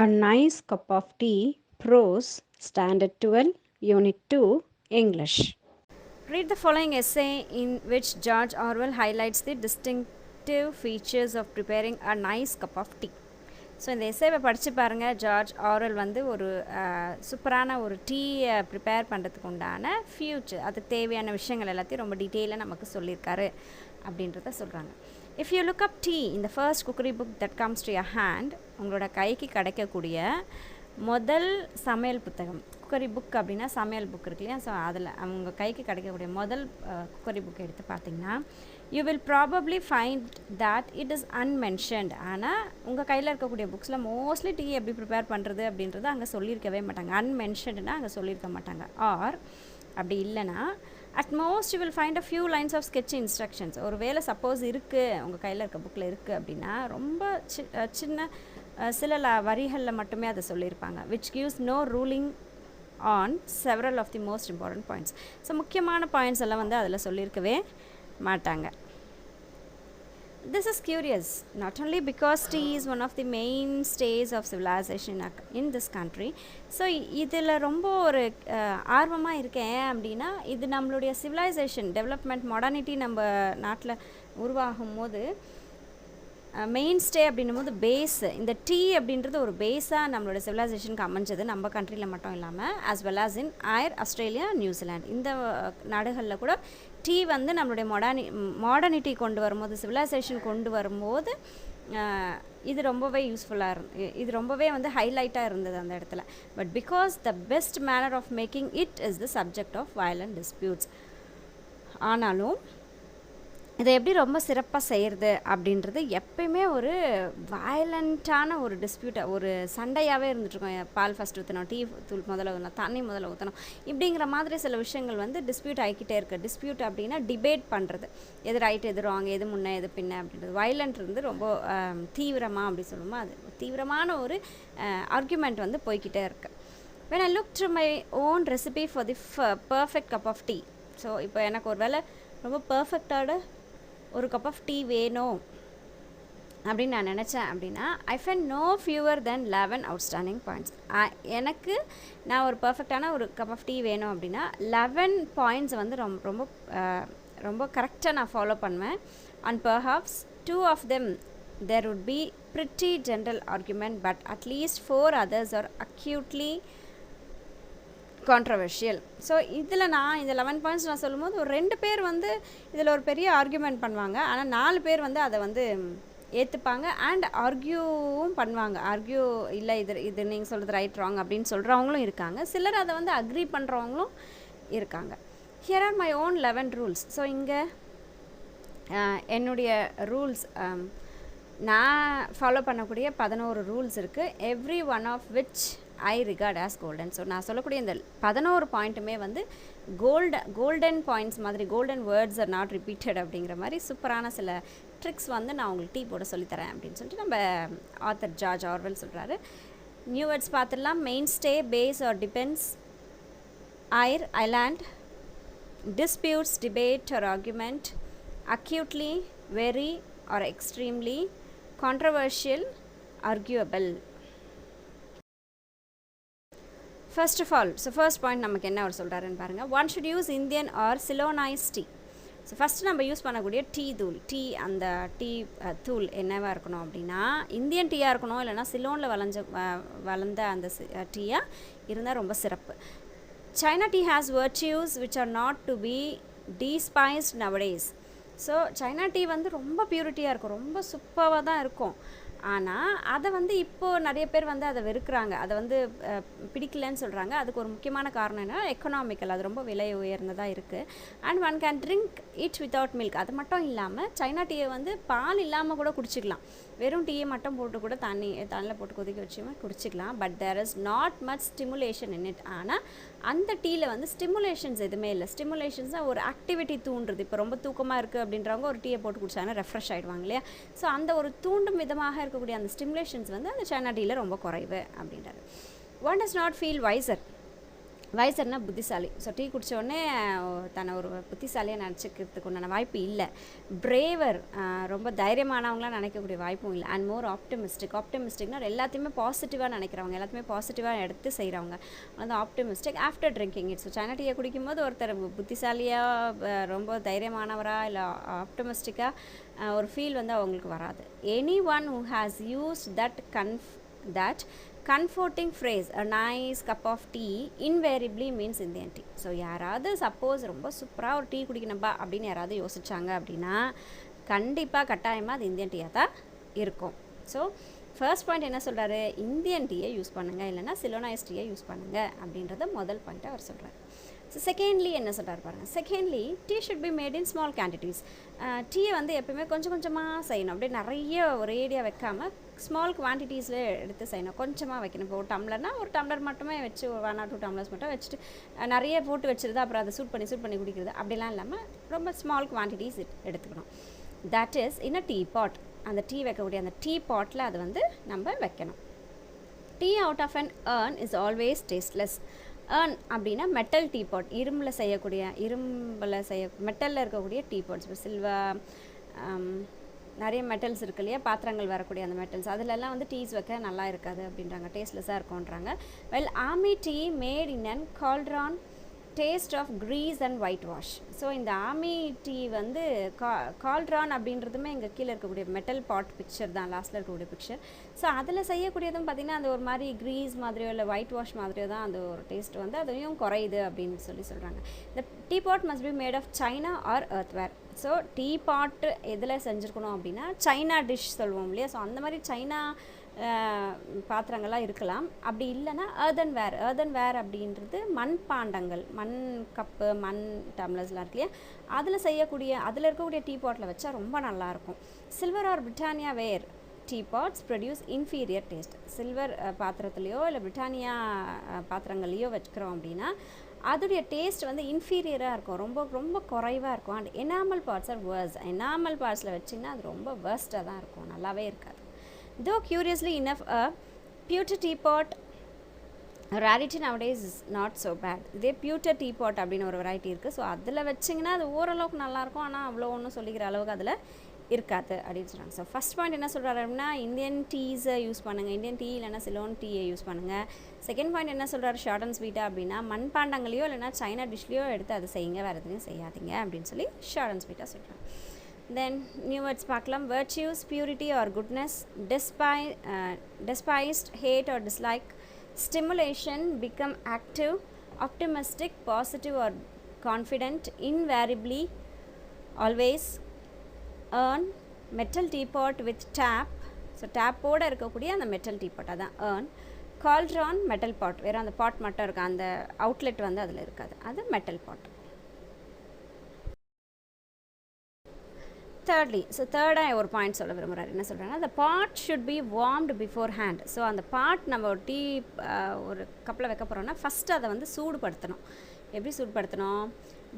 A nice cup of tea, Prose, Standard 12, Unit 2, English. Read the following essay in which George Orwell highlights the distinctive features of preparing a nice cup of tea. So இந்த எஸ்ஸேவை படித்து பாருங்கள். George Orwell வந்து ஒரு சூப்பரான ஒரு டீயை prepare பண்ணுறதுக்கு உண்டான அதுக்கு தேவையான விஷயங்கள் எல்லாத்தையும் ரொம்ப டீட்டெயிலாக நமக்கு சொல்லியிருக்காரு அப்படின்றத சொல்கிறாங்க. If you look up tea இந்த first cookery book that comes to your hand, உங்களோட கைக்கு கிடைக்கக்கூடிய முதல் சமையல் புத்தகம். குக்கரி புக் அப்படின்னா சமையல் புக் இருக்கு இல்லையா, ஸோ அதில் அவங்க கைக்கு கிடைக்கக்கூடிய முதல் குக்கரி புக் எடுத்து பார்த்திங்கன்னா you will probably find that it is unmentioned. ஆனால் உங்கள் கையில் இருக்கக்கூடிய புக்ஸில் மோஸ்ட்லி டீ எப்படி ப்ரிப்பேர் பண்ணுறது அப்படின்றது அங்கே சொல்லியிருக்கவே மாட்டாங்க. அன்மென்ஷன்ட்னா அங்கே சொல்லியிருக்க மாட்டாங்க. ஆர் அப்படி இல்லைனா atmost you will find a few lines of sketch instructions. ஒரு வேளை சப்போஸ் இருக்குது, உங்கள் கையில் இருக்க புக்கில் இருக்குது அப்படின்னா ரொம்ப சின்ன சில வரிகளில் மட்டுமே அதை சொல்லியிருப்பாங்க. Which gives no ruling on several of the most important points. So முக்கியமான பாயிண்ட்ஸ் எல்லாம் வந்து அதில் சொல்லியிருக்கவே மாட்டாங்க. This is curious, not only because tea is one of the mainstays of civilization in this country. So இதில் ரொம்ப ஒரு ஆர்வமாக இருக்கேன் அப்படின்னா, இது நம்மளுடைய சிவிலைசேஷன் டெவலப்மெண்ட் மாடர்னிட்டி நம்ம நாட்டில் உருவாகும் போது மெயின் ஸ்டே அப்படின்னும் போது பேஸ், இந்த டீ அப்படின்றது ஒரு பேஸாக நம்மளோட சிவிலைசேஷனுக்கு அமைஞ்சது நம்ம கண்ட்ரியில் மட்டும் இல்லாமல் as well as in Australia, New Zealand இந்த நாடுகளில் கூட டீ வந்து நம்மளுடைய மாடர்னிட்டி கொண்டு வரும்போது, சிவிலைசேஷன் கொண்டு வரும்போது இது ரொம்பவே யூஸ்ஃபுல்லாக இது ரொம்பவே வந்து ஹைலைட்டாக இருந்தது அந்த இடத்துல. But because the best manner of making it is the subject of violent disputes. ஆனாலும் இதை எப்படி ரொம்ப சிறப்பாக செய்கிறது அப்படின்றது எப்பயுமே ஒரு வயலண்ட்டான ஒரு டிஸ்பியூட்டாக, ஒரு சண்டையாகவே இருந்துகிட்ருக்கோம். பால் ஃபஸ்ட் ஊற்றணும், டீ தூள் முதல்ல ஊற்றணும், தண்ணி முதல்ல ஊற்றணும், இப்படிங்கிற மாதிரி சில விஷயங்கள் வந்து டிஸ்பியூட் ஆகிக்கிட்டே இருக்குது. டிஸ்பியூட் அப்படின்னா டிபேட் பண்ணுறது, எது ரைட் எது ராங், எது முன்னே எது பின்ன அப்படின்றது. வயலண்ட் இருந்து ரொம்ப தீவிரமாக அப்படி சொல்லுவோம், அது தீவிரமான ஒரு ஆர்குமெண்ட் வந்து போய்கிட்டே இருக்குது. when I look through my own recipe for the perfect cup of tea, so இப்போ எனக்கு ஒரு வேளை ரொம்ப பர்ஃபெக்டான ஒரு கப் ஆஃப் டீ வேணும் அப்படின்னு நான் நினச்சேன் அப்படின்னா, I find no fewer than 11 outstanding points. எனக்கு நான் ஒரு பர்ஃபெக்டான ஒரு கப் ஆஃப் டீ வேணும் அப்படின்னா 11 பாயிண்ட்ஸ் வந்து ரொம்ப ரொம்ப கரெக்டாக நான் ஃபாலோ பண்ணுவேன். And perhaps 2 of them there would be pretty general argument, but at least 4 others are acutely controversial. So இதில் நான் இந்த 11 பாயிண்ட்ஸ் நான் சொல்லும்போது ஒரு 2 பேர் வந்து இதில் ஒரு பெரிய ஆர்கியூமெண்ட் பண்ணுவாங்க, ஆனால் 4 பேர் வந்து அதை வந்து ஏற்றுப்பாங்க அண்ட் ஆர்கியூவும் பண்ணுவாங்க. இல்லை இது நீங்கள் சொல்கிறது ரைட் ராங் அப்படின்னு சொல்கிறவங்களும் இருக்காங்க. சிலர் அதை வந்து அக்ரி பண்ணுறவங்களும் இருக்காங்க. Here are my own 11 rules. So இங்கே என்னுடைய ரூல்ஸ், நான் ஃபாலோ பண்ணக்கூடிய 11 ரூல்ஸ் இருக்குது. Every one of which I regard as golden. So நான் சொல்லக்கூடிய இந்த 11 பாயிண்ட்டுமே வந்து கோல்டன் பாயிண்ட்ஸ் மாதிரி, golden words are not repeated அப்படிங்கிற மாதிரி சூப்பரான சில ட்ரிக்ஸ் வந்து நான் உங்களுக்கு டீ போட சொல்லித்தரேன் அப்படின்னு சொல்லிட்டு நம்ம ஆத்தர் ஜார்ஜ் ஆர்வெல் சொல்கிறாரு. நியூ வேர்ட்ஸ் பார்த்துடலாம். Mainstay, base or depends, island, disputes, debate or argument, acutely, very or extremely, controversial, arguable. First of all, so first point நமக்கு என்ன அவர் சொல்கிறாருன்னு பாருங்கள். One should use Indian or Ceylonese tea. So first நம்ம use பண்ணக்கூடிய அந்த tea தூள் என்னவாக இருக்கணும் அப்படின்னா இந்தியன் டீயாக இருக்கணும், இல்லைனா சிலோனில் வளர்ந்த அந்த டீயாக இருந்தால் ரொம்ப சிறப்பு. China tea has virtues which are not to be despised nowadays. So China tea வந்து ரொம்ப பியூரிட்டியாக இருக்கும், ரொம்ப சூப்பராக தான் இருக்கும். ஆனால் அதை வந்து இப்போது நிறைய பேர் வந்து அதை வெறுக்கிறாங்க, அதை வந்து பிடிக்கலன்னு சொல்கிறாங்க. அதுக்கு ஒரு முக்கியமான காரணம் என்ன, எக்கனாமிக்கல், அது ரொம்ப விலை உயர்ந்ததாக இருக்குது. And one can drink it without milk. அது மட்டும் இல்லாமல் சைனா டீயை வந்து பால் இல்லாமல் கூட குடிச்சிக்கலாம், வெறும் டீயை மட்டும் போட்டு கூட தண்ணியில் போட்டு கொதிக்க வச்சுமே குடிச்சிக்கலாம். But there is not much stimulation in it. ஆனால் அந்த டீயில் வந்து ஸ்டிமுலேஷன்ஸ் எதுவுமே இல்லை. ஸ்டிமுலேஷன்ஸ்னால் ஒரு ஆக்டிவிட்டி தூண்டுறது. இப்போ ரொம்ப தூக்கமாக இருக்குது அப்படின்றவங்க ஒரு டீயை போட்டு குடிச்சாங்கன்னா ரெஃப்ரெஷ் ஆகிடுவாங்க இல்லையா. ஸோ அந்த ஒரு தூண்டும் விதமாக இருக்கக்கூடிய அந்த ஸ்டிமுலேஷன்ஸ் வந்து அந்த சைனா டீயில் ரொம்ப குறைவு அப்படின்றாரு. One does not feel wiser வைசர்னா புத்திசாலி. ஸோ டீ குடித்தோடனே தன்னை ஒரு புத்திசாலியாக நினச்சிக்கிறதுக்கு உண்டான வாய்ப்பு இல்லை. பிரேவர், ரொம்ப தைரியமானவங்களாம் நினைக்கக்கூடிய வாய்ப்பும் இல்லை. அண்ட் மோர் ஆப்டிமிஸ்டிக்னா எல்லாத்தையுமே பாசிட்டிவாக நினைக்கிறவங்க, எல்லாத்தையுமே பாசிட்டிவாக எடுத்து செய்கிறவங்க, அது optimistic. After drinking it, so China டீயை குடிக்கும்போது ஒருத்தர் புத்திசாலியாக ரொம்ப தைரியமானவராக இல்லை ஆப்டிமிஸ்டிக்காக ஒரு ஃபீல் வந்து அவங்களுக்கு வராது. Any one who has used that comforting phrase a nice cup of tea invariably means Indian tea. So யாராவது சப்போஸ் ரொம்ப சூப்பராக ஒரு டீ குடிக்கணும்பா அப்படின்னு யாராவது யோசிச்சாங்க அப்படின்னா கண்டிப்பாக கட்டாயமாக அது இந்தியன் டீயாக தான் இருக்கும். ஸோ ஃபர்ஸ்ட் பாயிண்ட் என்ன சொல்கிறாரு, இந்தியன் டீயை யூஸ் பண்ணுங்கள், இல்லைனா சிலோனைஸ் டீயை யூஸ் பண்ணுங்கள் அப்படின்றத முதல் பாயிண்ட்டை அவர் சொல்கிறார். ஸோ செகண்ட்லி என்ன சொல்கிறார் பாருங்கள். Secondly, tea should be made in small quantities. டீயை வந்து எப்பவுமே கொஞ்சம் கொஞ்சமாக செய்யணும், அப்படியே நிறைய ஒரேடியாக வைக்காமல் ஸ்மால் குவான்டிட்டிஸில் எடுத்து செய்யணும், கொஞ்சமாக வைக்கணும். இப்போ ஒரு டம்ளர்னால் ஒரு டம்ளர் மட்டுமே வச்சு 1 or 2 டம்ளர்ஸ் மட்டும் வச்சுட்டு நிறைய போட்டு வச்சுருது, அப்புறம் அதை சூட் பண்ணி குடிக்கிறது அப்படிலாம் இல்லாமல் ரொம்ப ஸ்மால் குவான்டிட்டிஸ் எடுத்துக்கணும். That is in a teapot. அந்த டீ வைக்கக்கூடிய அந்த டீ பாட்டில் அது வந்து நம்ம வைக்கணும். Tea out of an urn is always tasteless. Urn அப்படின்னா மெட்டல் டீ பாட், மெட்டலில் இருக்கக்கூடிய டீ பாட்ஸ். இப்போ சில்வர், நிறைய மெட்டல்ஸ் இருக்கு இல்லையா, பாத்திரங்கள் வரக்கூடிய அந்த மெட்டல்ஸ், அதிலெல்லாம் வந்து டீஸ் வைக்க நல்லா இருக்காது அப்படின்றாங்க, டேஸ்ட்லெஸ்ஸாக இருக்கும்ன்றாங்க. Well, army tea made in an cauldron taste of grease and whitewash. So இந்த ஆர்மி டீ வந்து கால்ட்ரான் அப்படின்றதுமே எங்கள் கீழே இருக்கக்கூடிய மெட்டல் பாட் பிக்சர் தான், லாஸ்ட்டில் இருக்கக்கூடிய பிக்சர். ஸோ அதில் செய்யக்கூடியதும் பார்த்திங்கன்னா அந்த ஒரு மாதிரி க்ரீஸ் மாதிரியோ இல்லை ஒயிட் வாஷ் மாதிரியோ தான் அந்த ஒரு டேஸ்ட் வந்து அதையும் குறையுது அப்படின்னு சொல்கிறாங்க. இந்த tea pot must be made of china or earthenware. So tea pot எதில் செஞ்சுருக்கணும் அப்படின்னா சைனா டிஷ் சொல்லுவோம் இல்லையா, ஸோ அந்த மாதிரி சைனா பாத்திரங்கள்லாம் இருக்கலாம். அப்படி இல்லைன்னா ஏர்தன்வேர் அப்படின்றது மண் பாண்டங்கள், மண் கப்பு, மண் டம்ளர்ஸ்லாம் இருக்கு இல்லையா, அதில் இருக்கக்கூடிய டீ பாட்டில் வச்சா ரொம்ப நல்லாயிருக்கும். Silver or Britannia ware tea pots produce inferior taste. Silver பாத்திரத்துலையோ இல்லை பிரிட்டானியா பாத்திரங்கள்லையோ வச்சுக்கிறோம் அப்படின்னா அதோடைய டேஸ்ட் வந்து இன்ஃபீரியராக இருக்கும், ரொம்ப ரொம்ப குறைவாக இருக்கும். And enamel pots are worse. Enamel பார்ட்ஸில் வச்சிங்கன்னா அது ரொம்ப வேர்ஸ்ட்டாக தான் இருக்கும், நல்லாவே இருக்காது. Though curiously enough, a pewter teapot rarity nowadays is not so bad. இதே pewter teapot அப்படின்னு ஒரு வெரைட்டி இருக்குது. ஸோ அதில் வச்சிங்கன்னா அது ஓரளவுக்கு நல்லாயிருக்கும், ஆனால் அவ்வளோ ஒன்றும் சொல்லிக்கிற அளவுக்கு அதில் இருக்காது அப்படின்னு சொல்கிறாங்க. ஸோ ஃபஸ்ட் பாயிண்ட் என்ன சொல்கிறாரு அப்படின்னா இந்தியன் டீஸை யூஸ் பண்ணுங்கள், இந்தியன் டீ இல்லைனா சிலோன் டீயை யூஸ் பண்ணுங்கள். செகண்ட் பாயிண்ட் என்ன சொல்கிறாரு, ஷார்ட் அண்ட் ஸ்வீட்டாக அப்படின்னா மண்பாண்டங்களையோ இல்லைனா சைனா டிஷ்லேயோ எடுத்து அதை செய்யுங்க, வேறு எதுலையும் செய்யாதீங்க அப்படின்னு சொல்லி ஷார்ட் அண்ட் ஸ்வீட்டாக சொல்கிறாங்க. Then new words பார்க்கலாம். virtues, purity or goodness, despised, hate or dislike, stimulation, become active, optimistic, positive or confident, invariably, always, earn, metal teapot with tap, so tap ஓட இருக்கக்கூடிய அந்த metal teapot அதான் earn, cauldron, metal pot, வேறு அந்த pot மட்டும் இருக்கு, அந்த outlet வந்து அதில் இருக்காது, அது metal pot. thirdly, ஸோ தேர்டாக ஒரு பாயிண்ட் சொல்ல விரும்புகிறார். என்ன சொல்கிறாங்கன்னா the pot should be warmed beforehand. So அந்த பாட் நம்ம ஒரு டீ ஒரு கப்பில் வைக்க போகிறோம்னா ஃபஸ்ட்டு அதை வந்து சூடுபடுத்தணும். எப்படி சூடுபடுத்தணும்,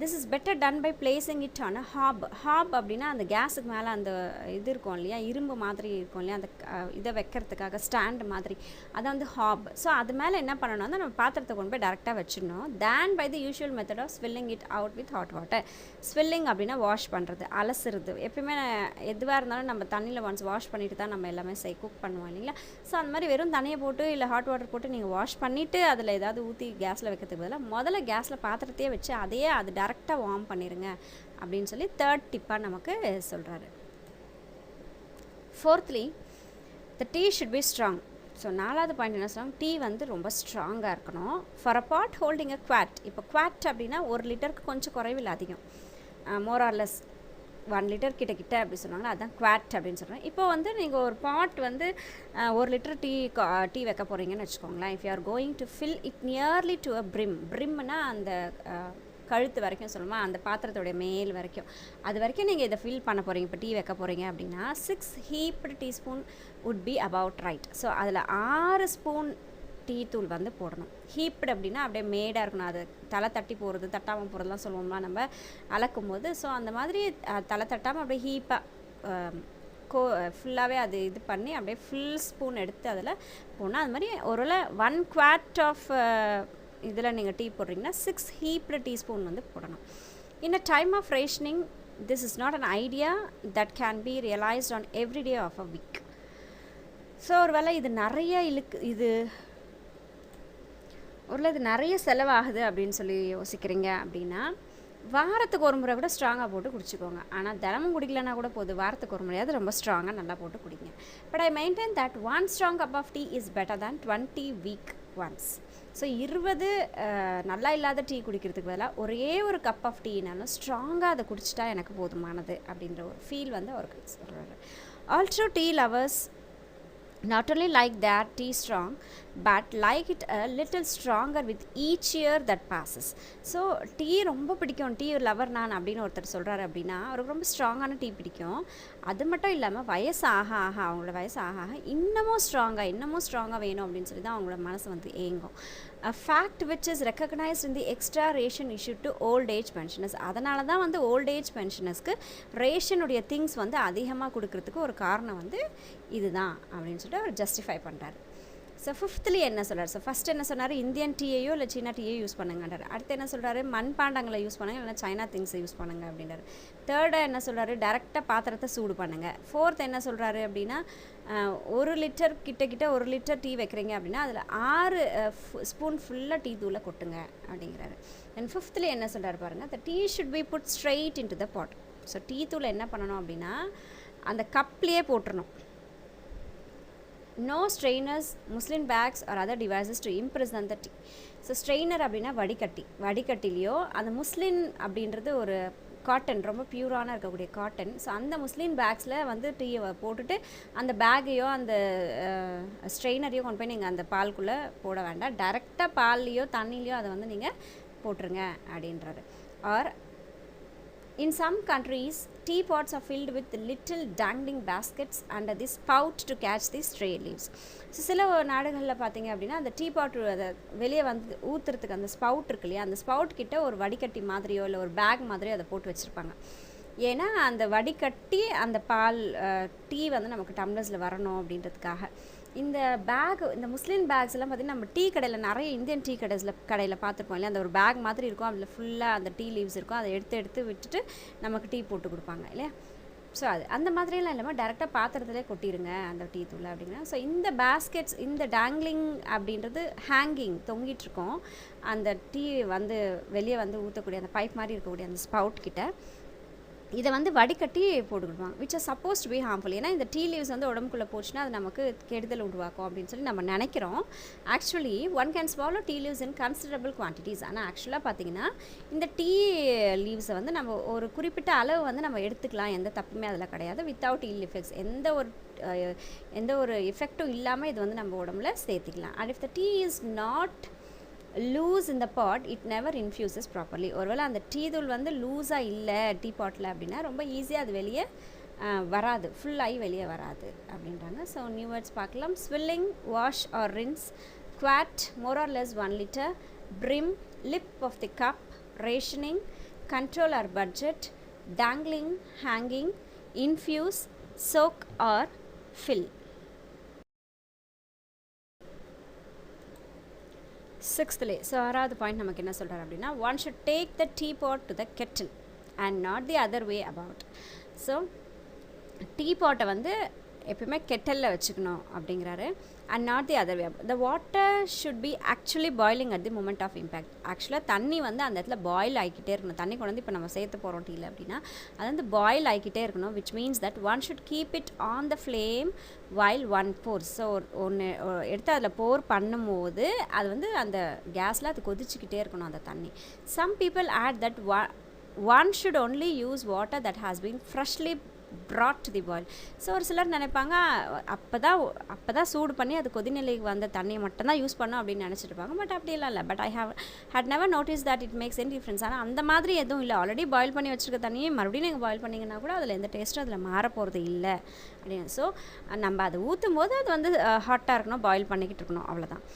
this is better done by placing it on a hob அப்படின்னா அந்த கேஸுக்கு மேலே அந்த இது இருக்கும் இல்லையா, இரும்பு மாதிரி இருக்கும் இல்லையா, அந்த இதை வைக்கிறதுக்காக ஸ்டாண்டு மாதிரி, அதை வந்து ஹாப். ஸோ அது மேலே என்ன பண்ணணும்னா நம்ம பாத்திரத்தை கொண்டு போய் டேரெக்டாக வச்சிடணும். Then by the usual method of swilling it out with hot water. Swilling அப்படின்னா வாஷ் பண்ணுறது, அலசுறது. எப்பயுமே எதுவாக இருந்தாலும் நம்ம தண்ணியில் ஒன்ஸ் வாஷ் பண்ணிட்டு தான் நம்ம எல்லாமே குக் பண்ணுவோம் இல்லைங்களா. ஸோ அந்த மாதிரி வெறும் தண்ணியை போட்டு இல்லை ஹாட் வாட்டர் போட்டு நீங்கள் வாஷ் பண்ணிவிட்டு அதில் ஏதாவது ஊற்றி கேஸில் வைக்கிறதுக்கு பதிலாக முதல்ல கேஸில் பாத்திரத்தையே வச்சு அதையே அது டேரெக்டாக வார்ம் பண்ணிடுங்க அப்படின்னு சொல்லி தேர்ட் டிப்பாக நமக்கு சொல்கிறாரு. Fourthly, the tea should be strong. So நாலாவது பாயிண்ட் என்ன சொல்லுவாங்க, டீ வந்து ரொம்ப ஸ்ட்ராங்காக இருக்கணும். For a pot holding a quart. இப்போ குவாட் அப்படின்னா 1 லிட்டருக்கு கொஞ்சம் குறைவில் அதிகம், மோர் ஆர் லெஸ் 1 லிட்டர் கிட்ட அப்படி சொல்லுவாங்களா, அதுதான் குவாட் அப்படின்னு சொல்கிறேன். இப்போ வந்து நீங்கள் ஒரு பாட் வந்து 1 லிட்டர் டீ வைக்க போகிறீங்கன்னு வச்சுக்கோங்களேன். If you are going to fill it nearly to a பிரிம்னா அந்த கழுத்து வரைக்கும் சொல்லுமா, அந்த பாத்திரத்தோடைய மேல் வரைக்கும், அது வரைக்கும் நீங்கள் இதை ஃபில் பண்ண போகிறீங்க. இப்போ டீ வைக்க போகிறீங்க அப்படின்னா 6 heaped teaspoon would be about right. So அதில் 6 ஸ்பூன் டீ தூள் வந்து போடணும். ஹீப்டு அப்படின்னா அப்படியே மேடாக இருக்கணும், அது தலை தட்டி போகிறது தட்டாமல் போகிறதுலாம் சொல்லுவோம்னா நம்ம அளக்கும் போது. ஸோ அந்த மாதிரி தலை தட்டாமல் அப்படியே ஹீப்பாக ஃபுல்லாகவே அது இது பண்ணி அப்படியே ஃபுல் ஸ்பூன் எடுத்து அதில் போனால் அது மாதிரி ஒரு 1 குவாட் ஆஃப் இதில் நீங்கள் டீ போடுறீங்கன்னா 6 ஹீப்டு டீஸ்பூன் வந்து போடணும். In a time of rationing this is not an idea that can be realized on every day of a week. So ஒருவேளை இது நிறைய செலவாகுது அப்படின்னு சொல்லி யோசிக்கிறீங்க அப்படின்னா வாரத்துக்கு ஒரு முறை விட ஸ்ட்ராங்காக போட்டு குடிச்சிக்கோங்க. ஆனால் தினமும் குடிக்கலன்னா கூட போதும், வாரத்துக்கு ஒரு முறையாவது ரொம்ப ஸ்ட்ராங்காக நல்லா போட்டு குடிங்க. But I maintain that 1 strong cup of tea is better than 20 weak ones. So 20 நல்லா இல்லாத டீ குடிக்கிறதுக்கு பதிலாக ஒரே ஒரு கப் ஆஃப் டீனாலும் ஸ்ட்ராங்காக அதை குடிச்சிட்டா எனக்கு போதுமானது அப்படின்ற ஒரு ஃபீல் வந்து அவருக்கு சொல்கிறாரு. Also tea lovers not only like their tea strong but like it a little stronger with each year that passes. So tea ரொம்ப பிடிக்கும், டீ லவர் நான் அப்படின்னு ஒருத்தர் சொல்கிறாரு அப்படின்னா அவருக்கு ரொம்ப ஸ்ட்ராங்கான டீ பிடிக்கும். அது மட்டும் இல்லாமல் வயசு ஆக ஆக அவங்களோட வயசு ஆக ஆக இன்னமும் ஸ்ட்ராங்காக வேணும் அப்படின்னு சொல்லி தான் அவங்களோட மனசு வந்து ஏங்கும். A fact which is recognized in the extra ration issued to old age pensioners. அதனால தான் வந்து ஓல்ட் ஏஜ் பென்ஷனர்ஸ்க்கு ரேஷனுடைய திங்ஸ் வந்து அதிகமாக கொடுக்கறதுக்கு ஒரு காரணம் வந்து இதுதான் அப்படின்னு சொல்லிட்டு அவர் ஜஸ்டிஃபை பண்ணுறாரு. ஸோ ஃபிஃப்த்லி என்ன சொல்கிறார்? ஸோ ஃபஸ்ட் என்ன சொன்னார்? இந்தியன் டீயையோ இல்லை சீனா டீயோ யூஸ் பண்ணுங்கன்றார். அடுத்து என்ன சொல்கிறாரு? மண்பாண்டங்களை யூஸ் பண்ணுங்க, இல்லைனா சைனா திங்ஸை யூஸ் பண்ணுங்க அப்படின்றாரு. தேர்டாக என்ன சொல்கிறாரு? டேரெக்டாக பாத்திரத்தை சூடு பண்ணுங்கள். ஃபோர்த் என்ன சொல்கிறாரு அப்படின்னா 1 லிட்டர் கிட்ட 1 லிட்டர் டீ வைக்கிறீங்க அப்படின்னா அதில் 6 ஸ்பூன் ஃபுல்லாக டீ தூளை கொட்டுங்க அப்படிங்கிறாரு. தென் ஃபிஃப்த்லி என்ன சொல்கிறாரு பாருங்கள்? The tea should be put straight into the pot. So tea தூளை என்ன பண்ணணும் அப்படின்னா அந்த கப்லேயே போட்டுறணும். No strainers, muslin bags or other devices to imprison the tea. So strainer அப்படின்னா வடிகட்டிலையோ அந்த முஸ்லின் அப்படின்றது ஒரு காட்டன், ரொம்ப பியூரான இருக்கக்கூடிய காட்டன். ஸோ அந்த முஸ்லின் பேக்ஸில் வந்து டீயை போட்டுட்டு அந்த பேக்கையோ அந்த ஸ்ட்ரெயினரையோ கொண்டு போய் நீங்கள் அந்த பால்குள்ளே போட வேண்டாம், டைரெக்டாக பால்லையோ தண்ணிலையோ அதை வந்து நீங்கள் போட்டுருங்க அப்படின்றாரு. Or in some countries teapots are filled with little dangling baskets under the spout to catch the stray leaves. So சில நாடுகளில் பார்த்தீங்க அப்படின்னா அந்த டீபாட் அதை வெளியே வந்து ஊற்றுறதுக்கு அந்த ஸ்பவுட் இருக்கு இல்லையா, அந்த ஸ்பவுட் கிட்ட ஒரு வடிகட்டி மாதிரியோ இல்லை ஒரு பேக் மாதிரியோ அதை போட்டு வச்சுருப்பாங்க. ஏன்னா அந்த வடிகட்டி அந்த பால் டீ வந்து நமக்கு டம்ளர்ஸில் வரணும் அப்படின்றதுக்காக. இந்த முஸ்லிம் பேக்ஸ் எல்லாம் பார்த்திங்கன்னா நம்ம டீ கடையில் நிறைய இந்தியன் டீ கடையில் பார்த்துருப்போம் இல்லையா, அந்த ஒரு பேக் மாதிரி இருக்கும், அதில் ஃபுல்லாக அந்த டீ லீவ்ஸ் இருக்கும், அதை எடுத்து விட்டுட்டு நமக்கு டீ போட்டு கொடுப்பாங்க இல்லையா. ஸோ அந்த மாதிரியெல்லாம் இல்லாமல் டேரெக்டாக பாத்திரத்திலே கொட்டிடுங்க அந்த டீ தூள் அப்படின்னா. ஸோ இந்த பேஸ்கெட்ஸ், இந்த டேங்லிங் அப்படின்றது ஹேங்கிங் தொங்கிட்டுருக்கோம் அந்த டீ வந்து வெளியே வந்து ஊற்றக்கூடிய அந்த பைப் மாதிரி இருக்கக்கூடிய அந்த ஸ்பவுட் கிட்ட இதை வந்து வடிகட்டி போட்டுக்கிடுவாங்க, which are supposed to be harmful. ஏன்னா இந்த டீ லீவ்ஸ் வந்து உடம்புக்குள்ளே போச்சுன்னா அது நமக்கு கெடுதல் உருவாக்கும் அப்படின்னு சொல்லி நம்ம நினைக்கிறோம். Actually one can swallow tea leaves in considerable quantities. ஆனால் ஆக்சுவலாக பார்த்தீங்கன்னா இந்த டீ லீவ்ஸை வந்து நம்ம ஒரு குறிப்பிட்ட அளவு வந்து நம்ம எடுத்துக்கலாம், எந்த தப்புமே அதில் கிடையாது. வித்தவுட் இல் எஃபெக்ட்ஸ், எந்த ஒரு எஃபெக்டும் இல்லாமல் இது வந்து நம்ம உடம்புல சேர்த்திக்கலாம். And if the tea is not loose இந்த பாட் இட் நெவர் இன்ஃப்யூசஸ் ப்ராப்பர்லி. ஒருவேளை அந்த டீ தூள் வந்து லூஸாக இல்லை டீ பாட்டில் அப்படின்னா ரொம்ப ஈஸியாக அது வெளியே வராது, ஃபுல்லாகி வெளியே வராது அப்படின்றாங்க. ஸோ நியூ வேர்ட்ஸ் பார்க்கலாம். Swilling, wash or rinse, quart, more or less 1 liter, brim, lip of the cup, rationing, control or budget, dangling, hanging, infuse, soak or fill. Sixthly, so 6வது பாயிண்ட் நமக்கு என்ன சொல்கிறார் அப்படின்னா one should take the tea pot to the kettle and not the other way about. So tea பாட்டை வந்து எப்பயுமே கெட்டலில் வச்சுக்கணும் அப்படிங்கிறாரு. And not the other way. The water should be actually boiling at the moment of impact. ஆக்சுவலாக தண்ணி வந்து அந்த இடத்துல பாயில் ஆகிக்கிட்டே இருக்கணும். தண்ணி கொண்டு வந்து இப்போ நம்ம சேர்த்து போகிறோம் டீயில் அப்படின்னா அது வந்து பாயில் ஆகிக்கிட்டே இருக்கணும், which means that one should keep it on the flame while one force. So ஒன்று எடுத்து அதில் போர் பண்ணும்போது அது வந்து அந்த கேஸில் அது கொதிச்சுக்கிட்டே இருக்கணும் அந்த தண்ணி. Some people add that one should only use water that has been freshly brought to the boil. So ஒரு சிலர் நினைப்பாங்க அப்போ தான் சூடு பண்ணி அது கொதிநிலைக்கு வந்த தண்ணியை மட்டும்தான் யூஸ் பண்ணோம் அப்படின்னு நினச்சிருப்பாங்க. பட் அப்படியெல்லாம் இல்லை. But I had never noticed that it makes any difference. ஆனால் அந்த மாதிரி எதுவும் இல்லை. ஆல்ரெடி பாயில் பண்ணி வச்சுருக்க தண்ணியை மறுபடியும் நீங்கள் பாயில் பண்ணிங்கன்னா கூட அதில் எந்த டேஸ்ட்டும் அதில் மாற போகிறது இல்லை அப்படின்னு. ஸோ நம்ம அதை ஊற்றும் போது அது வந்து ஹாட்டாக இருக்கணும், பாயில் பண்ணிக்கிட்டு இருக்கணும், அவ்வளோதான்.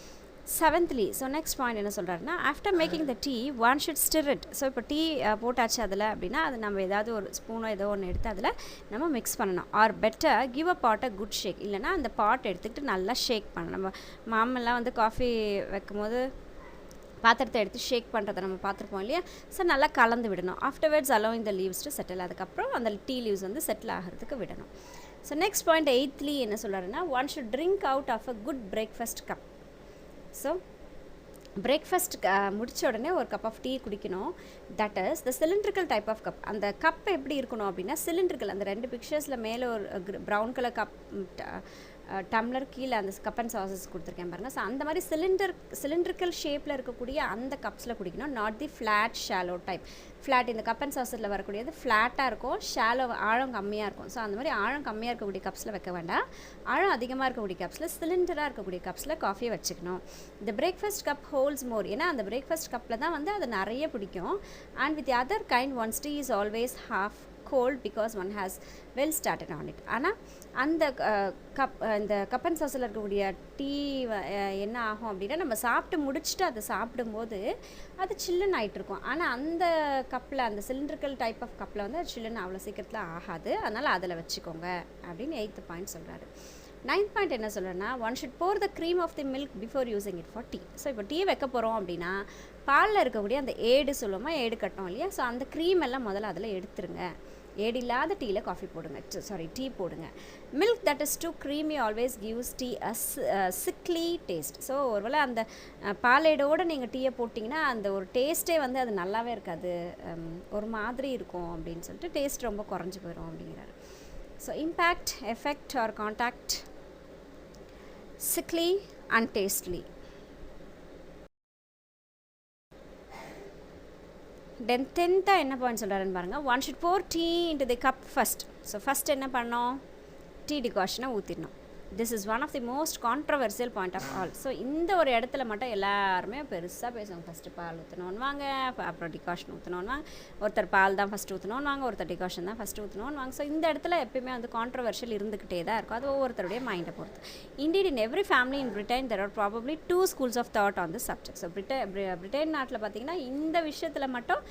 செவன்த்லி, ஸோ நெக்ஸ்ட் பாயிண்ட் என்ன சொல்கிறாருன்னா after making the tea one should stir it. So இப்போ டீ போட்டாச்சு அதில் அப்படின்னா அது நம்ம ஏதாவது ஒரு ஸ்பூனோ ஏதோ ஒன்று எடுத்து அதில் நம்ம மிக்ஸ் பண்ணணும். Or better give a pot a good shake. இல்லைனா அந்த பாட் எடுத்துக்கிட்டு நல்லா ஷேக் பண்ணணும். நம்ம மாமெல்லாம் வந்து காஃபி வைக்கும் போது பாத்திரத்தை எடுத்து ஷேக் பண்ணுறதை நம்ம பார்த்துருப்போம் இல்லையா. ஸோ நல்லா கலந்து விடணும். Afterwards allowing the leaves to settle. அதுக்கப்புறம் அந்த டீ லீவ்ஸ் வந்து செட்டில் ஆகிறதுக்கு விடணும். ஸோ நெக்ஸ்ட் பாயிண்ட் 8th என்ன சொல்கிறாருன்னா, one should drink out of a good breakfast cup. So breakfast முடித்த உடனே ஒரு கப் ஆஃப் டீ குடிக்கணும். That is the cylindrical type of cup. அந்த கப் எப்படி இருக்கணும் அப்படின்னா சிலிண்ட்ரிக்கல். அந்த 2 பிக்சர்ஸில் மேலே ஒரு ப்ரௌன் கலர் கப் டம்ளர், கீழே அந்த கப் அண்ட் சாசஸ் கொடுத்துருக்கேன் பாருங்கள். ஸோ அந்த மாதிரி சிலிண்ட்ரிக்கல் ஷேப்பில் இருக்கக்கூடிய அந்த கப்ஸில் குடிக்கணும். Not the flat shallow type. Flat இந்த கப் அண்ட் சாசஸில் வரக்கூடியது ஃப்ளாட்டாக இருக்கும், ஷாலோ ஆழம் கம்மியாக இருக்கும். ஸோ அந்த மாதிரி ஆழம் கம்மியாக இருக்கக்கூடிய கப்ஸில் வைக்க வேண்டாம். ஆழம் அதிகமாக இருக்கக்கூடிய கப்ஸில், சிலிண்டராக இருக்கக்கூடிய கப்ஸில் காஃபியை வச்சுக்கணும். இந்த பிரேக்ஃபாஸ்ட் கப் ஹோல்ட்ஸ் மோர். ஏன்னா அந்த பிரேக்ஃபாஸ்ட் கப்பில் தான் வந்து அது நிறைய பிடிக்கும். And with other kind once tea is always half cold because one has well started on it. ஆனால் அந்த இந்த கப் அண்ட் சாஸில் இருக்கக்கூடிய டீ என்ன ஆகும் அப்படின்னா, நம்ம சாப்பிட்டு முடிச்சுட்டு அதை சாப்பிடும்போது அது சில்லுன்னு ஆகிட்டு இருக்கும். ஆனால் அந்த கப்பில், அந்த சிலிண்ட்ரிக்கல் டைப் ஆஃப் கப்பில் வந்து அது சில்லுன்னு அவ்வளோ சீக்கிரத்தில் ஆகாது. அதனால் அதில் வச்சுக்கோங்க அப்படின்னு 8th பாயிண்ட் சொல்கிறாரு. 9th பாயிண்ட் என்ன சொல்கிறேன்னா, one should pour the cream off the milk before using it for tea. So இப்போ டீ வைக்க போகிறோம் அப்படின்னா பாலில் இருக்கக்கூடிய அந்த ஏடு சொல்லுவோமா, ஏடு கட்டணும் இல்லையா. ஸோ அந்த க்ரீம் எல்லாம் முதல்ல அதில் எடுத்துருங்க. ஏடு இல்லாத டீயில் காஃபி போடுங்க, டீ போடுங்க. Milk that is too creamy always gives tea a sickly taste. So ஒருவேளை அந்த பாலேடோடு நீங்கள் டீயை போட்டிங்கன்னா அந்த ஒரு டேஸ்ட்டே வந்து அது நல்லாவே இருக்காது, ஒரு மாதிரி இருக்கும் அப்படின்னு சொல்லிட்டு டேஸ்ட் ரொம்ப குறைஞ்சி போயிடும் அப்படிங்கிறாரு. So impact, effect or contact, sickly, untastily. டென்த்தாக என்ன பாயிண்ட் சொல்கிறாருன்னு பாருங்கள். One should pour tea into the cup first. So first என்ன பண்ணோம், டீ டிகாஷனை ஊற்றிடணும். This is one of the most controversial point of all. So இந்த ஒரு இடத்துல மட்டும் எல்லாருமே பெருசாக பேசுவாங்க. ஃபஸ்ட்டு பால் ஊற்றணுன்னு வாங்க, அப்புறம் டிகாஷன் ஊற்றணுன்னு வாங்க. ஒருத்தர் பால் தான் ஃபஸ்ட்டு ஊற்றணுன்னு வாங்க, ஒருத்தர் டிகாஷன் தான் ஃபஸ்ட்டு ஊற்றணுன்னு வாங்க. ஸோ இந்த இடத்துல எப்பயுமே வந்து கான்ட்ரவர்ஷியல் இருந்துக்கிட்டே தான் இருக்கும். அது ஒவ்வொருத்தருடைய மைண்டை பொறுத்து. Indeed in every family in Britain there are probably 2 schools of thought on this subject. So Britain நாட்டில் பார்த்திங்கன்னா இந்த விஷயத்தில் மட்டும்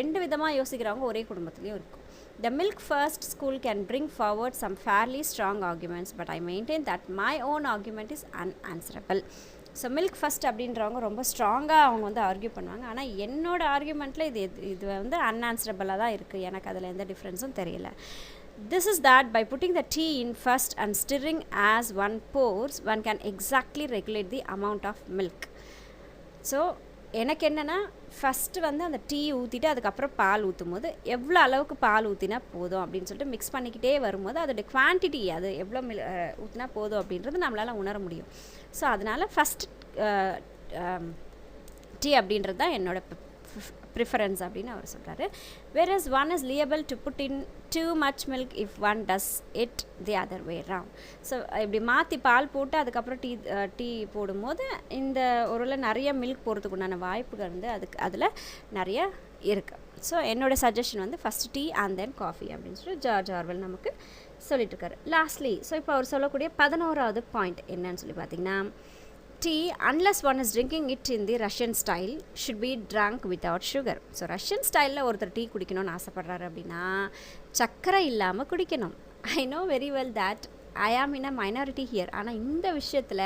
2 விதமாக யோசிக்கிறவங்க ஒரே குடும்பத்துலேயும் இருக்கும். The milk first school can bring forward some fairly strong arguments, but I maintain that my own argument is unanswerable. So milk first அப்படின்றவங்க ரொம்ப ஸ்ட்ராங்காக அவங்க வந்து ஆர்கியூ பண்ணுவாங்க. ஆனால் என்னோடய ஆர்கியூமெண்ட்டில் இது வந்து அன்ஆன்சரபிளாக தான் இருக்குது. எனக்கு அதில் எந்த டிஃப்ரென்ஸும் தெரியல. This is that by putting the tea in first and stirring as one pours, one can exactly regulate the amount of milk. So எனக்கு என்னென்னா, ஃபஸ்ட்டு வந்து அந்த டீ ஊற்றிட்டு அதுக்கப்புறம் பால் ஊற்றும் போது எவ்வளோ அளவுக்கு பால் ஊற்றினா போதும் அப்படின்னு சொல்லிட்டு மிக்ஸ் பண்ணிக்கிட்டே வரும்போது அதோடய குவான்டிட்டி, அது எவ்வளோ ஊற்றினா போதும் அப்படின்றது நம்மளால் உணர முடியும். ஸோ அதனால் ஃபஸ்ட்டு டீ அப்படின்றது தான் என்னோடய ப்ரிஃபரன்ஸ் அப்படின்னு அவர் சொல்கிறாரு. whereas one is liable to put in too much milk if one does it the other way round. So இப்படி மாற்றி பால் போட்டு அதுக்கப்புறம் டீ போடும்போது இந்த ஒருவேளை நிறைய மில்க் போகிறதுக்கு உண்டான வாய்ப்புகள் வந்து அதில் நிறைய இருக்குது. ஸோ என்னோடய சஜஷன் வந்து first tea and then coffee அப்படின்னு சொல்லி ஜார்ஜ் ஆர்வெல் நமக்கு சொல்லிட்டுருக்காரு. லாஸ்ட்லி ஸோ இப்போ அவர் சொல்லக்கூடிய 11வது பாயிண்ட் என்னன்னு சொல்லி பார்த்தீங்கன்னா, tea, unless one is drinking it in the Russian style, should be drunk without sugar. So Russian ஸ்டைலில் ஒருத்தர் டீ குடிக்கணும்னு ஆசைப்படுறாரு அப்படின்னா சர்க்கரை இல்லாமல் குடிக்கணும். I know very well that I ஆம் இன் அ மைனாரிட்டி ஹியர். ஆனால் இந்த விஷயத்தில்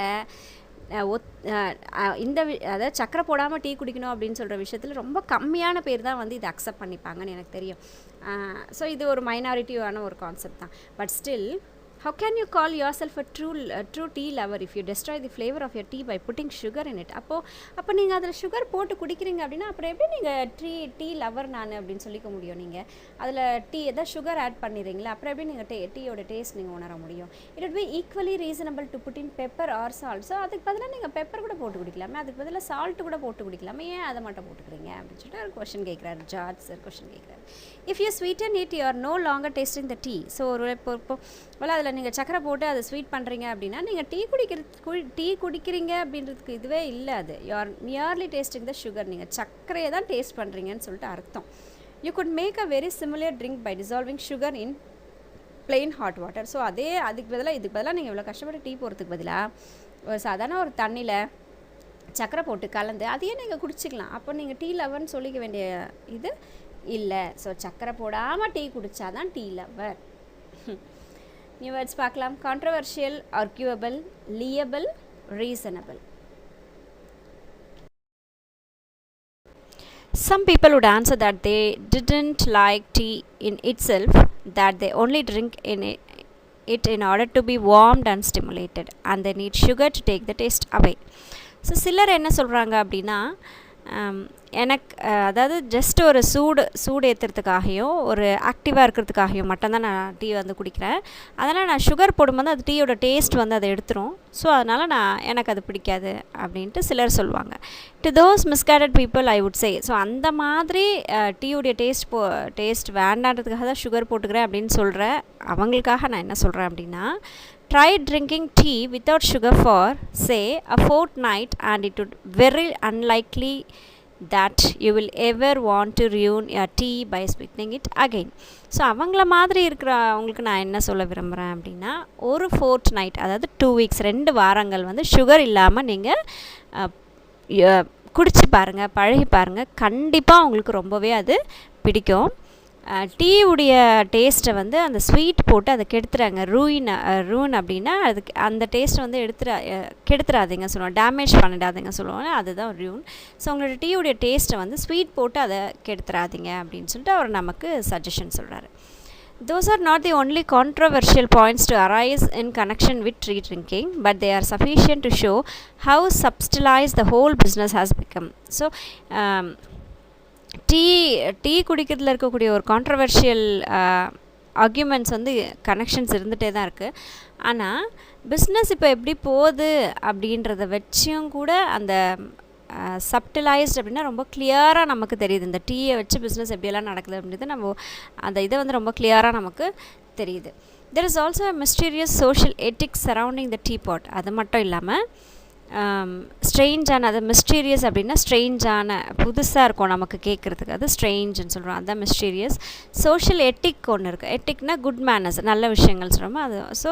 அதாவது சக்கரை போடாமல் டீ குடிக்கணும் அப்படின்னு சொல்கிற விஷயத்தில் ரொம்ப கம்மியான பேர் தான் வந்து இதை அக்செப்ட் பண்ணிப்பாங்கன்னு எனக்கு தெரியும். ஸோ இது ஒரு மைனாரிட்டியான ஒரு கான்செப்ட் தான். But still, how can you call yourself a true tea lover if you destroy the flavor of your tea by putting sugar in it? அப்போ நீங்கள் அதில் சுகர் போட்டு குடிக்கிறீங்க அப்படின்னா அப்புறம் எப்படி நீங்கள் டீ லவர் நான் அப்படின்னு சொல்லிக்க முடியும்? நீங்கள் அதில் எதாவது சுகர் ஆட் பண்ணிடுறீங்களா, அப்புறம் எப்படி நீங்கள் டீயோட டேஸ்ட் நீங்கள் உணர முடியும்? It would be equally reasonable to put in pepper or salt. So அதுக்கு பதிலாக நீங்கள் பெப்பர் கூட போட்டு குடிக்கலாமே, அதுக்கு பதிலாக சால்ட் கூட போட்டு குடிக்கலாமே, ஏன் அதை மட்டும் போட்டுக்கிறீங்க அப்படின்னு சொல்லிட்டு ஒரு கொஷின் கேட்குறாரு. ஜார்ஜ் சார் கொஷின் கேட்குறாரு. If you sweeten it you are no longer tasting the tea. So ஒரு இப்போ அதில் நீங்கள் சக்கரை போட்டு அதை ஸ்வீட் பண்ணுறீங்க அப்படின்னா நீங்கள் டீ குடிக்கிறீங்க அப்படின்றதுக்கு இதுவே இல்லை. அது you are merely tasting the sugar. நீங்கள் சர்க்கரையை தான் டேஸ்ட் பண்ணுறீங்கன்னு சொல்லிட்டு அர்த்தம். You could make a very similar drink by dissolving sugar in plain hot water. So இதுக்கு பதிலாக நீங்கள் இவ்வளோ கஷ்டப்பட்டு டீ போகிறதுக்கு பதிலாக ஒரு சாதாரண ஒரு தண்ணியில் சக்கரை போட்டு கலந்து அதையே நீங்கள் குடிச்சிக்கலாம். அப்போ நீங்கள் டீ லவர்னு சொல்லிக்க வேண்டிய இது இல்லை. ஸோ சக்கரை போடாமல் டீ குடித்தாதான் டீ லவர். நியூ வேர்ட்ஸ் பார்க்கலாம். Controversial, arguable, liable, reasonable. Some people would answer that they didn't like tea in itself, that they only drink it in order to be warmed and stimulated, and they need sugar to take the taste away. So சிலர் என்ன சொல்கிறாங்க அப்படின்னா, எனக்கு அதாவது just ஒரு சூடு ஏற்றுறதுக்காகையும் ஒரு ஆக்டிவாக இருக்கிறதுக்காகையும் மட்டும்தான் நான் டீ வந்து குடிக்கிறேன். அதனால் நான் சுகர் போடும்போது அது டீயோட டேஸ்ட் வந்து அதை எடுத்துரும். ஸோ அதனால் எனக்கு அது பிடிக்காது அப்படின்ட்டு சிலர் சொல்லுவாங்க. To those misguided people I would say, so அந்த மாதிரி டீயோடைய டேஸ்ட் வேண்டான்றதுக்காக தான் சுகர் போட்டுக்கிறேன் அப்படின்னு சொல்கிற அவங்களுக்காக நான் என்ன சொல்கிறேன் அப்படின்னா, try drinking tea without sugar for, say, a fortnight, and it would very unlikely that you will ever want to ruin your tea by sweetening it again. So அவங்கள மாதிரி இருக்கிற அவங்களுக்கு நான் என்ன சொல்ல விரும்புகிறேன் அப்படின்னா, ஒரு fortnight, அதாவது 2 weeks, 2 வாரங்கள் வந்து சுகர் இல்லாமல் நீங்கள் குடிச்சு பாருங்கள், பழகி பாருங்கள். கண்டிப்பாக உங்களுக்கு ரொம்பவே அது பிடிக்கும். டீயுடைய டேஸ்ட்டை வந்து அந்த ஸ்வீட் போட்டு அதை கெடுத்துறாங்க. ரூன் அப்படின்னா அதுக்கு அந்த டேஸ்ட்டை வந்து கெடுத்துறாதீங்க சொல்லுவோம், டேமேஜ் பண்ணிடாதீங்க சொல்லுவோம், அதுதான் ரூன். ஸோ உங்களோட டீயுடைய டேஸ்ட்டை வந்து ஸ்வீட் போட்டு அதை கெடுத்துறாதீங்க அப்படின்னு சொல்லிட்டு அவர் நமக்கு சஜஷன் சொல்கிறாரு. Those are not the only controversial points to arise in connection with tea drinking, but they are sufficient to show how subtilized the whole business has become. So tea குடிக்கிறதுல இருக்கக்கூடிய ஒரு controversial arguments வந்து connections இருந்துகிட்டே தான் இருக்குது. ஆனால் business இப்போ எப்படி போகுது அப்படின்றத வச்சும் கூட அந்த சப்டிலைஸ்ட் அப்படின்னா ரொம்ப கிளியராக நமக்கு தெரியுது. இந்த டீயை வச்சு பிஸ்னஸ் எப்படியெல்லாம் நடக்குது அப்படின்றது நம்ம அந்த இதை வந்து ரொம்ப கிளியராக நமக்கு தெரியுது. There is also a mysterious social ethics surrounding the teapot. அது மட்டும் இல்லாமல் ஸ்ட்ரெயிஞ்சான, அது மிஸ்டீரியஸ் அப்படின்னா ஸ்ட்ரெயிஞ்சான, புதுசாக இருக்கும் நமக்கு கேட்குறதுக்கு, அது ஸ்ட்ரெயிஞ்சுன்னு சொல்கிறோம், அதுதான் மிஸ்டீரியஸ். சோஷியல் எட்டிக் ஒன்று இருக்குது. எட்டிக்னா குட் மேனர்ஸ், நல்ல விஷயங்கள் சொல்கிறோமோ அது. ஸோ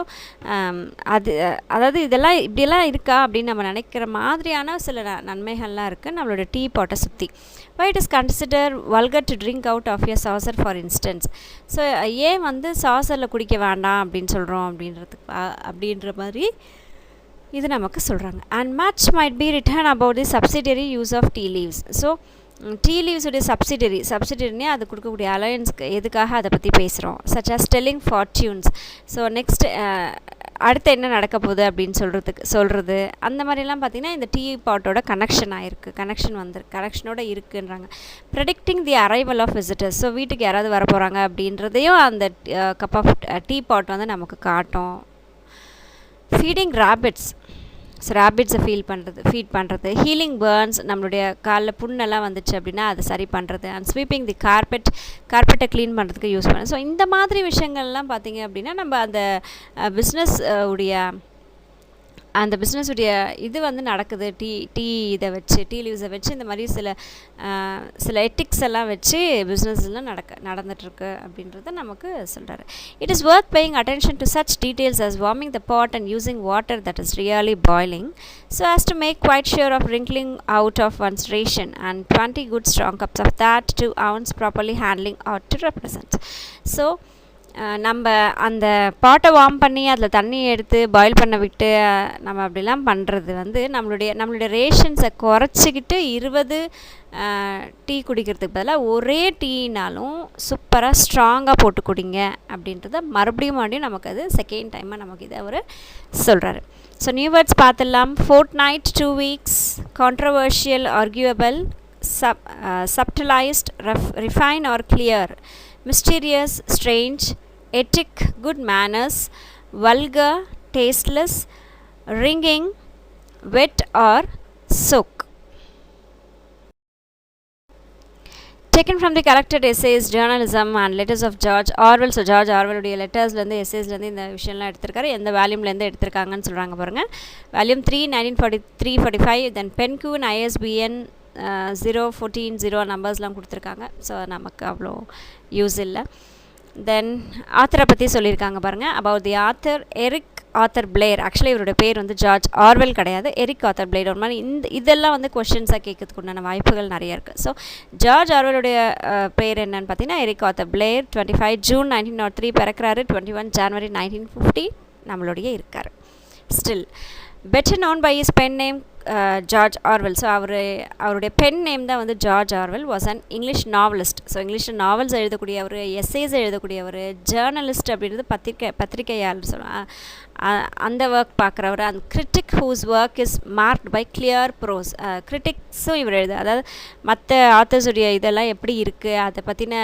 அதாவது இதெல்லாம் இப்படியெல்லாம் இருக்கா அப்படின்னு நம்ம நினைக்கிற மாதிரியான சில நன்மைகள்லாம் இருக்குது நம்மளோட டீ பாட்டை சுற்றி. why it is considered vulgar to drink out of a saucer for instance. So ஏன் வந்து சாசரில் குடிக்க வேண்டாம் அப்படின்னு சொல்கிறோம் அப்படின்ற மாதிரி இது நமக்கு சொல்கிறாங்க. And much might be written about the subsidiary use of tea leaves. So tea லீவ்ஸுடைய சப்சிடரினே அது கொடுக்கக்கூடிய அலையன்ஸ்க்கு எதுக்காக அதை பற்றி பேசுகிறோம். Such as telling fortunes. So next அடுத்து என்ன நடக்க போகுது அப்படின்னு சொல்கிறது அந்த மாதிரிலாம் பார்த்திங்கன்னா இந்த டீ பாட்டோட கனெக்ஷனோட இருக்குன்றாங்க. Predicting the arrival of visitors. So வீட்டுக்கு யாராவது வர போகிறாங்க அப்படின்றதையும் அந்த கப் ஆஃப் டீ பாட் வந்து நமக்கு காட்டும். Feeding rabbits. ஸோ ரேபிட்ஸை ஃபீட் பண்ணுறது. ஹீலிங் பர்ன்ஸ், நம்மளுடைய காலில் புண்ணெல்லாம் வந்துச்சு அப்படின்னா அதை சரி பண்ணுறது. அண்ட் ஸ்வீப்பிங் தி கார்பெட்டை க்ளீன் பண்ணுறதுக்கு யூஸ் பண்ணுறது. ஸோ இந்த மாதிரி விஷயங்கள்லாம் பார்த்திங்க அப்படின்னா நம்ம அந்த பிஸ்னஸுடைய இது வந்து நடக்குது. டீ லீவ்ஸை வச்சு இந்த மாதிரி சில எட்டிக்ஸ் எல்லாம் வச்சு பிஸ்னஸ்லாம் நடந்துகிட்ருக்கு அப்படின்றத நமக்கு சொல்கிறாரு. It is worth paying attention to such details as warming the pot and using water that is really boiling so as to make quite sure of wrinkling out of one's ration, and 20 good strong cups of that 2 ounce properly handling ought to represent. So நம்ம அந்த பாட்டை warm பண்ணி அதில் தண்ணி எடுத்து boil பண்ண விட்டு நம்ம அப்படிலாம் பண்ணுறது வந்து நம்மளுடைய ரேஷன்ஸை குறைச்சிக்கிட்டு 20 டீ குடிக்கிறதுக்கு பதிலாக ஒரே டீனாலும் சூப்பராக ஸ்ட்ராங்காக போட்டு குடிங்க அப்படின்றத மறுபடியும் நமக்கு அது செகண்ட் டைமாக நமக்கு இதை அவர் சொல்கிறாரு. ஸோ நியூ வேர்ட்ஸ் பார்த்துடலாம். fortnight, 2 weeks, controversial, arguable, subtilized, refine or clear, mysterious, strange, etic, good manners, vulgar, tasteless, ringing, wet or soak. Taken from the collected essays, journalism and letters of George Orwell. So George ஆர்வலுடைய லெட்டர்ஸ்லேருந்து எஸ்ஏஸ்லேருந்து இந்த விஷயம்லாம் எடுத்திருக்காரு. எந்த வேல்யூம்லேருந்து எடுத்திருக்காங்கன்னு சொல்கிறாங்க பாருங்கள். Volume 3 1943-45. தென் பென்குன் ISBN 014 நம்பர்ஸ்லாம் கொடுத்துருக்காங்க. ஸோ நமக்கு அவ்வளோ யூஸ் இல்லை. தென் ஆத்தரை பற்றி சொல்லியிருக்காங்க பாருங்கள். About the author author player. Actually இவருடைய பேர் வந்து ஜார்ஜ் ஆர்வெல் கிடையாது, ஆத்தர் பிளேயர். ஒரு மாதிரி இதெல்லாம் வந்து கொஷின்ஸாக கேட்கறதுக்கு உண்டான வாய்ப்புகள் நிறைய இருக்குது. ஸோ ஜார்ஜ் ஆர்வலுடைய பேர் என்னன்னு பார்த்தீங்கன்னா ஆத்தர் பிளேயர். 25 ஜூன் 1903 பிறக்கிறாரு. 21 ஜனவரி 1950 நம்மளுடைய இருக்கார். Still better known by his pen name George Orwell. So அவருடைய பென் நேம் தான் வந்து George Orwell. Was an English novelist. So இங்கிலீஷில் நாவல்ஸ் எழுதக்கூடியவர், எஸ்ஸேஸ் எழுதக்கூடியவர், ஜேர்னலிஸ்ட் அப்படின்றது பத்திரிகையாளர் சொல்லலாம். அந்த ஒர்க் பார்க்குறவர். அந்த critic whose work is marked by clear prose. கிரிட்டிக்ஸும் இவர் அதாவது மற்ற ஆத்தர்ஸுடைய இதெல்லாம் எப்படி இருக்குது அதை பற்றின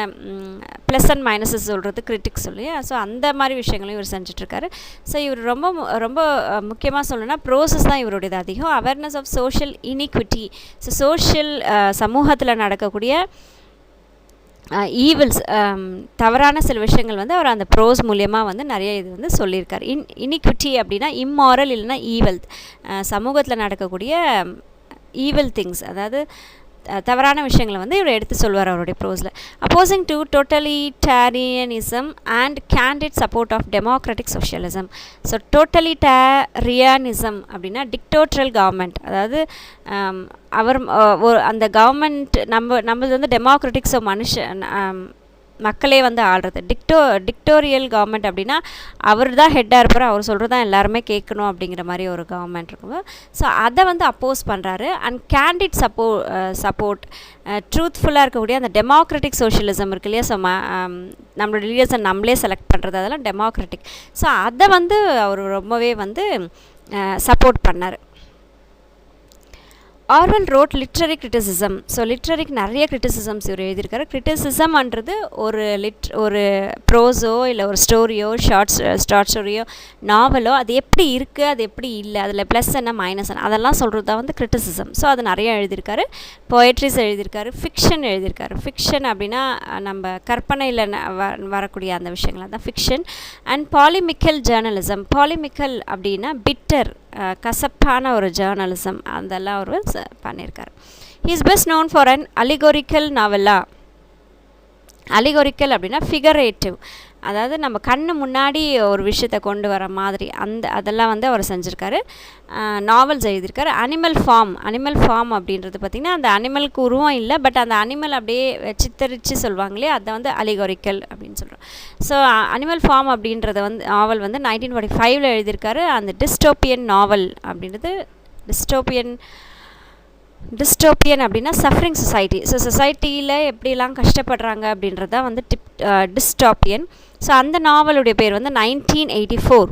ப்ளஸ் அண்ட் மைனஸஸ் சொல்கிறது கிரிட்டிக்ஸ் சொல்லி. ஸோ அந்த மாதிரி விஷயங்களும் இவர் செஞ்சிட்ருக்காரு. ஸோ இவர் ரொம்ப ரொம்ப முக்கியமாக சொல்லணும்னா ப்ரோசஸ் தான் இவருடையது அதிகம். Awareness of social inequity. So social சமூகத்தில் நடக்கக்கூடிய ஈவில்ஸ், தவறான சில விஷயங்கள் வந்து அவர் அந்த ப்ரோஸ் மூலியமாக வந்து நிறைய இது வந்து சொல்லியிருக்கார். இனிக்விட்டி அப்படின்னா இம்மாரல் இல்லைன்னா ஈவல், சமூகத்தில் நடக்கக்கூடிய ஈவில் திங்ஸ், அதாவது தவறான விஷயங்களை வந்து இவர் எடுத்து சொல்வார் அவருடைய ப்ரோஸில். Opposing to totalitarianism and candid support of democratic socialism. So totalitarianism அப்படின்னா டிக்டோட்ரல் கவர்மெண்ட், அதாவது அவர் அந்த கவர்மெண்ட் நம்மளது வந்து டெமோக்ராட்டிக், ஸோ மக்களே வந்து ஆள்றது. டிக்டோரியல் கவர்மெண்ட் அப்படின்னா அவர் தான் ஹெட்டாக இருப்பார், அவர் சொல்கிறது தான் எல்லாருமே கேட்கணும் அப்படிங்கிற மாதிரி ஒரு கவர்மெண்ட் இருக்கும். ஸோ அதை வந்து அப்போஸ் பண்ணுறாரு. அண்ட் கேண்டிட் சப்போர்ட் ட்ரூத்ஃபுல்லாக இருக்கக்கூடிய அந்த டெமோக்ராட்டிக் சோஷியலிசம் இருக்கு இல்லையா. ஸோ நம்மளோட லீடர்ஸை நம்மளே செலக்ட் பண்ணுறது அதெல்லாம் டெமோக்ராட்டிக். ஸோ அதை வந்து அவர் ரொம்பவே வந்து சப்போர்ட் பண்ணார். Orwell wrote literary criticism. So லிட்ரரிக்கு நிறைய கிரிட்டிசிசம்ஸ் இவர் எழுதியிருக்காரு. கிரிட்டிசிசம்ன்றது ஒரு ப்ரோஸோ இல்லை ஒரு ஸ்டோரியோ, ஷார்ட் ஸ்டோரியோ, நாவலோ, அது எப்படி இருக்குது, அது எப்படி இல்லை, அதில் ப்ளஸ் என்ன மைனஸ் என்ன, அதெல்லாம் சொல்கிறது தான் வந்து கிரிட்டிசிசம். ஸோ அது நிறைய எழுதியிருக்காரு. போயட்ரிஸ் எழுதியிருக்காரு, ஃபிக்ஷன் எழுதியிருக்காரு. ஃபிக்ஷன் அப்படின்னா நம்ம கற்பனையில் வரக்கூடிய அந்த விஷயங்கள் தான் fiction. And polemical journalism. Polemical அப்படின்னா பிட்டர், கசப்பான ஒரு ஜேர்னலிசம், அதெல்லாம் அவர் பண்ணியிருக்காரு. He is best known for an allegorical novella. Allegorical அப்படின்னா ஃபிகரேட்டிவ், அதாவது நம்ம கண்ணு முன்னாடி ஒரு விஷயத்தை கொண்டு வர மாதிரி அதெல்லாம் வந்து அவர் செஞ்சுருக்காரு. நாவல்ஸ் எழுதியிருக்காரு. அனிமல் ஃபார்ம் அப்படின்றது பார்த்திங்கன்னா அந்த அனிமலுக்கு உருவம் இல்லை, பட் அந்த அனிமல் அப்படியே சித்தரித்து சொல்லுவாங்களே, அதை வந்து அலிகோரிக்கல் அப்படின்னு சொல்கிறோம். ஸோ அனிமல் ஃபார்ம் அப்படின்றத வந்து நாவல் வந்து 1945 எழுதியிருக்காரு. அந்த டிஸ்டோப்பியன் நாவல் அப்படின்றது டிஸ்டோப்பியன் அப்படின்னா சஃபரிங் சொசைட்டி. ஸோ சொசைட்டியில் எப்படிலாம் கஷ்டப்படுறாங்க அப்படின்றத வந்து டிஸ்டோப்பியன். ஸோ அந்த நாவலுடைய பேர் வந்து 1984.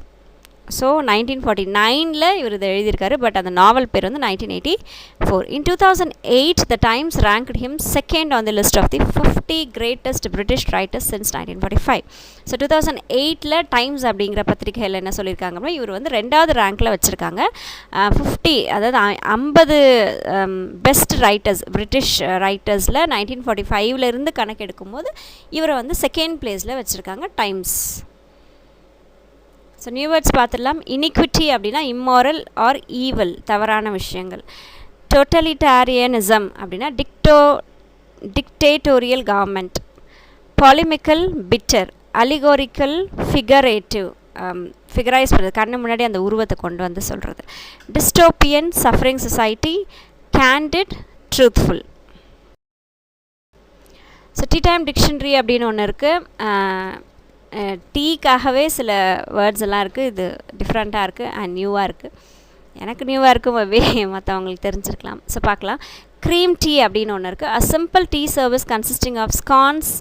ஸோ 1949 இவர் இதை எழுதியிருக்காரு, பட் அந்த நாவல் பேர் வந்து 1984. In 2008 the Times ranked him second on the list of the 50 greatest British writers since 1945. So 2008 times அப்படிங்கிற பத்திரிகையில் என்ன சொல்லியிருக்காங்க அப்படின்னா இவர் வந்து 2வது ரேங்க்கில் வச்சுருக்காங்க. 50, அதாவது 50 பெஸ்ட் ரைட்டர்ஸ், பிரிட்டிஷ் ரைட்டர்ஸில் 1945 கணக்கெடுக்கும் போது இவரை வந்து செகண்ட் பிளேஸில் வச்சுருக்காங்க டைம்ஸ். ஸோ நியூ வேர்ட்ஸ் பார்த்துடலாம். இனிக்விட்டி அப்படின்னா இம்மாரல் ஆர் ஈவல், தவறான விஷயங்கள். டோட்டலிட்டாரியனிசம் அப்படின்னா டிக்டேட்டோரியல் கவர்மெண்ட். பாலிமிக்கல் பிட்டர். அலிகோரிக்கல் ஃபிகரேட்டிவ், ஃபிகரைஸ் பண்ணுறது, கண்ணு முன்னாடி அந்த உருவத்தை கொண்டு வந்து சொல்கிறது. Dystopian suffering society. Candid truthful. So tea time dictionary அப்படின்னு ஒன்று இருக்குது. டீக்காகவே சில வேர்ட்ஸ் எல்லாம் இருக்குது. இது டிஃப்ரெண்ட்டாக இருக்குது அண்ட் நியூவாக இருக்குது. எனக்கு நியூவாக இருக்கும், மற்றவங்களுக்கு தெரிஞ்சிருக்கலாம். ஸோ பார்க்கலாம். க்ரீம் டீ அப்படின்னு ஒன்று இருக்குது. A simple tea service consisting of scones,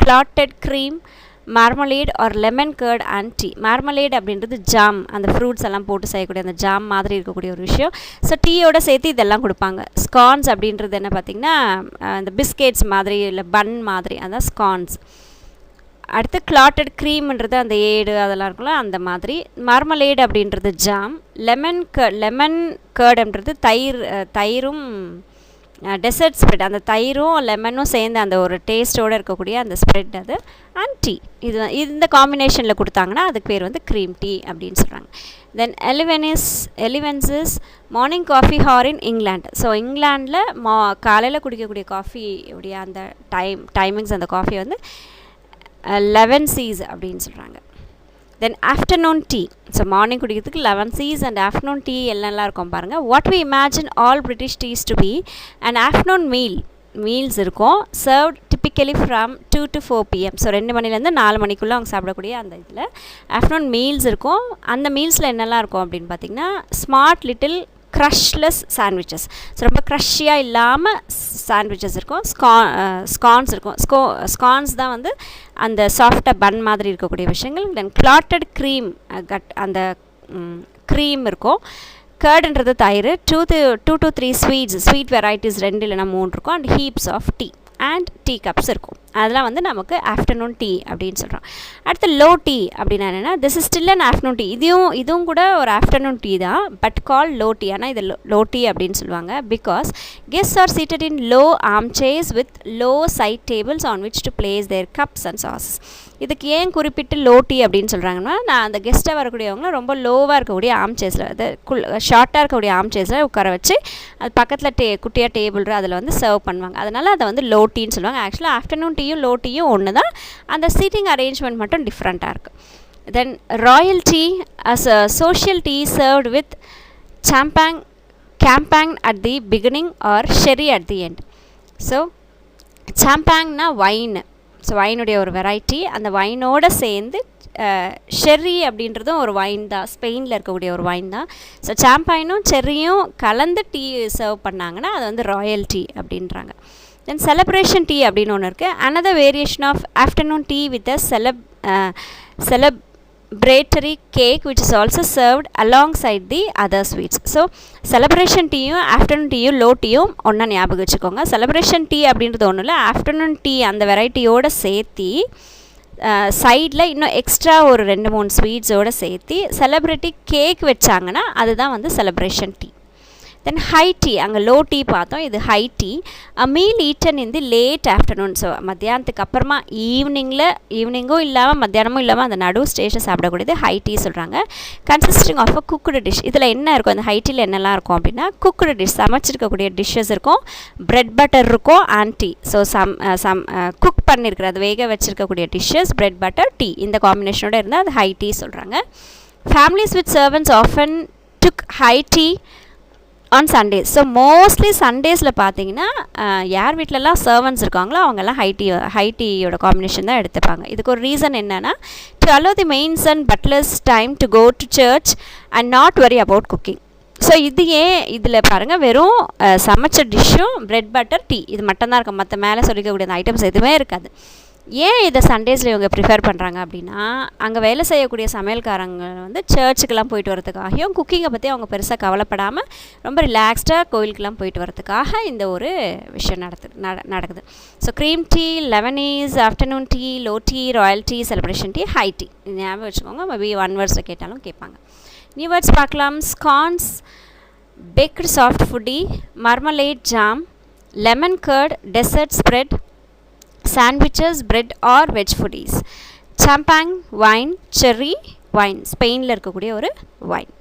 clotted cream, marmalade or lemon curd and tea. Marmalade அப்படின்றது ஜாம், அந்த ஃப்ரூட்ஸ் எல்லாம் போட்டு செய்யக்கூடிய அந்த ஜாம் மாதிரி இருக்கக்கூடிய ஒரு விஷயம். ஸோ டீயோட சேர்த்து இதெல்லாம் கொடுப்பாங்க. ஸ்கான்ஸ் அப்படின்றது என்ன பார்த்திங்கன்னா இந்த பிஸ்கெட்ஸ் மாதிரி இல்லை பன் மாதிரி, அதான் ஸ்கான்ஸ். அடுத்து கிளாட்டட் க்ரீம்ன்றது அந்த ஏடு அதெல்லாம் இருக்கும்ல அந்த மாதிரி. மார்மலேட் அப்படின்றது ஜாம். லெமன் கர்டுன்றது தயிரும் டெசர்ட் ஸ்ப்ரெட், அந்த தயிரும் லெமனும் சேர்ந்து அந்த ஒரு டேஸ்ட்டோடு இருக்கக்கூடிய அந்த ஸ்ப்ரெட் அது. அண்ட் டீ, இது இந்த காம்பினேஷனில் கொடுத்தாங்கன்னா அதுக்கு பேர் வந்து க்ரீம் டீ அப்படின்னு சொல்கிறாங்க. தென் எலிவென்ஸஸ் மார்னிங் காஃபி ஹார் இன் இங்கிலாந்து. ஸோ இங்கிலாண்டில் காலையில் குடிக்கக்கூடிய காஃபி உடைய அந்த டைமிங்ஸ், அந்த காஃபி வந்து 11 Cs அப்படின்னு சொல்கிறாங்க. Then afternoon tea. So morning குடிக்கிறதுக்கு 11 Cs அண்ட் ஆஃப்டர்நூன் டீ எல்லாம் இருக்கும் பாருங்கள். What we imagine all British teas to be and afternoon meals இருக்கும். Served typically from 2 to 4 PM. So 2 மணிலேருந்து 4 மணிக்குள்ளே அவங்க சாப்பிடக்கூடிய அந்த இதில் ஆஃப்டர்நூன் மீல்ஸ் இருக்கும். அந்த மீல்ஸில் என்னெல்லாம் இருக்கும் அப்படின்னு பார்த்திங்கன்னா ஸ்மார்ட் லிட்டில் க்ரஷ்லெஸ் சாண்ட்விச்சஸ். ஸோ ரொம்ப க்ரஷ்ஷியாக இல்லாமல் சாண்ட்விச்சஸ் இருக்கும். ஸ்கான்ஸ் இருக்கும். ஸ்கான்ஸ் தான் வந்து அந்த சாஃப்டாக பன் மாதிரி இருக்கக்கூடிய விஷயங்கள். தென் கிளாட்டட் க்ரீம், அந்த க்ரீம் இருக்கும். கர்டுன்றது தயிர். 2 to 3 ஸ்வீட் வெரைட்டிஸ் 2 இல்லைனா 3 இருக்கும். And heaps of tea and tea cups இருக்கும். அதெல்லாம் வந்து நமக்கு ஆஃப்டர்நூன் டீ அப்படின்னு சொல்கிறோம். அடுத்து லோ டீ அப்படின்னா என்னென்னா, this is still an afternoon tea. இதுவும் கூட ஒரு ஆஃப்டர்நூன் டீ தான், பட் கால் லோ டீ. ஆனால் இது லோ டீ அப்படின்னு சொல்லுவாங்க. Because guests are seated in low arm chairs with low side tables on which to place their cups and சாசஸ். இதுக்கு ஏன் குறிப்பிட்டு லோ டீ அப்படின்னு சொல்கிறாங்கன்னா, நான் அந்த கெஸ்ட்டாக வரக்கூடியவங்கள ரொம்ப லோவாக இருக்கக்கூடிய ஆர்ம் சேர்ஸில், அது ஷார்ட்டாக இருக்கக்கூடிய ஆர்ம் சேர்ஸில் உட்கார வச்சு அது பக்கத்தில் குட்டியாக டேபிள் அதில் வந்து சர்வ் பண்ணுவாங்க. அதனால் அதை வந்து லோ டீன்னு சொல்லுவாங்க. ஆக்சுவலாக ஆஃப்டர்நூன் டீயும் லோ டீயும் ஒன்று தான், அந்த சீட்டிங் அரேஞ்ச்மெண்ட் மட்டும் டிஃப்ரெண்ட்டாக இருக்குது. Then royal tea as a social tea served with champagne at the beginning or sherry at the end. So சாம்பேங்னா வைன். ஸோ வைனுடைய ஒரு வெரைட்டி. அந்த வைனோடு சேர்ந்து ஷெர்ரி அப்படின்றதும் ஒரு வைன் தான், ஸ்பெயினில் இருக்கக்கூடிய ஒரு வைன் தான். ஸோ சாம்பைனும் செர்ரியும் கலந்து டீ சர்வ் பண்ணாங்கன்னா அது வந்து ராயல் டீ அப்படின்றாங்க. தென் செலப்ரேஷன் டீ அப்படின்னு ஒன்று இருக்குது. Another variation of afternoon tea with a celebratory cake which is also served alongside the other sweets. So celebration டீயும் ஆஃப்டர்நூன் டீயும் லோ டீயும் ஒன்றா ஞாபகம் வச்சுக்கோங்க. செலப்ரேஷன் டீ அப்படின்றது ஒன்றும் இல்லை, ஆஃப்டர்நூன் டீ அந்த வெரைட்டியோடு சேர்த்தி சைடில் இன்னும் எக்ஸ்ட்ரா ஒரு 2-3 ஸ்வீட்ஸோடு சேர்த்தி செலப்ரிட்டி கேக் வச்சாங்கன்னா அதுதான் வந்து celebration tea. Then high tea, அங்கே லோ டீ பார்த்தோம், இது high tea. A meal eaten in the late afternoon. So மத்தியானத்துக்கு அப்புறமா ஈவினிங்கும் இல்லாமல் மத்தியானமும் இல்லாமல் அந்த நடு ஸ்டேஜில் சாப்பிடக்கூடியது ஹை டீ சொல்கிறாங்க. Consisting of a cooked dish. இதில் என்ன இருக்கும், அந்த ஹை டீயில் என்னெல்லாம் இருக்கும் அப்படின்னா, குக்குடு டிஷ், சமைச்சிருக்கக்கூடிய டிஷ்ஷஸ் இருக்கும், பிரெட் பட்டர் இருக்கும், அண்ட் டீ. ஸோ குக் பண்ணியிருக்கிற அது வேக வச்சுருக்கக்கூடிய டிஷ்ஷஸ், பிரெட் பட்டர், டீ, இந்த காம்பினேஷனோடு இருந்தால் அது ஹை டீ சொல்கிறாங்க. Families with servants often took high tea on Sundays. So mostly சண்டேஸில் பார்த்தீங்கன்னா யார் வீட்டிலலாம் சர்வன்ட்ஸ் இருக்காங்களோ அவங்கெல்லாம் ஹை டீயோட காம்பினேஷன் தான் எடுத்துப்பாங்க. இதுக்கு ஒரு ரீசன் என்னென்னா, to allow the maids and butlers time to go to church and not worry about cooking. So இது ஏன் இதில் பாருங்கள், வெறும் சமைச்ச டிஷ்ஷும் பிரெட் பட்டர் டீ இது மட்டும்தான் இருக்கும், மற்ற மேலே சொல்லிக்கக்கூடிய அந்த ஐட்டம்ஸ் எதுவுமே இருக்காது. ஏன் இதை சண்டேஸில் இவங்க ப்ரிஃபர் பண்ணுறாங்க அப்படின்னா, அங்கே வேலை செய்யக்கூடிய சமையல்காரங்க வந்து சர்ச்சுக்கெலாம் போயிட்டு வரதுக்காகவும் குக்கிங்கை பற்றி அவங்க பெருசாக கவலைப்படாமல் ரொம்ப ரிலாக்ஸ்டாக கோயிலுக்கெலாம் போயிட்டு வரதுக்காக இந்த ஒரு விஷயம் நடக்குது. So cream tea, elevenses, afternoon tea, low tea, royal tea, celebration tea, high tea. இது ஞாபகம் வச்சுக்கோங்க, மேபி 1 வேர்ட்ஸில் கேட்டாலும் கேட்பாங்க. நியூ வேர்ட்ஸ் பார்க்கலாம். Scones, baked soft foodie, marmalade jam, lemon curd, dessert spread, sandwiches, bread or veg foodies. Champagne wine, sherry wine, ஸ்பெயினில் இருக்கக்கூடிய ஒரு wine.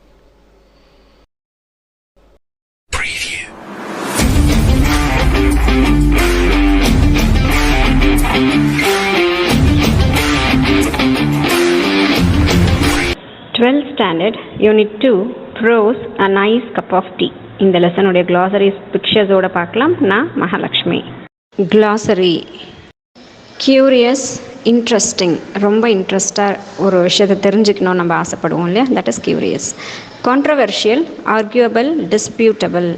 Standard Unit 2 Prose A Nice Cup of Tea. இந்த லெசனுடைய glossary pictures-ஓட பார்க்கலாம். நான் Mahalakshmi. Glossary. Curious, interesting, ரொம்ப இன்ட்ரெஸ்டாக ஒரு விஷயத்தை தெரிஞ்சுக்கணும் நம்ம ஆசைப்படுவோம் இல்லையா, that is curious. Controversial, arguable, disputable,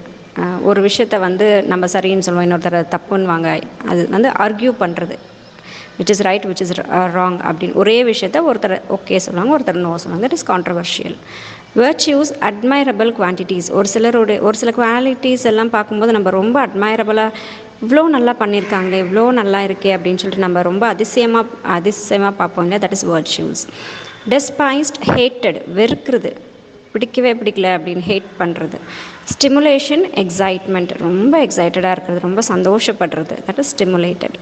ஒரு விஷயத்தை வந்து நம்ம சரின்னு சொல்லுவோம், இன்னொருத்தர் தப்புன்னுவாங்க, அது வந்து ஆர்கியூ பண்ணுறது, which is right which is wrong அப்படின்னு ஒரே விஷயத்த ஒருத்தர் ஓகே சொல்லுவாங்க, ஒருத்தர் நோ சொல்லுவாங்க, that is controversial. Virtuous, admirable quantities, ஒரு சில குவாலிட்டிஸ் எல்லாம் பார்க்கும்போது நம்ம ரொம்ப அட்மைரபிளாக இவ்வளோ நல்லா பண்ணியிருக்காங்களே, இவ்வளோ நல்லா இருக்கே அப்படின்னு சொல்லிட்டு நம்ம ரொம்ப அதிசயமாக பார்ப்போம் இல்லையா, தட் இஸ் வெர்ச்சியூஸ். டெஸ்பைஸ்ட், ஹேட்டட், வெறுக்கிறது, பிடிக்கல அப்படின்னு ஹேட் பண்ணுறது. ஸ்டிமுலேஷன், எக்ஸைட்மெண்ட், ரொம்ப எக்ஸைட்டடாக இருக்கிறது, ரொம்ப சந்தோஷப்படுறது, that is stimulated.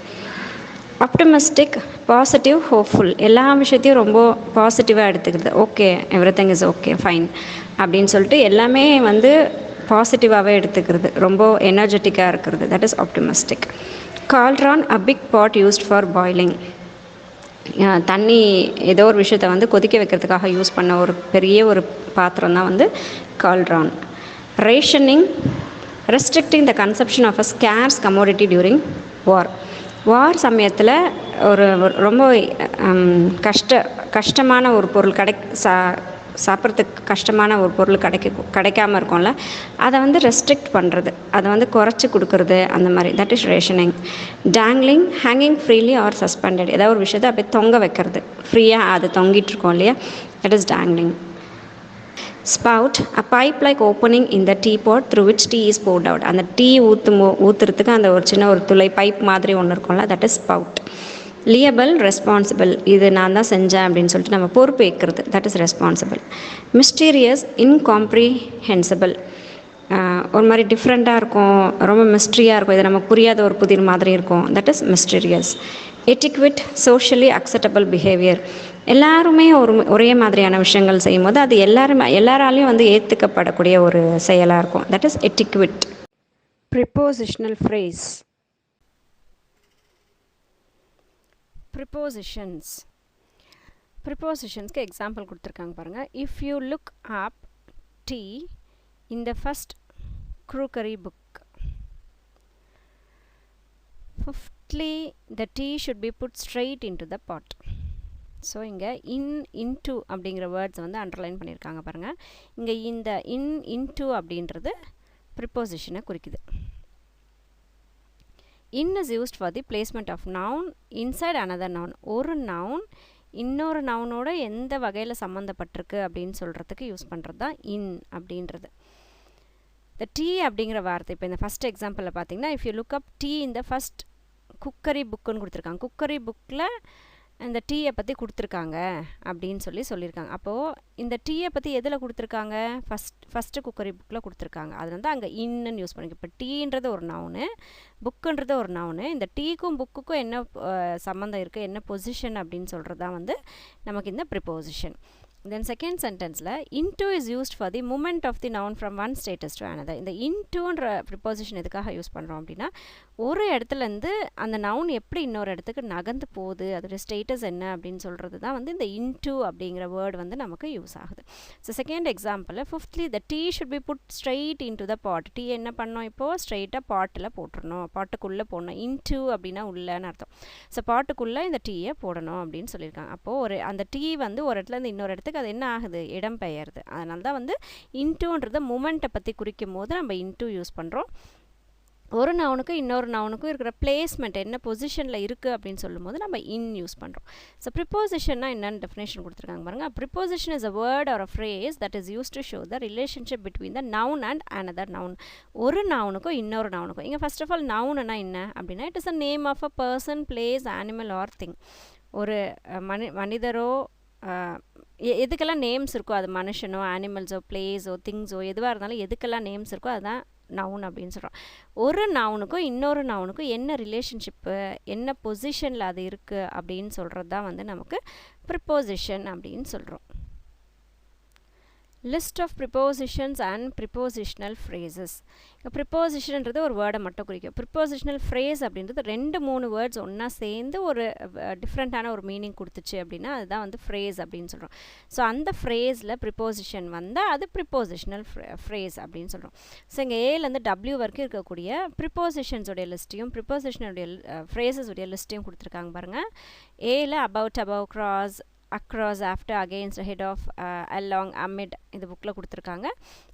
Optimistic, positive, hopeful, எல்லா விஷயத்தையும் ரொம்ப பாசிட்டிவாக எடுத்துக்கிறது, okay everything is okay fine அப்படின்னு சொல்லிட்டு எல்லாமே வந்து பாசிட்டிவாகவே எடுத்துக்கிறது, ரொம்ப எனர்ஜெட்டிக்காக இருக்கிறது, that is optimistic. Cauldron, a big pot used for boiling, தண்ணி ஏதோ ஒரு விஷயத்தை வந்து கொதிக்க வைக்கிறதுக்காக யூஸ் பண்ண ஒரு பெரிய ஒரு பாத்திரம் தான் வந்து cauldron. Rationing, restricting the consumption of a scarce commodity during war சமயத்தில் ஒரு ரொம்ப கஷ்டமான ஒரு பொருள் சாப்பிட்றதுக்கு கஷ்டமான ஒரு பொருள் கிடைக்காம இருக்கும்ல, அதை வந்து ரெஸ்ட்ரிக்ட் பண்ணுறது, அதை வந்து குறைச்சி கொடுக்குறது, அந்த மாதிரி. That is rationing. Dangling, hanging freely R suspended, ஏதாவது ஒரு விஷயத்தை அப்படியே தொங்க வைக்கிறது, ஃப்ரீயாக அது தொங்கிட்டு இருக்கோம் இல்லையா, that is dangling. Spout, a pipe like opening in the teapot through which tea is poured out. அந்த டீ ஊற்றுறதுக்கு அந்த ஒரு சின்ன ஒரு துளை பைப் மாதிரி ஒன்று இருக்கும்ல, that is spout. liable, responsible, இது நான் தான் செஞ்சேன் அப்படின்னு சொல்லிட்டு நம்ம பொறுப்பு ஏற்கிறது, that is responsible. mysterious, incomprehensible, ஒரு மாதிரி டிஃப்ரெண்ட்டாக இருக்கும், ரொம்ப மிஸ்ட்ரியாக இருக்கும், இது நமக்கு புரியாத ஒரு புதிர் மாதிரி இருக்கும், that is mysterious. Etiquette, socially acceptable behaviour, எல்லாருமே ஒரே மாதிரியான விஷயங்கள் செய்யும்போது அது எல்லாராலையும் வந்து ஏற்றுக்கப்படக்கூடிய ஒரு செயலாக இருக்கும், that is etiquette. Prepositional phrase. ப்ரிப்போசிஷன்ஸ்க்கு எக்ஸாம்பிள் கொடுத்துருக்காங்க பாருங்கள். If you look up tea in the first crockery book. Fifthly, the tea should be put straight into the pot. So இங்கே into அப்படிங்கிற வேர்ட்ஸ் வந்து அண்டர்லைன் பண்ணியிருக்காங்க பாருங்கள். இங்கே இந்த into அப்படின்றது ப்ரிப்போசிஷனை குறிக்குது. is used for the placement of noun inside another noun. ஒரு நவுன் இன்னொரு நவுனோட எந்த வகையில் சம்மந்தப்பட்டிருக்கு அப்படின்னு சொல்கிறதுக்கு யூஸ் பண்ணுறது தான் அப்படின்றது. இந்த டீ அப்படிங்கிற வார்த்தை இப்போ இந்த ஃபஸ்ட் எக்ஸாம்பிளில் பார்த்தீங்கன்னா, if you look up tea இந்த ஃபஸ்ட் குக்கரி புக்குன்னு கொடுத்துருக்காங்க. குக்கரி புக்கில் இந்த டீயை பற்றி கொடுத்துருக்காங்க அப்படின்னு சொல்லியிருக்காங்க. அப்போது இந்த டீயை பற்றி எதில் கொடுத்துருக்காங்க, ஃபஸ்ட்டு குக்கரி புக்கில் கொடுத்துருக்காங்க. அது வந்து அங்கே இன்னுன்னு யூஸ் பண்ணிக்க. இப்போ டீன்றது ஒரு நவுனு, புக்குன்றது ஒரு நவுனு. இந்த டீக்கும் புக்குக்கும் என்ன சம்மந்தம் இருக்குது, என்ன பொசிஷன் அப்படின்னு சொல்கிறது தான் வந்து நமக்கு இந்த preposition. Then second sentenceல into is used for the movement of the noun from one status to another. இந்த intoன்ற preposition எதுக்காக யூஸ் பண்ணுறோம் அப்படின்னா, ஒரு இடத்துலேருந்து அந்த நவுன் எப்படி இன்னொரு இடத்துக்கு நகர்ந்து போகுது, அதோட ஸ்டேட்டஸ் என்ன அப்படின்னு சொல்கிறது தான் வந்து இந்த into அப்படிங்கிற வேர்டு வந்து நமக்கு யூஸ் ஆகுது. ஸோ செகண்ட் எக்ஸாம்பிளில் fifthly the tea should be put straight into the pot. Tea என்ன பண்ணோம், இப்போது ஸ்ட்ரெயிட்டாக பாட்டில் போட்டுருணும், பாட்டுக்குள்ளே போடணும். into அப்படின்னா உள்ளன்னு அர்த்தம். ஸோ பாட்டுக்குள்ளே இந்த டீயை போடணும் அப்படின்னு சொல்லியிருக்காங்க. அப்போது அந்த டீ வந்து ஒரு இடத்துலேருந்து இன்னொரு இடத்துக்கு அது என்ன ஆகுது, இடம் பெயருது. அதனால தான் வந்து இன்டூன்றத மூமெண்ட்டை பற்றி குறிக்கும் போது நம்ம இன்டூ யூஸ் பண்ணுறோம். ஒரு நவுனுக்கும் இன்னொரு நவுனுக்கும் இருக்கிற பிளேஸ்மெண்ட் என்ன பொசிஷனில் இருக்குது அப்படின்னு சொல்லும்போது நம்ம யூஸ் பண்ணுறோம். ஸோ ப்ரிப்போசிஷன்னா என்னென்னு டெஃபினேஷன் கொடுத்துருக்காங்க பாருங்கள். Preposition is a word or a phrase that is use to show the relationship between the noun and another noun. ஒரு நவுனுக்கும் இன்னொரு நவுனுக்கும். இங்கே ஃபர்ஸ்ட் ஆஃப் ஆல் நவுன்னா என்ன அப்படின்னா, it is a name of a person, place, animal or thing. ஒரு மனிதரோ எதுக்கெல்லாம் நேம்ஸ் இருக்கோ, அது மனுஷனோ அனிமல்ஸோ பிளேஸோ திங்ஸோ எதுவாக இருந்தாலும் எதுக்கெல்லாம் நேம்ஸ் இருக்கோ அதுதான் நவுன் அப்படின்னு சொல்கிறோம். ஒரு நவுனுக்கும் இன்னொரு நவுனுக்கும் என்ன ரிலேஷன்ஷிப்பு, என்ன பொசிஷனில் அது இருக்குது அப்படின்னு சொல்கிறது தான் வந்து நமக்கு ப்ரிப்போசிஷன் அப்படின்னு சொல்கிறோம். List of prepositions and prepositional phrases. இப்போ ப்ரிப்போசிஷன்ன்றது ஒரு வேர்டை மட்டும் குறிக்கும். ப்ரிப்போசிஷனல் ஃப்ரேஸ் அப்படின்றது 2-3 வேர்ட்ஸ் ஒன்றா சேர்ந்து ஒரு டிஃப்ரெண்ட்டான ஒரு மீனிங் கொடுத்துச்சு அப்படின்னா அதுதான் வந்து ஃப்ரேஸ் அப்படின்னு சொல்கிறோம். ஸோ அந்த ஃப்ரேஸில் ப்ரிப்போசிஷன் வந்தால் அது ப்ரிப்போசிஷனல் ஃப்ரேஸ் அப்படின்னு சொல்கிறோம். ஸோ இங்கே ஏலேருந்து டபிள்யூ வரைக்கும் இருக்கக்கூடிய ப்ரிப்போசிஷன்ஸோடைய லிஸ்ட்டையும் ப்ரிப்போசிஷனுடைய ஃப்ரேசஸுடைய லிஸ்ட்டையும் கொடுத்துருக்காங்க பாருங்கள். ஏல about, above, cross, across, after, against, ahead of, along, amid இந்த புக்கில் கொடுத்துருக்காங்க.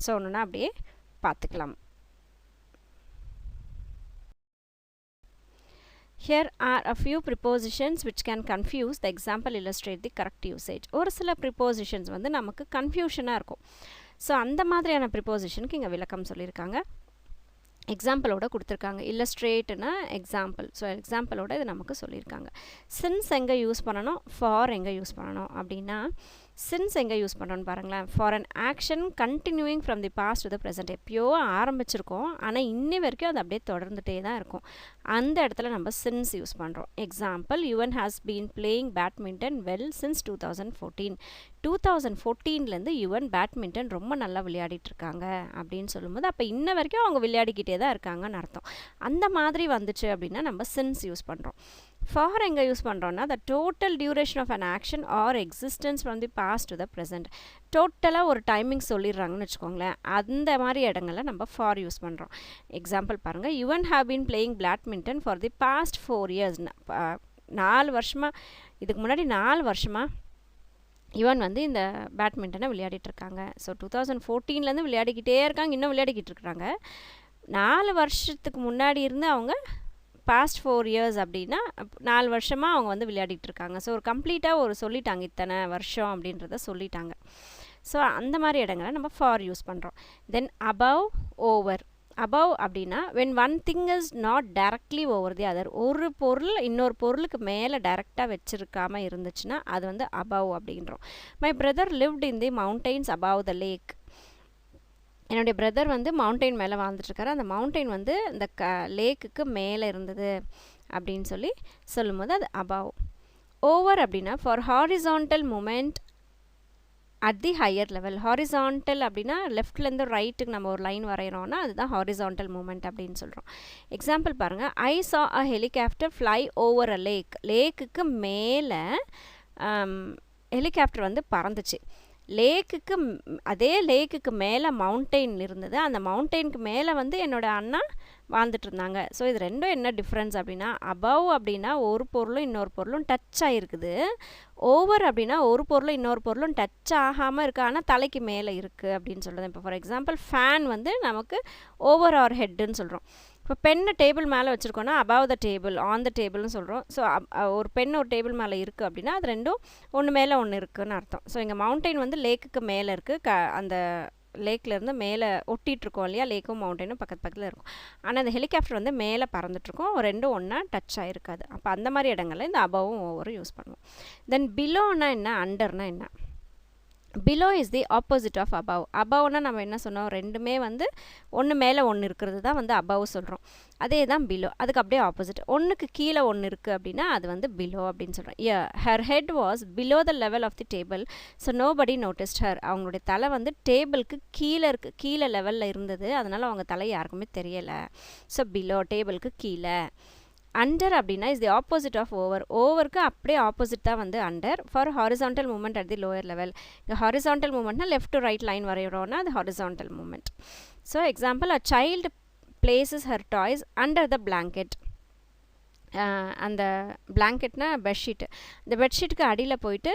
ஸோ ஒன்றுனா அப்படியே பார்த்துக்கலாம். Here are a few prepositions which can confuse. The example illustrate the correct usage. ஒரு சில prepositions வந்து நமக்கு கன்ஃபியூஷனாக இருக்கும். ஸோ அந்த மாதிரியான ப்ரிப்போசிஷனுக்கு இங்கே விளக்கம் சொல்லியிருக்காங்க. எக்ஸாம்பிளோட கொடுத்துருக்காங்க. இல்லஸ்ட்ரேட்னா எக்ஸாம்பிள். ஸோ எக்ஸாம்பிளோட இது நமக்கு சொல்லியிருக்காங்க. சின்ஸ் எங்கே யூஸ் பண்ணணும், ஃபார் எங்கே யூஸ் பண்ணணும் அப்படின்னா, சின்ஸ் எங்கே யூஸ் பண்ணணும்னு பாருங்களேன். For an action continuing from the past to the present. எப்பயோ ஆரம்பிச்சிருக்கோம், ஆனால் இன்னி வரைக்கும் அது அப்படியே தொடர்ந்துகிட்டே தான் இருக்கும். அந்த இடத்துல நம்ம சின்ஸ் யூஸ் பண்ணுறோம். Example, Yuvan has been playing badminton well since 2014. 2014லேருந்து யுவன் பேட்மிண்டன் ரொம்ப நல்லா விளையாடிட்டு இருக்காங்க அப்படின்னு சொல்லும்போது அப்போ இன்ன வரைக்கும் அவங்க விளையாடிக்கிட்டே தான் இருக்காங்கன்னு அர்த்தம். அந்த மாதிரி வந்துச்சு அப்படின்னா நம்ம சின்ஸ் யூஸ் பண்ணுறோம். ஃபார் எங்கே யூஸ் பண்ணுறோன்னா, the total duration of an action or existence from the past to the present. டோட்டலாக ஒரு டைமிங் சொல்லிடுறாங்கன்னு வச்சுக்கோங்களேன், அந்த மாதிரி இடங்களில் நம்ம ஃபார் யூஸ் பண்ணுறோம். எக்ஸாம்பிள் பாருங்கள், Yuvan have been playing badminton for the past 4 years. 4 வருஷமாக, இதுக்கு முன்னாடி 4 வருஷமாக இவன் வந்து இந்த பேட்மிண்டனை விளையாடிட்டுருக்காங்க. ஸோ 2014 விளையாடிக்கிட்டே இருக்காங்க, இன்னும் விளையாடிக்கிட்டு இருக்கிறாங்க. 4 வருஷத்துக்கு முன்னாடி இருந்து அவங்க பாஸ்ட் 4 இயர்ஸ் அப்படின்னா 4 வருஷமாக அவங்க வந்து விளையாடிட்டு இருக்காங்க. ஸோ ஒரு கம்ப்ளீட்டாக ஒரு சொல்லிட்டாங்க, இத்தனை வருஷம் அப்படின்றத சொல்லிட்டாங்க. ஸோ அந்த மாதிரி இடங்களை நம்ம ஃபார் யூஸ் பண்ணுறோம். தென் above, ஓவர். above அப்படின்னா when one thing is not directly over the other, ஒரு பொருள் இன்னொரு பொருளுக்கு மேலே டைரெக்டாக வச்சுருக்காமல் இருந்துச்சுன்னா அது வந்து above அப்படின்றோம். my brother lived in the mountains above the lake. என்னுடைய பிரதர் வந்து மவுண்டெயின் மேலே வாழ்ந்துட்டுருக்காரு, அந்த மவுண்டெயின் வந்து இந்த லேக்குக்கு மேலே இருந்தது அப்படின்னு சொல்லும்போது அது above. ஓவர் அப்படின்னா for horizontal moment at the higher level. Horizontal அப்படின்னா லெஃப்ட்லேருந்து ரைட்டுக்கு நம்ம ஒரு லைன் வரைகிறோன்னா அதுதான் ஹாரிசான்டல் மூமெண்ட் அப்படின்னு சொல்கிறோம். எக்ஸாம்பிள் பாருங்கள், ஐ saw a helicopter fly over a lake. லேக்குக்கு மேலே ஹெலிகாப்டர் வந்து பறந்துச்சு. லேக்குக்கு அதே லேக்குக்கு மேலே மவுண்டெயின் இருந்தது, அந்த மவுண்டெயினுக்கு மேலே வந்து என்னோடய அண்ணா வாழ்ந்துட்டு இருந்தாங்க. ஸோ இது ரெண்டும் என்ன டிஃப்ரென்ஸ் அப்படின்னா, above அப்படின்னா ஒரு பொருளும் இன்னொரு பொருளும் டச் ஆகிருக்குது, ஓவர் அப்படின்னா ஒரு பொருளும் இன்னொரு பொருளும் டச் ஆகாமல் இருக்குது ஆனால் தலைக்கு மேலே இருக்குது அப்படின்னு சொல்கிறது. இப்போ ஃபார் எக்ஸாம்பிள் ஃபேன் வந்து நமக்கு ஓவர் ஆர் ஹெட்டுன்னு சொல்கிறோம். இப்போ பெண்ணு டேபிள் மேலே வச்சுருக்கோன்னா above the table, on the tableன்னு சொல்கிறோம். ஸோ ஒரு பெண் ஒரு டேபிள் மேலே இருக்குது அப்படின்னா அது ரெண்டும் ஒன்று மேலே ஒன்று இருக்குதுன்னு அர்த்தம். ஸோ இங்கே மவுண்டெயின் வந்து லேக்குக்கு மேலே இருக்குது, அந்த லேக்லேருந்து மேலே ஒட்டிகிட்ருக்கோம் இல்லையா, லேக்கும் மவுண்டெயினும் பக்கத்தில் இருக்கும். ஆனால் அந்த ஹெலிகாப்டர் வந்து மேலே பறந்துட்டுருக்கோம், ரெண்டும் ஒன்றா டச் ஆகிருக்காது. அப்போ அந்த மாதிரி இடங்களில் இந்த அபவும் ஓவரும் யூஸ் பண்ணுவோம். தென் பிலோனா என்ன, அண்டர்னா என்ன? Below is the opposite of above. above நம்ம என்ன சொன்னோம், ரெண்டுமே வந்து ஒன்று மேலே ஒன்று இருக்கிறது தான் வந்து above சொல்கிறோம். அதே தான் பிலோ, அதுக்கு அப்படியே ஆப்போசிட். ஒன்றுக்கு கீழே ஒன்று இருக்குது அப்படின்னா அது வந்து பிலோ அப்படின்னு சொல்கிறோம். Her head was below the level of the table, so nobody noticed her. அவங்களுடைய தலை வந்து டேபிளுக்கு கீழே லெவலில் இருந்தது, அதனால் அவங்க தலை யாருக்குமே தெரியலை. ஸோ பிலோ, டேபிளுக்கு கீழே. அண்டர் அப்படின்னா is the opposite of over. ஓவருக்கு அப்படியே ஆப்போசிட் தான் வந்து under. For horizontal moment at the lower level. இந்த ஹாரிசான்டல் மூமெண்ட்னா லெஃப்ட் டு ரைட் லைன் வரைகிறோன்னா அது horizontal movement. So example, a child places her toys under the blanket. அந்த பிளாங்கெட்னா பெட்ஷீட்டு, இந்த பெட்ஷீட்டுக்கு அடியில் போயிட்டு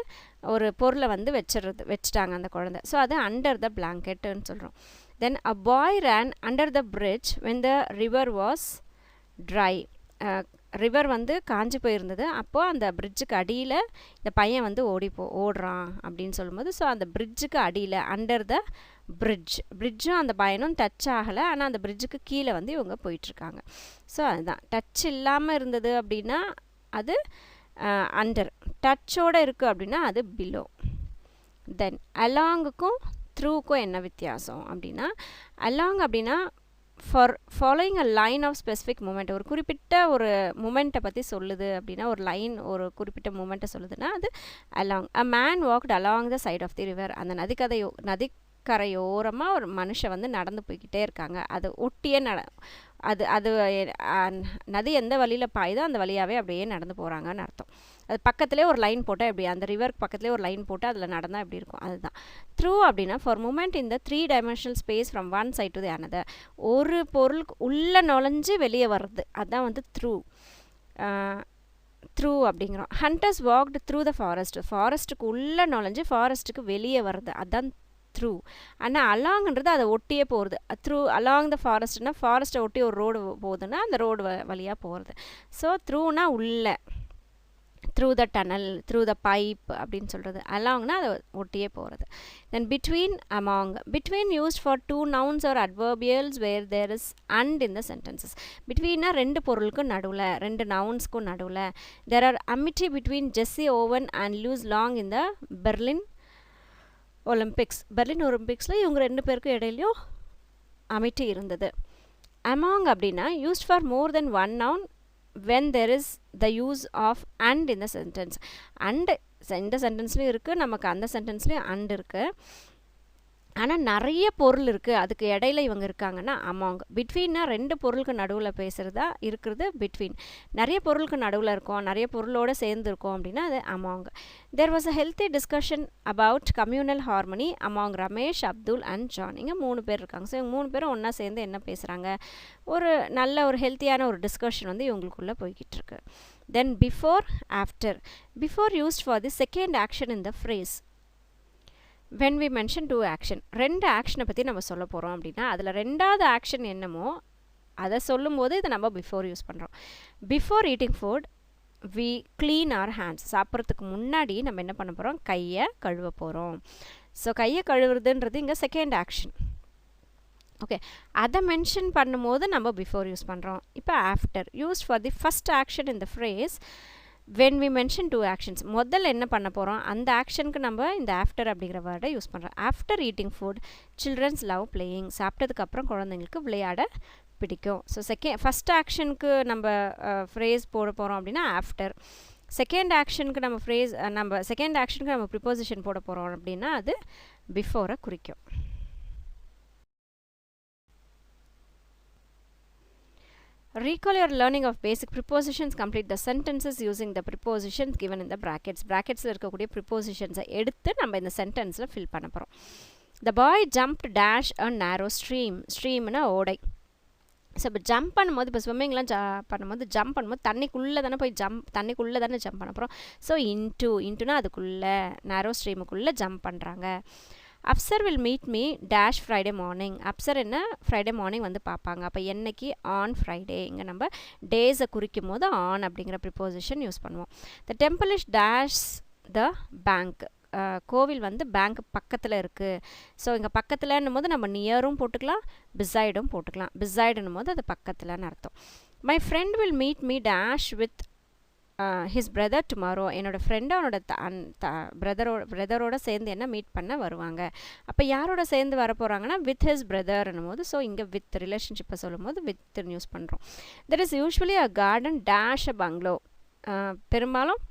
ஒரு பொருளை வந்து வச்சுட்டாங்க அந்த குழந்தை. ஸோ அது அண்டர் த பிளாங்கெட்டுன்னு சொல்கிறோம். Then a boy ran under the bridge when the river was dry. River வந்து காஞ்சி போயிருந்தது, அப்போது அந்த பிரிட்ஜுக்கு அடியில் இந்த பையன் வந்து ஓடுறான் அப்படின்னு சொல்லும்போது, ஸோ அந்த பிரிட்ஜுக்கு அடியில் அண்டர் த பிரிட்ஜும் அந்த பையனும் டச் ஆகலை, ஆனால் அந்த பிரிட்ஜுக்கு கீழே வந்து இவங்க போயிட்டுருக்காங்க. ஸோ அதுதான் டச் இல்லாமல் இருந்தது அப்படின்னா அது அண்டர், டச்சோடு இருக்குது அப்படின்னா அது பிலோ. தென் அலாங்குக்கும் த்ரூக்கும் என்ன வித்தியாசம் அப்படின்னா, அலாங் அப்படின்னா for following a line of specific moment, ஒரு குறிப்பிட்ட ஒரு மூமெண்ட்டை பற்றி சொல்லுது அப்படின்னா, ஒரு லைன் ஒரு குறிப்பிட்ட மூமெண்ட்டை சொல்லுதுன்னா அது along. A man walked along the side of the river. அந்த நதிக்கரையோரமாக ஒரு மனுஷன் வந்து நடந்து போய்கிட்டே இருக்காங்க, அது ஒட்டியே அது நதி எந்த வழியில் பாயுதோ அந்த வழியாகவே அப்படியே நடந்து போகிறாங்கன்னு அர்த்தம். அது பக்கத்துலேயே ஒரு லைன் போட்டால் எப்படி, அந்த ரிவருக்கு பக்கத்துலேயே ஒரு லைன் போட்டால் அதில் நடந்தால் எப்படி இருக்கும், அதுதான். த்ரூ அப்படின்னா ஃபார் மூமெண்ட் இந்த 3 dimensional space from one side to the another. ஒரு பொருளுக்கு உள்ளே நுழைஞ்சு வெளியே வர்றது, அதுதான் வந்து த்ரூ அப்படிங்கிறோம். ஹண்டர்ஸ் வாக்டு த்ரூ த ஃபாரஸ்ட்டுக்கு உள்ளே நுழைஞ்சு ஃபாரஸ்ட்டுக்கு வெளியே வர்றது, அதுதான் த்ரூ. ஆனால் அலாங்ன்றது அதை ஒட்டியே போகிறது. த்ரூ அலாங் த ஃபாரஸ்ட்னா ஃபாரஸ்ட்டை ஒட்டி ஒரு ரோடு போகுதுன்னா அந்த ரோடு வழியாக போகிறது. ஸோ த்ரூனா உள்ள, through the tunnel, through the pipe அப்படின்னு சொல்கிறது. அலாங்னா அதை ஒட்டியே போகிறது. Then between, among. Between used for 2 nouns or adverbials where there is and in the sentences. பிட்வீன்னா 2 பொருளுக்கும் நடுவில், 2 நவுன்ஸ்க்கும் நடுவில். there are amity between Jesse Owen and Louis Long in the Berlin ஒலிம்பிக்ஸில் இவங்க 2 பேருக்கும் இடையிலையும் அமிட்டி இருந்தது. அமாங் அப்படின்னா used for more than 1 noun when there is the use of and in the sentence. and இந்த சென்டென்ஸ்லையும் இருக்குது, நமக்கு அந்த சென்டென்ஸ்லையும் and இருக்குது, ஆனால் நிறைய பொருள் இருக்குது அதுக்கு இடையில இவங்க இருக்காங்கன்னா அமாங். பிட்வீன்னா 2 பொருளுக்கு நடுவில் பேசுகிறதா இருக்கிறது பிட்வீன். நிறைய பொருளுக்கு நடுவில் இருக்கோம், நிறைய பொருளோடு சேர்ந்து இருக்கோம் அப்படின்னா அது among. there was a healthy discussion about communal harmony among Ramesh, Abdul and John. இங்கே 3 பேர் இருக்காங்க. ஸோ இவங்க 3 பேரும் ஒன்றா சேர்ந்து என்ன பேசுகிறாங்க, ஒரு நல்ல ஒரு ஹெல்த்தியான ஒரு டிஸ்கஷன் வந்து இவங்களுக்குள்ளே போய்கிட்டு இருக்கு. Then before, after. Before used for the second action in the phrase. when we mention do action, ரெண்டு ஆக்ஷனை பற்றி நம்ம சொல்ல போகிறோம் அப்படின்னா அதில் ரெண்டாவது ஆக்ஷன் என்னமோ அதை சொல்லும்போது இதை நம்ம பிஃபோர் யூஸ் பண்ணுறோம். Before eating food we clean our hands. சாப்பிட்றதுக்கு முன்னாடி நம்ம என்ன பண்ண போகிறோம், கையை கழுவ போகிறோம். ஸோ கையை கழுவுறதுன்றது இங்கே செகண்ட் ஆக்ஷன். ஓகே, அதை மென்ஷன் பண்ணும்போது நம்ம பிஃபோர் யூஸ் பண்ணுறோம். இப்போ after used for the first action இந்த phrase when we mention two actions. முதல்ல என்ன பண்ண போகிறோம், அந்த ஆக்ஷனுக்கு நம்ம இந்த ஆஃப்டர் அப்படிங்கிற வேர்டை யூஸ் பண்ணுறோம். After eating food childrens love playing. சாப்பிட்டதுக்கப்புறம் குழந்தைங்களுக்கு விளையாட பிடிக்கும். ஸோ ஃபஸ்ட் ஆக்ஷனுக்கு நம்ம ஃப்ரேஸ் போட போகிறோம் அப்படின்னா ஆஃப்டர். செகண்ட் ஆக்ஷனுக்கு நம்ம ப்ரிப்போசிஷன் போட போகிறோம் அப்படின்னா அது பிஃபோரை குறிக்கும். Recall your learning of basic prepositions. Complete the sentences using the prepositions given in the brackets. Bracketsல இருக்கக்கூடிய prepositions-ஐ எடுத்து நம்ம இந்த sentenceல fill பண்ண போகிறோம். The boy jumped dash a narrow stream. Streamனா ஓடை. ஸோ இப்போ ஜம்ப் பண்ணும்போது, இப்போ ஸ்விம்மிங்லாம் ஜம்ப் பண்ணும்போது தண்ணிக்குள்ளே தானே ஜம்ப் பண்ண போகிறோம். ஸோ இன்ட்டுனா அதுக்குள்ளே நேரோ ஸ்ட்ரீமுக்குள்ளே ஜம்ப் பண்ணுறாங்க. Afsar will meet me dash Friday morning. Afsar என்ன ஃப்ரைடே மார்னிங் வந்து பார்ப்பாங்க. அப்போ என்னைக்கு, ஆன் ஃப்ரைடே. இங்கே நம்ம டேஸை குறிக்கும் போது ஆன் அப்படிங்கிற ப்ரிப்போசிஷன் யூஸ் பண்ணுவோம். The temple is dash the bank. கோவில் வந்து பேங்க் பக்கத்தில் இருக்குது. ஸோ இங்கே பக்கத்தில்ன்னும் போது நம்ம நியரும் போட்டுக்கலாம், பிசைடும் போட்டுக்கலாம். பிசைடுன்னும் போது அது பக்கத்தில்னு அர்த்தம். My friend will meet me dash with his brother tomorrow. என்னோடய ஃப்ரெண்டு அவனோட பிரதரோட சேர்ந்து என்ன மீட் பண்ண வருவாங்க. அப்போ யாரோட சேர்ந்து வர போகிறாங்கன்னா வித் ஹிஸ் பிரதர்னும் போது, ஸோ இங்கே வித் ரிலேஷன்ஷிப்பை சொல்லும் போது வித்னு யூஸ் பண்ணுறோம். There is usually a garden dash அ பங்களோ. பெரும்பாலும்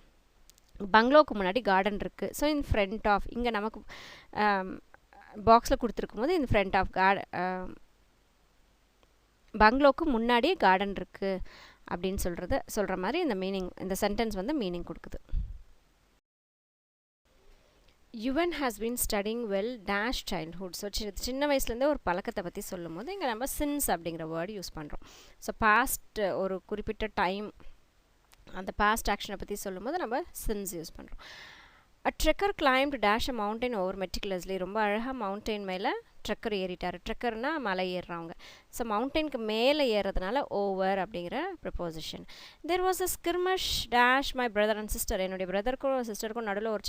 பங்களோவுக்கு முன்னாடி கார்டன் இருக்குது. ஸோ இன் ஃப்ரண்ட் ஆஃப், இங்கே நமக்கு பாக்ஸில் கொடுத்துருக்கும் போது இந்த ஃப்ரண்ட் ஆஃப் பங்களோவுக்கு முன்னாடி கார்டன் இருக்குது அப்படின்னு சொல்கிற மாதிரி இந்த மீனிங், இந்த சென்டென்ஸ் வந்து மீனிங் கொடுக்குது. Yuvan has been studying well dash childhood. So சின்ன வயசுலேருந்தே ஒரு பழக்கத்தை பற்றி சொல்லும் போது இங்கே நம்ம சின்ஸ் அப்படிங்கிற வேர்டு யூஸ் பண்ணுறோம். ஸோ பாஸ்ட் ஒரு குறிப்பிட்ட டைம், அந்த பாஸ்ட் ஆக்ஷனை பற்றி சொல்லும்போது நம்ம சின்ஸ் யூஸ் பண்ணுறோம். A trekker climbed dash a mountain over meticulously. ரொம்ப அழகாக மவுண்டைன் மேலே ட்ரெக்கர் ஏறிட்டார். ட்ரெக்கர்னா மலை ஏறுறவங்க. ஸோ மவுண்டனுக்கு மேலே ஏறுறதுனால ஓவர் அப்படிங்கிற preposition. There was a skirmish dash my brother and sister. என்னுடைய பிரதருக்கும் சிஸ்டருக்கும் நடுவில் ஒரு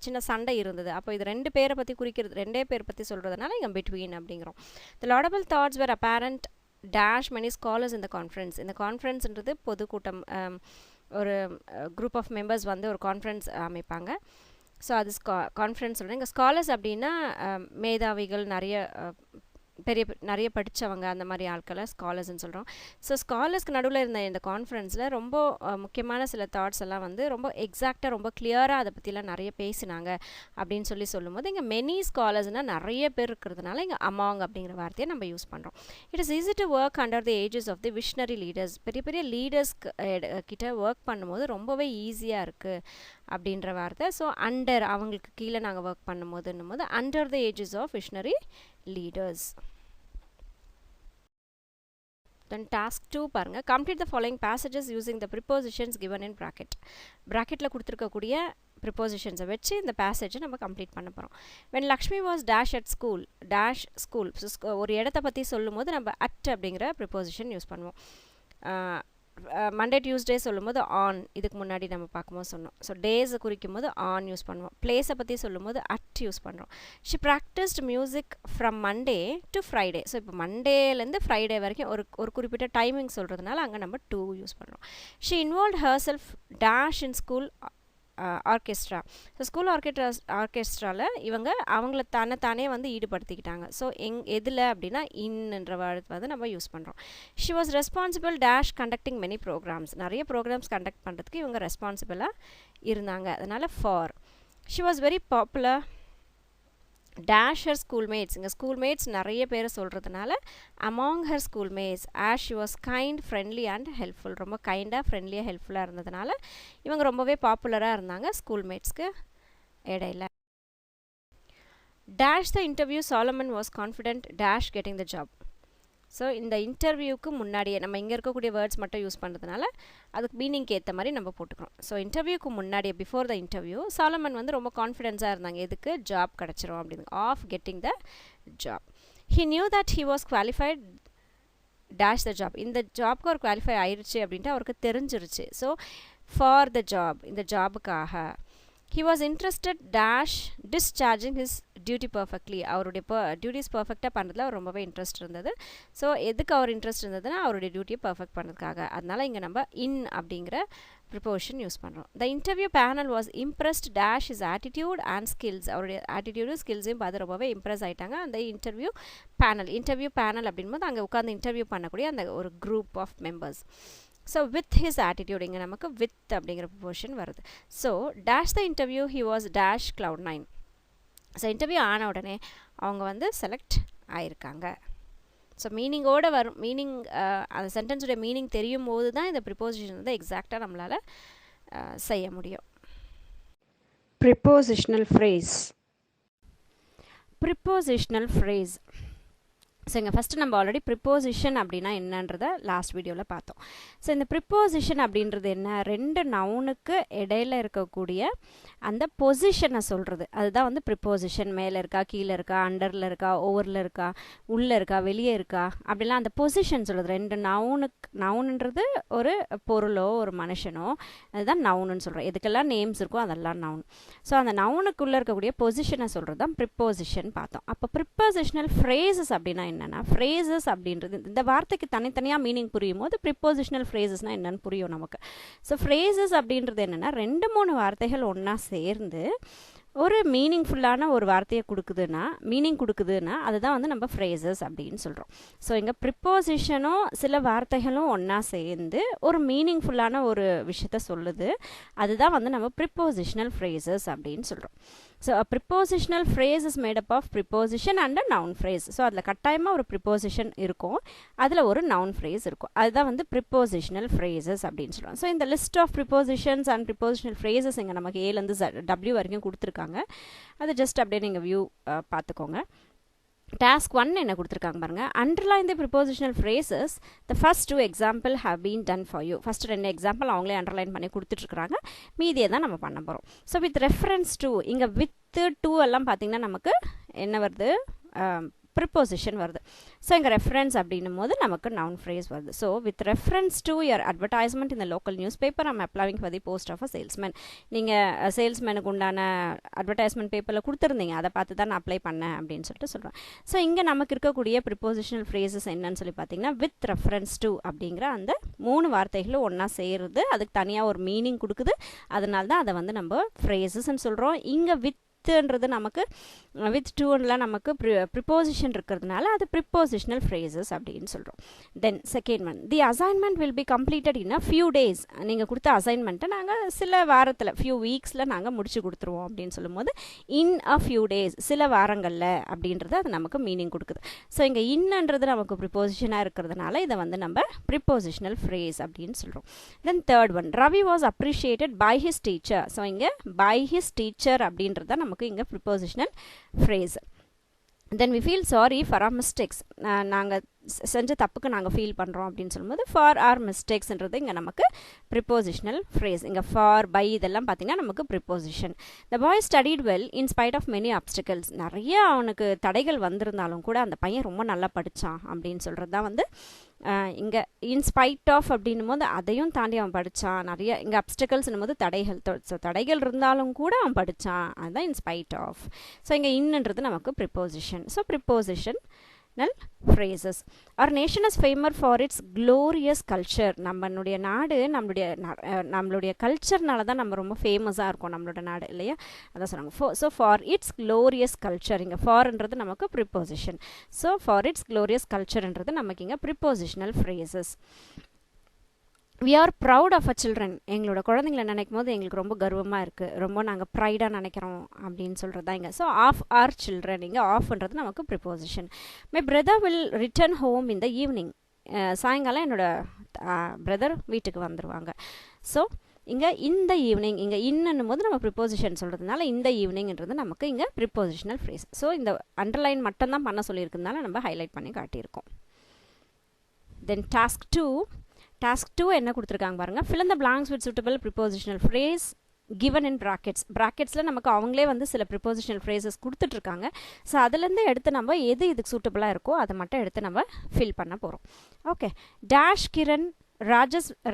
சின்ன சண்டை இருந்தது. அப்போ இது ரெண்டே பேரை பற்றி சொல்கிறதுனால இங்கே பிட்வீன் அப்படிங்கிறோம். த லாடபிள் தாட்ஸ் வேர் அப்பேரண்ட் டேஷ் மெனி ஸ்காலர்ஸ் இந்த கான்ஃபரன்ஸ். இந்த கான்ஃபரன்ஸ்ன்றது பொதுக்கூட்டம், ஒரு குரூப் ஆஃப் மெம்பர்ஸ் வந்து ஒரு கான்ஃபரன்ஸ் அமைப்பாங்க. ஸோ அது கான்ஃபரன்ஸ் சொல்கிறேன். இங்கே ஸ்காலர்ஸ் அப்படின்னா மேதாவிகள், நிறைய படித்தவங்க, அந்த மாதிரி ஆட்களை ஸ்காலர்ஸ்ன்னு சொல்கிறோம். ஸோ ஸ்காலர்ஸ்க்கு நடுவில் இருந்த இந்த கான்ஃபரன்ஸில் ரொம்ப முக்கியமான சில தாட்ஸ் எல்லாம் வந்து ரொம்ப எக்ஸாக்டாக, ரொம்ப கிளியராக அதை பற்றிலாம் நிறைய பேசினாங்க அப்படின்னு சொல்லும்போது இங்கே மெனி ஸ்காலர்ஸ்னால் நிறைய பேர் இருக்கிறதுனால இங்கே அமாங் அப்படிங்கிற வார்த்தையை நம்ம யூஸ் பண்ணுறோம். It is easy to work under the aegis of the visionary leaders. பெரிய லீடர்ஸ் கிட்ட ஒர்க் பண்ணும்போது ரொம்பவே ஈஸியாக இருக்குது அப்படின்ற வார்த்தை. ஸோ அண்டர், அவங்களுக்கு கீழே நாங்கள் ஒர்க் பண்ணும்போது under the aegis of visionary leaders. Then task 2 பாருங்க. Complete the following passages using the prepositions given in bracket. Bracketல கொடுத்துருக்கக்கூடிய prepositions வச்சு இந்த passage நம்ம கம்ப்ளீட் பண்ண போகிறோம். When Lakshmi was dash at school, dash school. ஒரு இடத்தை பற்றி சொல்லும் போது நம்ம at அப்படிங்கிற preposition யூஸ் பண்ணுவோம். மண்டே டியூஸ்டே சொல்லும் போது ஆன், இதுக்கு முன்னாடி நம்ம பார்க்கும்போது சொன்னோம். ஸோ டேஸை குறிக்கும் போது ஆன் யூஸ் பண்ணுவோம். பிளேஸை பற்றி சொல்லும் போது அட் யூஸ் பண்ணுறோம். She practised music from Monday to Friday. So இப்போ மண்டேலேருந்து ஃப்ரைடே வரைக்கும் ஒரு குறிப்பிட்ட டைமிங் சொல்கிறதுனால அங்கே நம்ம டூ யூஸ் பண்ணுறோம். She involve herself dash in school orchestra. So school ஆர்கெஸ்ட்ராவில் அவங்கள தானே வந்து ஈடுபடுத்திக்கிட்டாங்க. ஸோ எதில் அப்படின்னா இன்னன்ற வேர்டு வந்து நம்ம யூஸ் பண்ணுறோம். She was responsible dash conducting many programs. நிறைய ப்ரோக்ராம்ஸ் கண்டக்ட் பண்ணுறதுக்கு இவங்க ரெஸ்பான்சிபிளாக இருந்தாங்க. அதனால் for. She was very popular dash her schoolmates. இங்கே ஸ்கூல்மேட்ஸ் நிறைய பேரை சொல்கிறதுனால among her schoolmates. Ash she was kind, friendly and helpful. ரொம்ப கைண்டாக, ஃப்ரெண்ட்லியாக, ஹெல்ப்ஃபுல்லாக இருந்ததுனால இவங்க ரொம்பவே பாப்புலராக இருந்தாங்க ஸ்கூல்மேட்ஸ்க்கு இடையில. Dash the interview Solomon was confident dash getting the job. So இந்த இன்டர்வியூக்கு முன்னாடியே நம்ம இங்கே இருக்கக்கூடிய வேர்ட்ஸ் மட்டும் யூஸ் பண்ணுறதுனால அதுக்கு மீனிங்க்கு ஏற்ற மாதிரி நம்ம போட்டுக்கிறோம். ஸோ இன்டர்வியூக்கு முன்னாடியே பிஃபோர் த இன்டர்வியூ சாலமன் வந்து ரொம்ப கான்ஃபிடென்ஸாக இருந்தாங்க, எதுக்கு ஜாப் கிடச்சிரும் அப்படின்னு, of getting the job. He knew that he was qualified dash the job, இந்த ஜாப்க்கு அவர் குவாலிஃபை ஆயிடுச்சு அப்படின்ட்டு அவருக்கு தெரிஞ்சிருச்சு. ஸோ ஃபார் த ஜாப், இந்த ஜாபுக்காக. He was interested dash discharging his duty perfectly, அவருடைய டியூட்டிஸ் பர்ஃபெக்டாக பண்ணுறதுல அவர் ரொம்பவே இன்ட்ரெஸ்ட் இருந்தது. ஸோ எதுக்கு அவர் இன்ட்ரெஸ்ட் இருந்ததுன்னா அவருடைய டியூட்டியை பர்ஃபெக்ட் பண்ணுறதுக்காக. அதனால் இங்கே நம்ம இன் அப்படிங்கிற ப்ரிப்போசிஷன் யூஸ் பண்ணுறோம். The interview panel was impressed dash is attitude and skills, அவருடைய ஆட்டிடியூடும் ஸ்கில்ஸையும் பார்த்து ரொம்பவே இம்ப்ரெஸ் ஆகிட்டாங்க அந்த இன்டர்வியூ பேனல் அப்படின்போது அங்கே உட்காந்து இன்டர்வியூ பண்ணக்கூடிய அந்த ஒரு group of members. So with his attitude, இங்கே நமக்கு வித் அப்படிங்கிற ப்ரிப்போசிஷன் வருது. So dash the interview he was dash cloud9. So interview ஆன உடனே அவங்க வந்து செலக்ட் ஆயிருக்காங்க. ஸோ மீனிங்கோடு வரும், மீனிங் அந்த சென்டென்ஸுடைய மீனிங் தெரியும் போது தான் இந்த ப்ரிப்போசிஷன் வந்து எக்ஸாக்டாக நம்மளால் செய்ய முடியும். Prepositional phrase. Prepositional phrase. So இங்கே ஃபஸ்ட்டு நம்ம ஆல்ரெடி ப்ரிப்போசிஷன் அப்படின்னா என்னன்றதை லாஸ்ட் வீடியோவில் பார்த்தோம். ஸோ இந்த ப்ரிப்போசிஷன் அப்படின்றது என்ன, ரெண்டு நவுனுக்கு இடையில இருக்கக்கூடிய அந்த பொசிஷனை சொல்கிறது, அதுதான் வந்து ப்ரிப்போசிஷன். மேலே இருக்கா, கீழே இருக்கா, அண்டரில் இருக்கா, ஓவரில் இருக்கா, உள்ளே இருக்கா, வெளியே இருக்கா, அப்படிலாம் அந்த பொசிஷன் சொல்கிறது. ரெண்டு நவுனுன்றது ஒரு பொருளோ ஒரு மனுஷனோ, அதுதான் நவுனுன்னு சொல்கிறோம். எதுக்கெல்லாம் நேம்ஸ் இருக்கோ அதெல்லாம் நவுன். ஸோ அந்த நவுனுக்குள்ளே இருக்கக்கூடிய பொசிஷனை சொல்கிறது தான் ப்ரிப்போசிஷன் பார்த்தோம். அப்போ ப்ரிப்போசிஷனல் ஃப்ரேசஸ் அப்படின்னா என்னன்னா, ஃப்ரேசஸ் அப்படின்றது இந்த வார்த்தைக்கு தனித்தனியாக மீனிங் புரியும் போது ப்ரிப்போசிஷனல் ஃப்ரேசஸ்னால் என்னன்னு புரியும் நமக்கு. ஸோ ஃப்ரேசஸ் அப்படின்றது என்னென்னா, 2-3 வார்த்தைகள் ஒன்றா சேர்ந்து ஒரு மீனிங்ஃபுல்லான ஒரு வார்த்தையை மீனிங் கொடுக்குதுன்னா அதுதான் வந்து நம்ம ஃப்ரேசஸ் அப்படின்னு சொல்கிறோம். ஸோ இங்கே ப்ரிப்போசிஷனும் சில வார்த்தைகளும் ஒன்றா சேர்ந்து ஒரு மீனிங்ஃபுல்லான ஒரு விஷயத்த சொல்லுது, அதுதான் வந்து நம்ம ப்ரிப்போசிஷனல் ஃப்ரேசஸ் அப்படின்னு சொல்கிறோம். So prepositional phrase is made up of preposition and a noun phrase. So அதில் கட்டாயமாக ஒரு ப்ரிப்போசிஷன் இருக்கும், அதில் ஒரு நவுன் ஃப்ரேஸ் இருக்கும், அதுதான் வந்து ப்ரிப்போசிஷனல் ஃப்ரேசஸ் அப்படின்னு சொல்கிறோம். ஸோ இந்த list of prepositions and prepositional phrases இங்கே நமக்கு ஏலேருந்து W வரைக்கும் கொடுத்துருக்காங்க. அது ஜஸ்ட் அப்படியே நீங்கள் வியூ பார்த்துக்கோங்க. டாஸ்க் 1 என்ன கொடுத்துருக்காங்க பாருங்க. Underline the prepositional phrases, the first 2 example have been done for you. First 2 example அவங்களே அண்டர்லைன் பண்ணி கொடுத்துட்ருக்காங்க, மீதியை தான் நம்ம பண்ண போகிறோம். ஸோ வித் ரெஃபரன்ஸ் டு, இங்கே வித் டூ எல்லாம் பார்த்தீங்கன்னா நமக்கு என்ன வருது, ப்ரிப்போசிஷன் வருது. ஸோ இங்கே ரெஃபரன்ஸ் அப்படின்னும் போது நமக்கு நவுன் ஃப்ரேஸ் வருது. So with reference to your advertisement இந்த local newspaper I'm applying for the post of a salesman. நீங்கள் சேல்ஸ்மேனுக்கு உண்டான அட்வர்டைஸ்மெண்ட் பேப்பரில் கொடுத்துருந்தீங்க, அதை பார்த்து தான் நான் அப்ளை பண்ணேன் அப்படின்னு சொல்லிட்டு சொல்கிறேன். ஸோ இங்கே நமக்கு இருக்கக்கூடிய ப்ரிப்போசிஷனல் ஃப்ரேசஸ் என்னன்னு சொல்லி பார்த்தீங்கன்னா, வித் ரெஃபரன்ஸ் டு அப்படிங்கிற அந்த 3 வார்த்தைகளும் ஒன்றா சேருது, அதுக்கு தனியாக ஒரு மீனிங் கொடுக்குது, அதனால தான் அதை வந்து நம்ம ஃப்ரேசஸ்ன்னு சொல்கிறோம். இங்கே வித்ன்றது நமக்கு வித் டூலாம் நமக்கு ப்ரிப்போசிஷன் இருக்கிறதுனால அது ப்ரிப்போசிஷனல் ஃப்ரேசஸ் அப்படின்னு சொல்கிறோம். Then second one, the assignment will be completed in a few days. நீங்கள் கொடுத்த அசைன்மெண்ட்டை நாங்கள் சில வாரத்தில், ஃபியூ வீக்ஸில் நாங்கள் முடிச்சு கொடுத்துருவோம் அப்படின்னு சொல்லும்போது இன் அ ஃபியூ டேஸ், சில வாரங்களில் அப்படின்றது அது நமக்கு மீனிங் கொடுக்குது. ஸோ இங்கே இன்னன்றது நமக்கு ப்ரிப்போசிஷனாக இருக்கிறதுனால இதை வந்து நம்ம ப்ரிப்போசிஷனல் ஃப்ரேஸ் அப்படின்னு சொல்கிறோம். Then third one, Ravi was appreciated by his teacher. So இங்கே பை ஹிஸ் டீச்சர் அப்படின்றது தான் நமக்கு இங்கே prepositional phrase. Then we feel sorry for our mistakes, நாங்கள் செஞ்ச தப்புக்கு நாங்கள் ஃபீல் பண்ணுறோம் அப்படின்னு சொல்லும்போது ஃபார் ஆர் மிஸ்டேக்ஸ்ன்றது இங்கே நமக்கு ப்ரிப்போசிஷனல் ஃப்ரேஸ். இங்கே ஃபார், பை இதெல்லாம் பார்த்திங்கன்னா நமக்கு preposition. The boy studied well in spite of many obstacles. நிறைய அவனுக்கு தடைகள் வந்திருந்தாலும் கூட அந்த பையன் ரொம்ப நல்லா படித்தான் அப்படின்னு சொல்கிறது தான் வந்து இங்கே இன்ஸ்பைட் ஆஃப் அப்படின்னும் போது அதையும் தாண்டி அவன் படித்தான். நிறைய இங்கே அப்டிக்கல்ஸ்னும் போது தடைகள், ஸோ தடைகள் இருந்தாலும் கூட அவன் படித்தான், அதுதான் இன்ஸ்பைட் ஆஃப். ஸோ இங்கே இன்னன்றது நமக்கு preposition. So prepositional phrases. Our nation is famous for its glorious culture. நம்மளுடைய நாடு நம்மளுடைய கல்ச்சர்னால தான் நம்ம ரொம்ப ஃபேமஸாக இருக்கோம், நம்மளோட நாடு இல்லையா, அதான் சொன்னாங்க. So for its glorious culture, இங்கே ஃபார்ன்றது நமக்கு preposition. So for its glorious கல்ச்சர்ன்றது நமக்கு இங்கே prepositional phrases. We are proud of a children. எங்களோட குழந்தைங்களை நினைக்கும் போது எங்களுக்கு ரொம்ப கர்வமாக இருக்குது, ரொம்ப நாங்கள் ப்ரைடாக நினைக்கிறோம் அப்படின்னு சொல்கிறது தான் இங்கே. ஸோ ஆஃப் ஆர் சில்ட்ரன், இங்கே ஆஃப்ன்றது நமக்கு preposition. My brother will return home in the evening. சாயங்காலம் என்னோட பிரதர் வீட்டுக்கு வந்துடுவாங்க. ஸோ இங்கே இந்த ஈவினிங், இங்கே இன்னும் போது நம்ம ப்ரிப்போசிஷன் சொல்கிறதுனால இந்த ஈவினிங்ன்றது நமக்கு இங்கே ப்ரிப்போசிஷனல் ஃப்ரேஸ். ஸோ இந்த அண்டர்லைன் மட்டும்தான் பண்ண சொல்லியிருக்கிறதுனால நம்ம ஹைலைட் பண்ணி காட்டியிருக்கோம். தென் டாஸ்க் 2 என்ன கொடுத்துருக்காங்க பாருங்கள், fill in the blanks with suitable prepositional phrase given in bracketsல நமக்கு அவங்களே வந்து சில prepositional phrases கொடுத்துட்ருக்காங்க. ஸோ அதுலேருந்து எடுத்து நம்ம எது இதுக்கு சூட்டபுளாக இருக்கோ அதை மட்டும் எடுத்து நம்ம ஃபில் பண்ண போகிறோம். Okay, dash Kiran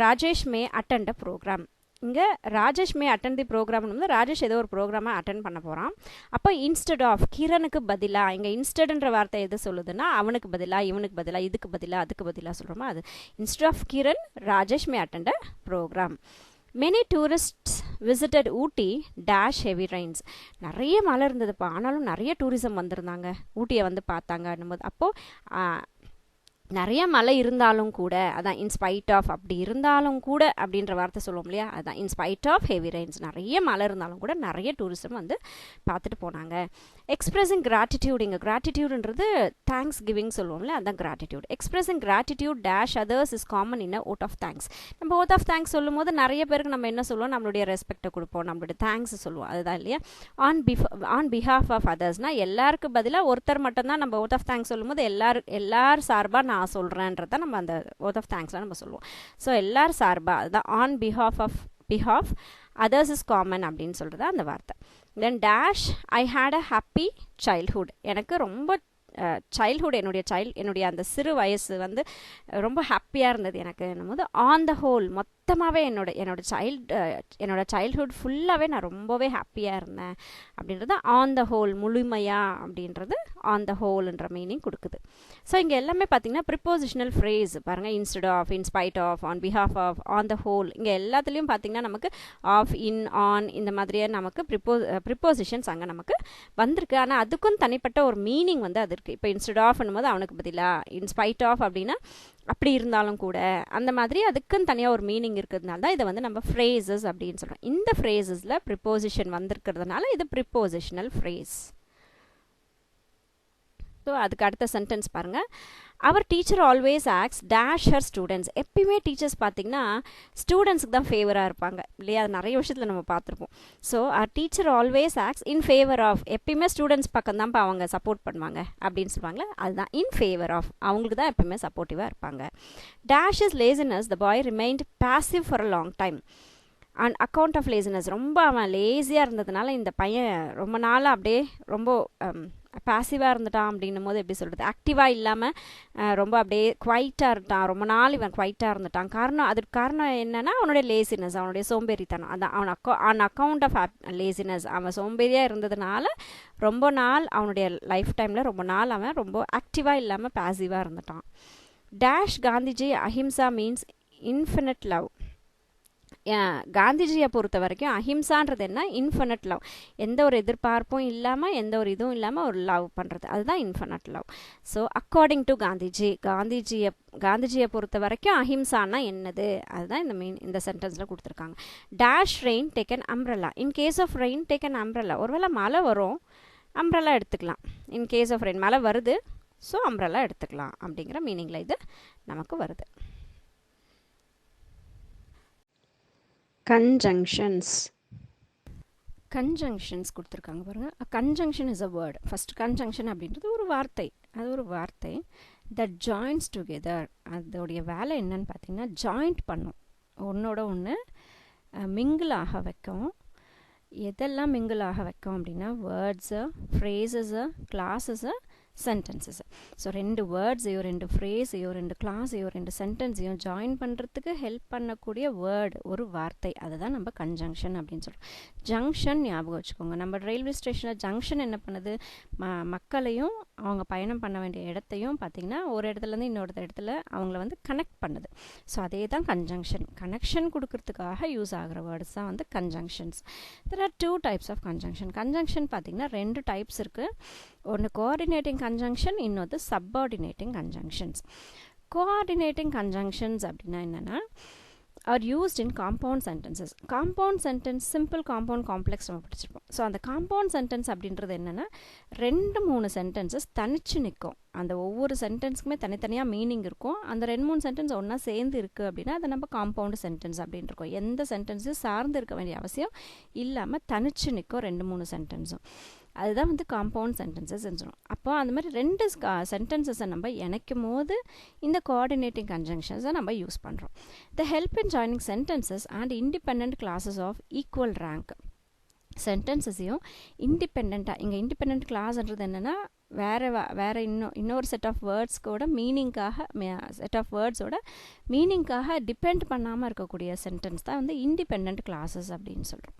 Rajesh may attend a program. இங்கே ராஜேஷ் மே அட்டன் தி ப்ரோக்ராம்னு வந்து ராஜேஷ் ஏதோ ஒரு ப்ரோக்ராமை அட்டன் பண்ண போகிறான். அப்போ இன்ஸ்டெட் ஆஃப் கிரனுக்கு பதிலாக, இங்கே இன்ஸ்டெட்ன்ற வார்த்தை எது சொல்லுதுன்னா அவனுக்கு பதிலாக, இவனுக்கு பதிலாக, இதுக்கு பதிலாக, அதுக்கு பதிலாக சொல்கிறோமா அது. Instead of Kiran Rajesh may attend a programme. Many tourists visited Ooty dash heavy rains. நிறைய மழை இருந்ததுப்பா, ஆனாலும் நிறைய டூரிசம் வந்திருந்தாங்க, ஊட்டியை வந்து பார்த்தாங்கன்னும் போது அப்போது நிறைய மழை இருந்தாலும் கூட, அதான் இன்ஸ்பைட் ஆஃப், அப்படி இருந்தாலும் கூட அப்படின்ற வார்த்தை சொல்லுவோம் இல்லையா, அதான் இன்ஸ்பைட் ஆஃப் ஹெவி ரெயின்ஸ். நிறைய மழை இருந்தாலும் கூட நிறைய டூரிஸ்டம் வந்து பார்த்துட்டு போனாங்க. எக்ஸ்பிரஸிங் கிராட்டிடியூட், இங்கே கிராட்டிடியூடுன்றது தேங்க்ஸ் கிவிங் சொல்லுவோம்ல, அதான் gratitude. Expressing gratitude dash others is common in a ode of thanks. நம்ம ஓட் ஆஃப் தேங்க்ஸ் சொல்லும் போது நிறைய பேருக்கு நம்ம என்ன சொல்லுவோம், நம்மளுடைய ரெஸ்பெக்டை கொடுப்போம், நம்மளுடைய தேங்க்ஸ் சொல்லுவோம், அதுதான் இல்லையா. ஆன் பிஹாஃப் ஆஃப் அதர்ஸ்னால் எல்லாருக்கு பதிலாக ஒருத்தர் மட்டும்தான் நம்ம ஓட் ஆஃப் தேங்க்ஸ் சொல்லும் போது எல்லார் சார்பாக நான் சொல்கிறேன்றத நம்ம அந்த ஓட் ஆஃப் தேங்க்ஸ்லாம் நம்ம சொல்லுவோம். ஸோ எல்லார் சார்பாக, அதுதான் on behalf others is common அப்படின்னு சொல்கிறது அந்த வார்த்தை. Then dash I had a happy childhood. எனக்கு ரொம்ப சைல்ட்ஹுட், என்னுடைய அந்த சிறு வயசு வந்து ரொம்ப ஹாப்பியாக இருந்தது எனக்கு என்னும்போது ஆன் த ஹோல் மொத்தமாகவே என்னோட சைல்ட்ஹுட் ஃபுல்லாகவே நான் ரொம்பவே ஹாப்பியாக இருந்தேன் அப்படின்றது ஆன் த ஹோல், முழுமையாக அப்படின்றது ஆன் த ஹோல்ன்ற மீனிங் கொடுக்குது. ஸோ இங்கே எல்லாமே பார்த்தீங்கன்னா ப்ரிப்போசிஷனல் ஃப்ரேஸ் பாருங்கள், instead of, in spite of, on behalf of, on the whole, இங்கே எல்லாத்துலேயும் பார்த்தீங்கன்னா நமக்கு ஆஃப், இன், ஆன் இந்த மாதிரியே நமக்கு ப்ரிப்போசிஷன்ஸ் அங்கே நமக்கு வந்திருக்கு. ஆனால் அதுக்கும் தனிப்பட்ட ஒரு மீனிங் வந்து அது இருக்குது. இப்போ இன்ஸ்டெட் ஆஃப் பண்ணும்போது அவனுக்கு பதிலாக, இன்ஸ்பைட் ஆஃப் அப்படின்னா அப்படி இருந்தாலும் கூட, அந்த மாதிரி அதுக்குன்னு தனியாக ஒரு மீனிங் இருக்கிறதுனால தான் இதை வந்து நம்ம ஃப்ரேசஸ் அப்படின்னு சொல்கிறோம். இந்த ஃப்ரேசஸில் ப்ரிப்போசிஷன் வந்திருக்கிறதுனால இது ப்ரிப்போசிஷனல் ஃப்ரேஸ். ஸோ அதுக்கு அடுத்த சென்டென்ஸ் பாருங்கள், அவர் teacher always asks dash her students. எப்பயுமே டீச்சர்ஸ் பார்த்திங்கன்னா ஸ்டூடெண்ட்ஸுக்கு தான் ஃபேவராக இருப்பாங்க இல்லையா, அது நிறைய விஷயத்தில் நம்ம பார்த்துருப்போம். ஸோ அவர் teacher always acts in favour of, எப்பயுமே ஸ்டூடெண்ட்ஸ் பக்கம் தான் அவங்க சப்போர்ட் பண்ணுவாங்க அப்படின்னு சொல்லுவாங்களே, அதுதான் இன் ஃபேவர் ஆஃப், அவங்களுக்கு தான் எப்பயுமே சப்போர்ட்டிவாக இருப்பாங்க. Dash is laziness the boy remained passive for a long time. And account of laziness, ரொம்ப அவன் லேசியாக இருந்ததுனால இந்த பையன் ரொம்ப நாளாக அப்படியே ரொம்ப பாசிவாக இருந்துட்டான் அப்படின்னும் போது எப்படி சொல்கிறது, ஆக்டிவாக இல்லாமல் ரொம்ப அப்படியே குவைட்டாக இருட்டான், ரொம்ப நாள் இவன் குவைட்டாக இருந்துட்டான். அதுக்கு காரணம் என்னென்னா அவனுடைய லேசினஸ், அவனுடைய சோம்பேறித்தனம். அதான் ஆன் அக்கௌண்ட் ஆஃப் லேசினஸ், அவன் சோம்பேறியாக இருந்ததுனால ரொம்ப நாள் அவனுடைய லைஃப் டைமில் ரொம்ப நாள் அவன் ரொம்ப ஆக்டிவாக இல்லாமல் பாசிவாக இருந்துட்டான். டேஷ் காந்திஜி அஹிம்சா மீன்ஸ் இன்ஃபினிட் லவ். காந்திஜியை பொறுத்த வரைக்கும் அஹிம்சான்றது என்ன, இன்ஃபினிட் லவ், எந்த ஒரு எதிர்பார்ப்பும் இல்லாமல், எந்த ஒரு இதுவும் இல்லாமல் ஒரு லவ் பண்ணுறது, அதுதான் infinite love. So according to காந்திஜியை பொறுத்த வரைக்கும் அஹிம்சானா என்னது, அதுதான் இந்த சென்டென்ஸில் கொடுத்துருக்காங்க. Dash rain take an umbrella. In case of rain take an umbrella. ஒருவேளை மழை வரும், அம்ப்ரெல்லா எடுத்துக்கலாம். இன் கேஸ் ஆஃப் ரெயின், மழை வருது, ஸோ அம்ப்ரெல்லா எடுத்துக்கலாம் அப்படிங்கிற மீனிங்கில் இது நமக்கு வருது. கன்ஜங்ஷன்ஸ் கொடுத்துருக்காங்க பாருங்கள். Conjunction is a word. First conjunction அப்படின்றது ஒரு வார்த்தை, அது ஒரு வார்த்தை. தட் ஜாயின்ஸ் டுகெதர், அதோடைய வேலை என்னன்னு பார்த்தீங்கன்னா ஜாயிண்ட் பண்ணும், ஒன்றோட ஒன்று மிங்கிள் ஆக வைக்கும். எதெல்லாம் மிங்கிள் ஆக வைக்கும் அப்படின்னா words, phrases, clauses, sentences. So 2 வேர்ட்ஸையோ 2 ஃப்ரேஸையோ 2 கிளாஸையோ 2 சென்டென்ஸையும் ஜாயின் பண்ணுறதுக்கு ஹெல்ப் பண்ணக்கூடிய வேர்டு ஒரு வார்த்தை, அதுதான் நம்ம கன்ஜங்ஷன் அப்படின்னு சொல்கிறோம். ஜங்ஷன் ஞாபகம் வச்சுக்கோங்க, நம்ம ரயில்வே ஸ்டேஷனில் ஜங்ஷன் என்ன பண்ணுது, மக்களையும் அவங்க பயணம் பண்ண வேண்டிய இடத்தையும் பார்த்திங்கன்னா ஒரு இடத்துலேருந்து இன்னொரு இடத்துல அவங்கள வந்து கனெக்ட் பண்ணுது. ஸோ அதே தான் கன்ஜங்ஷன், கனெக்ஷன் கொடுக்கறதுக்காக யூஸ் ஆகிற வேர்ட்ஸ் தான் வந்து conjunctions. There are 2 types of conjunction. Conjunction பார்த்திங்கன்னா 2 டைப்ஸ் இருக்குது. ஒன்று கோஆர்டினேட்டிங் கன்ஜங்ஷன், இன்னொரு சப்பார்டினேட்டிங் கன்ஜங்ஷன்ஸ். கோஆர்டினேட்டிங் கன்ஜங்ஷன்ஸ் அப்படின்னா என்னென்னா are used in compound sentences. Compound sentence, simple, compound, complex நம்ம படிச்சிருப்போம். ஸோ அந்த காம்பவுண்ட் சென்டென்ஸ் அப்படின்றது என்னென்னா 2-3 சென்டென்சஸ் தனிச்சு நிற்கும். அந்த ஒவ்வொரு சென்டென்ஸுக்குமே தனித்தனியாக மீனிங் இருக்கும். அந்த 2-3 சென்டென்ஸ் ஒன்றா சேர்ந்து இருக்குது அப்படின்னா அதை நம்ம காம்பவுண்ட் சென்டென்ஸ் அப்படின்னு இருக்கோம். எந்த சென்டென்ஸும் சார்ந்து இருக்க வேண்டிய அவசியம் இல்லாமல் தனிச்சு நிற்கும் 2-3 சென்டென்ஸும். அதுதான் வந்து காம்பவுண்ட் சென்டென்சஸ் சொல்லுவோம். அப்போ அந்த மாதிரி ரெண்டு சென்டென்சஸை நம்ம இணைக்கும் போது இந்த கோஆர்டினேட்டிங் கன்ஜங்ஷன்ஸை நம்ம யூஸ் பண்ணுறோம். The help in joining sentences and independent clauses of equal rank. சென்டென்சஸையும் இண்டிபெண்ட்டாக, இங்கே இண்டிபெண்ட் கிளாஸ்ன்றது என்னென்னா வேறு இன்னொரு செட் ஆஃப் வேர்ட்ஸ்கோட மீனிங்காக டிபெண்ட் பண்ணாமல் இருக்கக்கூடிய சென்டென்ஸ் தான் வந்து இண்டிபெண்ட் கிளாஸஸ் அப்படின்னு சொல்கிறோம்.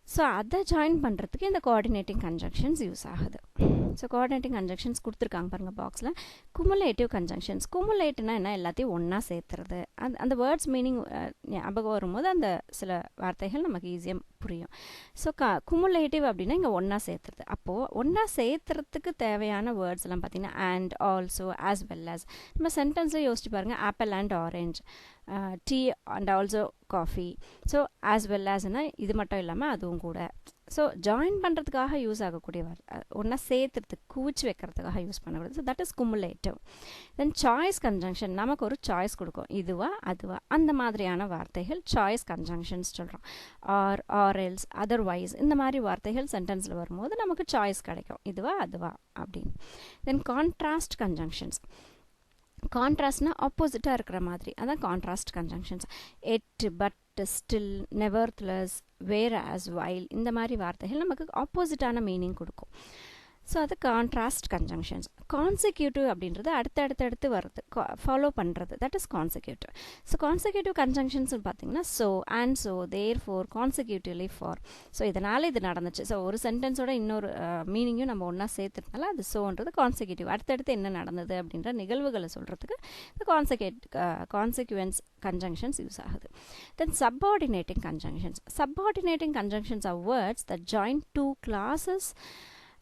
ஸோ அதை ஜாயின் பண்ணுறதுக்கு இந்த கோஆர்டினேட்டிங் கன்ஜங்ஷன்ஸ் யூஸ் ஆகுது. ஸோ கோஆர்டினேட்டிங் கன்ஜங்ஷன்ஸ் கொடுத்துருக்காங்க பாருங்கள் பாக்ஸில். Cumulative conjunctions. குமுலேட்னா என்ன, எல்லாத்தையும் ஒன்றா சேர்த்துறது. அந்த வேர்ட்ஸ் மீனிங் ஞாபகம் வரும்போது அந்த சில வார்த்தைகள் நமக்கு ஈஸியாக புரியும். ஸோ குமுலேட்டிவ் அப்படின்னா இங்கே ஒன்றா சேர்த்துறது. அப்போது ஒன்றா சேர்த்துறதுக்கு தேவையான வேர்ட்ஸ் எல்லாம் பார்த்திங்கன்னா and, also, as well as. நம்ம சென்டென்ஸில் யோசிச்சு பாருங்கள், apple and orange, tea and also coffee. So as well ஆஸ்னால் இது மட்டும் இல்லாமல் அதுவும் கூட. ஸோ ஜாயின் பண்ணுறதுக்காக யூஸ் ஆகக்கூடிய ஒன்றா சேர்த்துறதுக்கு கூச்சு வைக்கிறதுக்காக யூஸ் பண்ணக்கூடாது. So that is cumulative. Then choice conjunction, நமக்கு ஒரு சாய்ஸ் கொடுக்கும், இதுவா அதுவா, அந்த மாதிரியான வார்த்தைகள் சாய்ஸ் கன்ஜங்ஷன்ஸ் சொல்கிறோம். ஆர் எல்ஸ், அதர்வைஸ், இந்த மாதிரி வார்த்தைகள் சென்டென்ஸில் வரும்போது நமக்கு சாய்ஸ் கிடைக்கும், இதுவா அதுவா அப்படின்னு. தென் கான்ட்ராஸ்ட் கன்ஜங்ஷன்ஸ். கான்ட்ராஸ்ட்னா ஆப்போசிட்டாக இருக்கிற மாதிரி, அதான் contrast conjunctions. Yet, but, still, nevertheless, whereas, while, இந்த மாதிரி வார்த்தைகள் நமக்கு ஆப்போசிட்டான மீனிங் கொடுக்கும். ஸோ அது கான்ட்ராஸ்ட் கன்ஜங்ஷன்ஸ். கான்சிக்யூட்டிவ் அப்படின்றது அடுத்தடுத்து வருது, ஃபாலோ பண்ணுறது, that is consecutive. So consecutive conjunctions பார்த்தீங்கன்னா so, and so, therefore, consecutively for. So இதனால் இது நடந்துச்சு. ஸோ ஒரு சென்டென்ஸோட இன்னொரு மீனிங்கும் நம்ம ஒன்றா சேர்த்துறதுனால அது ஸோன்றது கான்சிக்யூட்டிவ். அடுத்தடுத்து என்ன நடந்தது அப்படின்ற நிகழ்வுகளை சொல்கிறதுக்கு இந்த கான்சிக்வன்ஸ் கன்ஜங்ஷன்ஸ் யூஸ் ஆகுது. Then subordinating conjunctions. Subordinating conjunctions are words that join two clauses.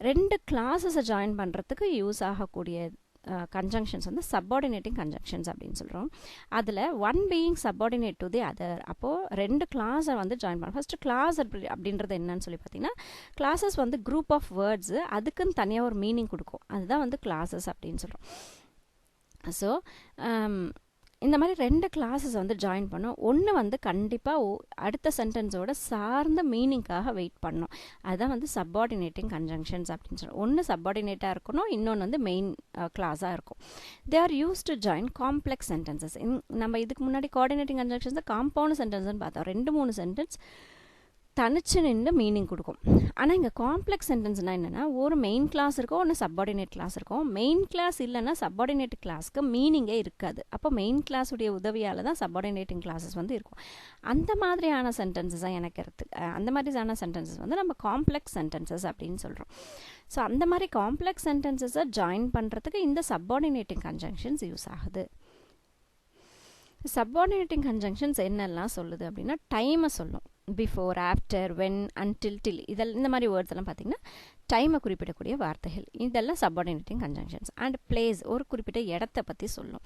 ரெண்டு கிளாஸஸை ஜாயின் பண்ணுறதுக்கு யூஸ் ஆகக்கூடிய கன்ஜங்ஷன்ஸ் வந்து சப்பார்டினேட்டிங் கன்ஜங்ஷன்ஸ் அப்படின்னு சொல்கிறோம். அதில் one being subordinate to the other. அப்போது ரெண்டு கிளாஸை வந்து ஜாயின் பண்ண. ஃபஸ்ட்டு கிளாஸ் அப்படின்றது என்னன்னு சொல்லி பார்த்தீங்கன்னா, கிளாஸஸ் வந்து குரூப் ஆஃப் வேர்ட்ஸு, அதுக்குன்னு தனியாக ஒரு மீனிங் கொடுக்கும், அதுதான் வந்து கிளாஸஸ் அப்படின்னு சொல்கிறோம். ஸோ இந்த மாதிரி ரெண்டு கிளாஸஸ் வந்து ஜாயின் பண்ணும். ஒன்று வந்து கண்டிப்பாக அடுத்த சென்டென்ஸோட சார்ந்த மீனிங்காக வெயிட் பண்ணணும். அதுதான் வந்து சப்பார்டினேட்டிங் கன்ஜங்ஷன்ஸ் அப்படின்னு சொல்கிறோம். ஒன்று சப்பார்டினேட்டாக இருக்கணும், இன்னொன்று வந்து மெயின் கிளாஸாக இருக்கும். They are use to join complex sentences. நம்ம இதுக்கு முன்னாடி கோஆர்டினேட்டிங் கன்ஜங்ஷன்ஸ் காம்பவுண்ட் சென்டென்ஸ்னு பார்த்தோம். 2-3 சென்டென்ஸ் தனிச்சு நின்று மீனிங் கொடுக்கும். ஆனால் இங்கே காம்ப்ளெக்ஸ் சென்டென்ஸ்னால் என்னென்னா, ஒரு மெயின் கிளாஸ் இருக்கும், ஒன்று சப்பார்டினேட் கிளாஸ் இருக்கும். மெயின் கிளாஸ் இல்லைன்னா சப்பார்டினேட் கிளாஸ்க்கு மீனிங்கே இருக்காது. அப்போ மெயின் கிளாஸுடைய உதவியால் தான் சப்பார்டினேட்டிங் கிளாஸஸ் வந்து இருக்கும். அந்த மாதிரியான சென்டென்சஸ் தான் எனக்கு அந்த மாதிரியான சென்டென்சஸ் வந்து நம்ம காம்ப்ளெக்ஸ் சென்டென்சஸ் அப்படின்னு சொல்கிறோம். ஸோ அந்த மாதிரி காம்ப்ளெக்ஸ் சென்டென்சஸை ஜாயின் பண்ணுறதுக்கு இந்த சப்பார்டினேட்டிங் கன்ஜங்ஷன்ஸ் யூஸ் ஆகுது. சப்பார்டினேட்டிங் கன்ஜங்ஷன்ஸ் என்னெல்லாம் சொல்லுது அப்படின்னா, டைமை சொல்லும். பிஃபோர், ஆஃப்டர், வென், அன்டில், டில், இதெல்லாம் இந்த மாதிரி வேர்ட்ஸ் எல்லாம் பார்த்தீங்கன்னா டைமை குறிப்பிடக்கூடிய வார்த்தைகள். இதெல்லாம் சப்பார்டினேட்டிங் கன்ஜங்ஷன்ஸ். அண்ட் பிளேஸ், ஒரு குறிப்பிட்ட இடத்தை பற்றி சொல்லும்.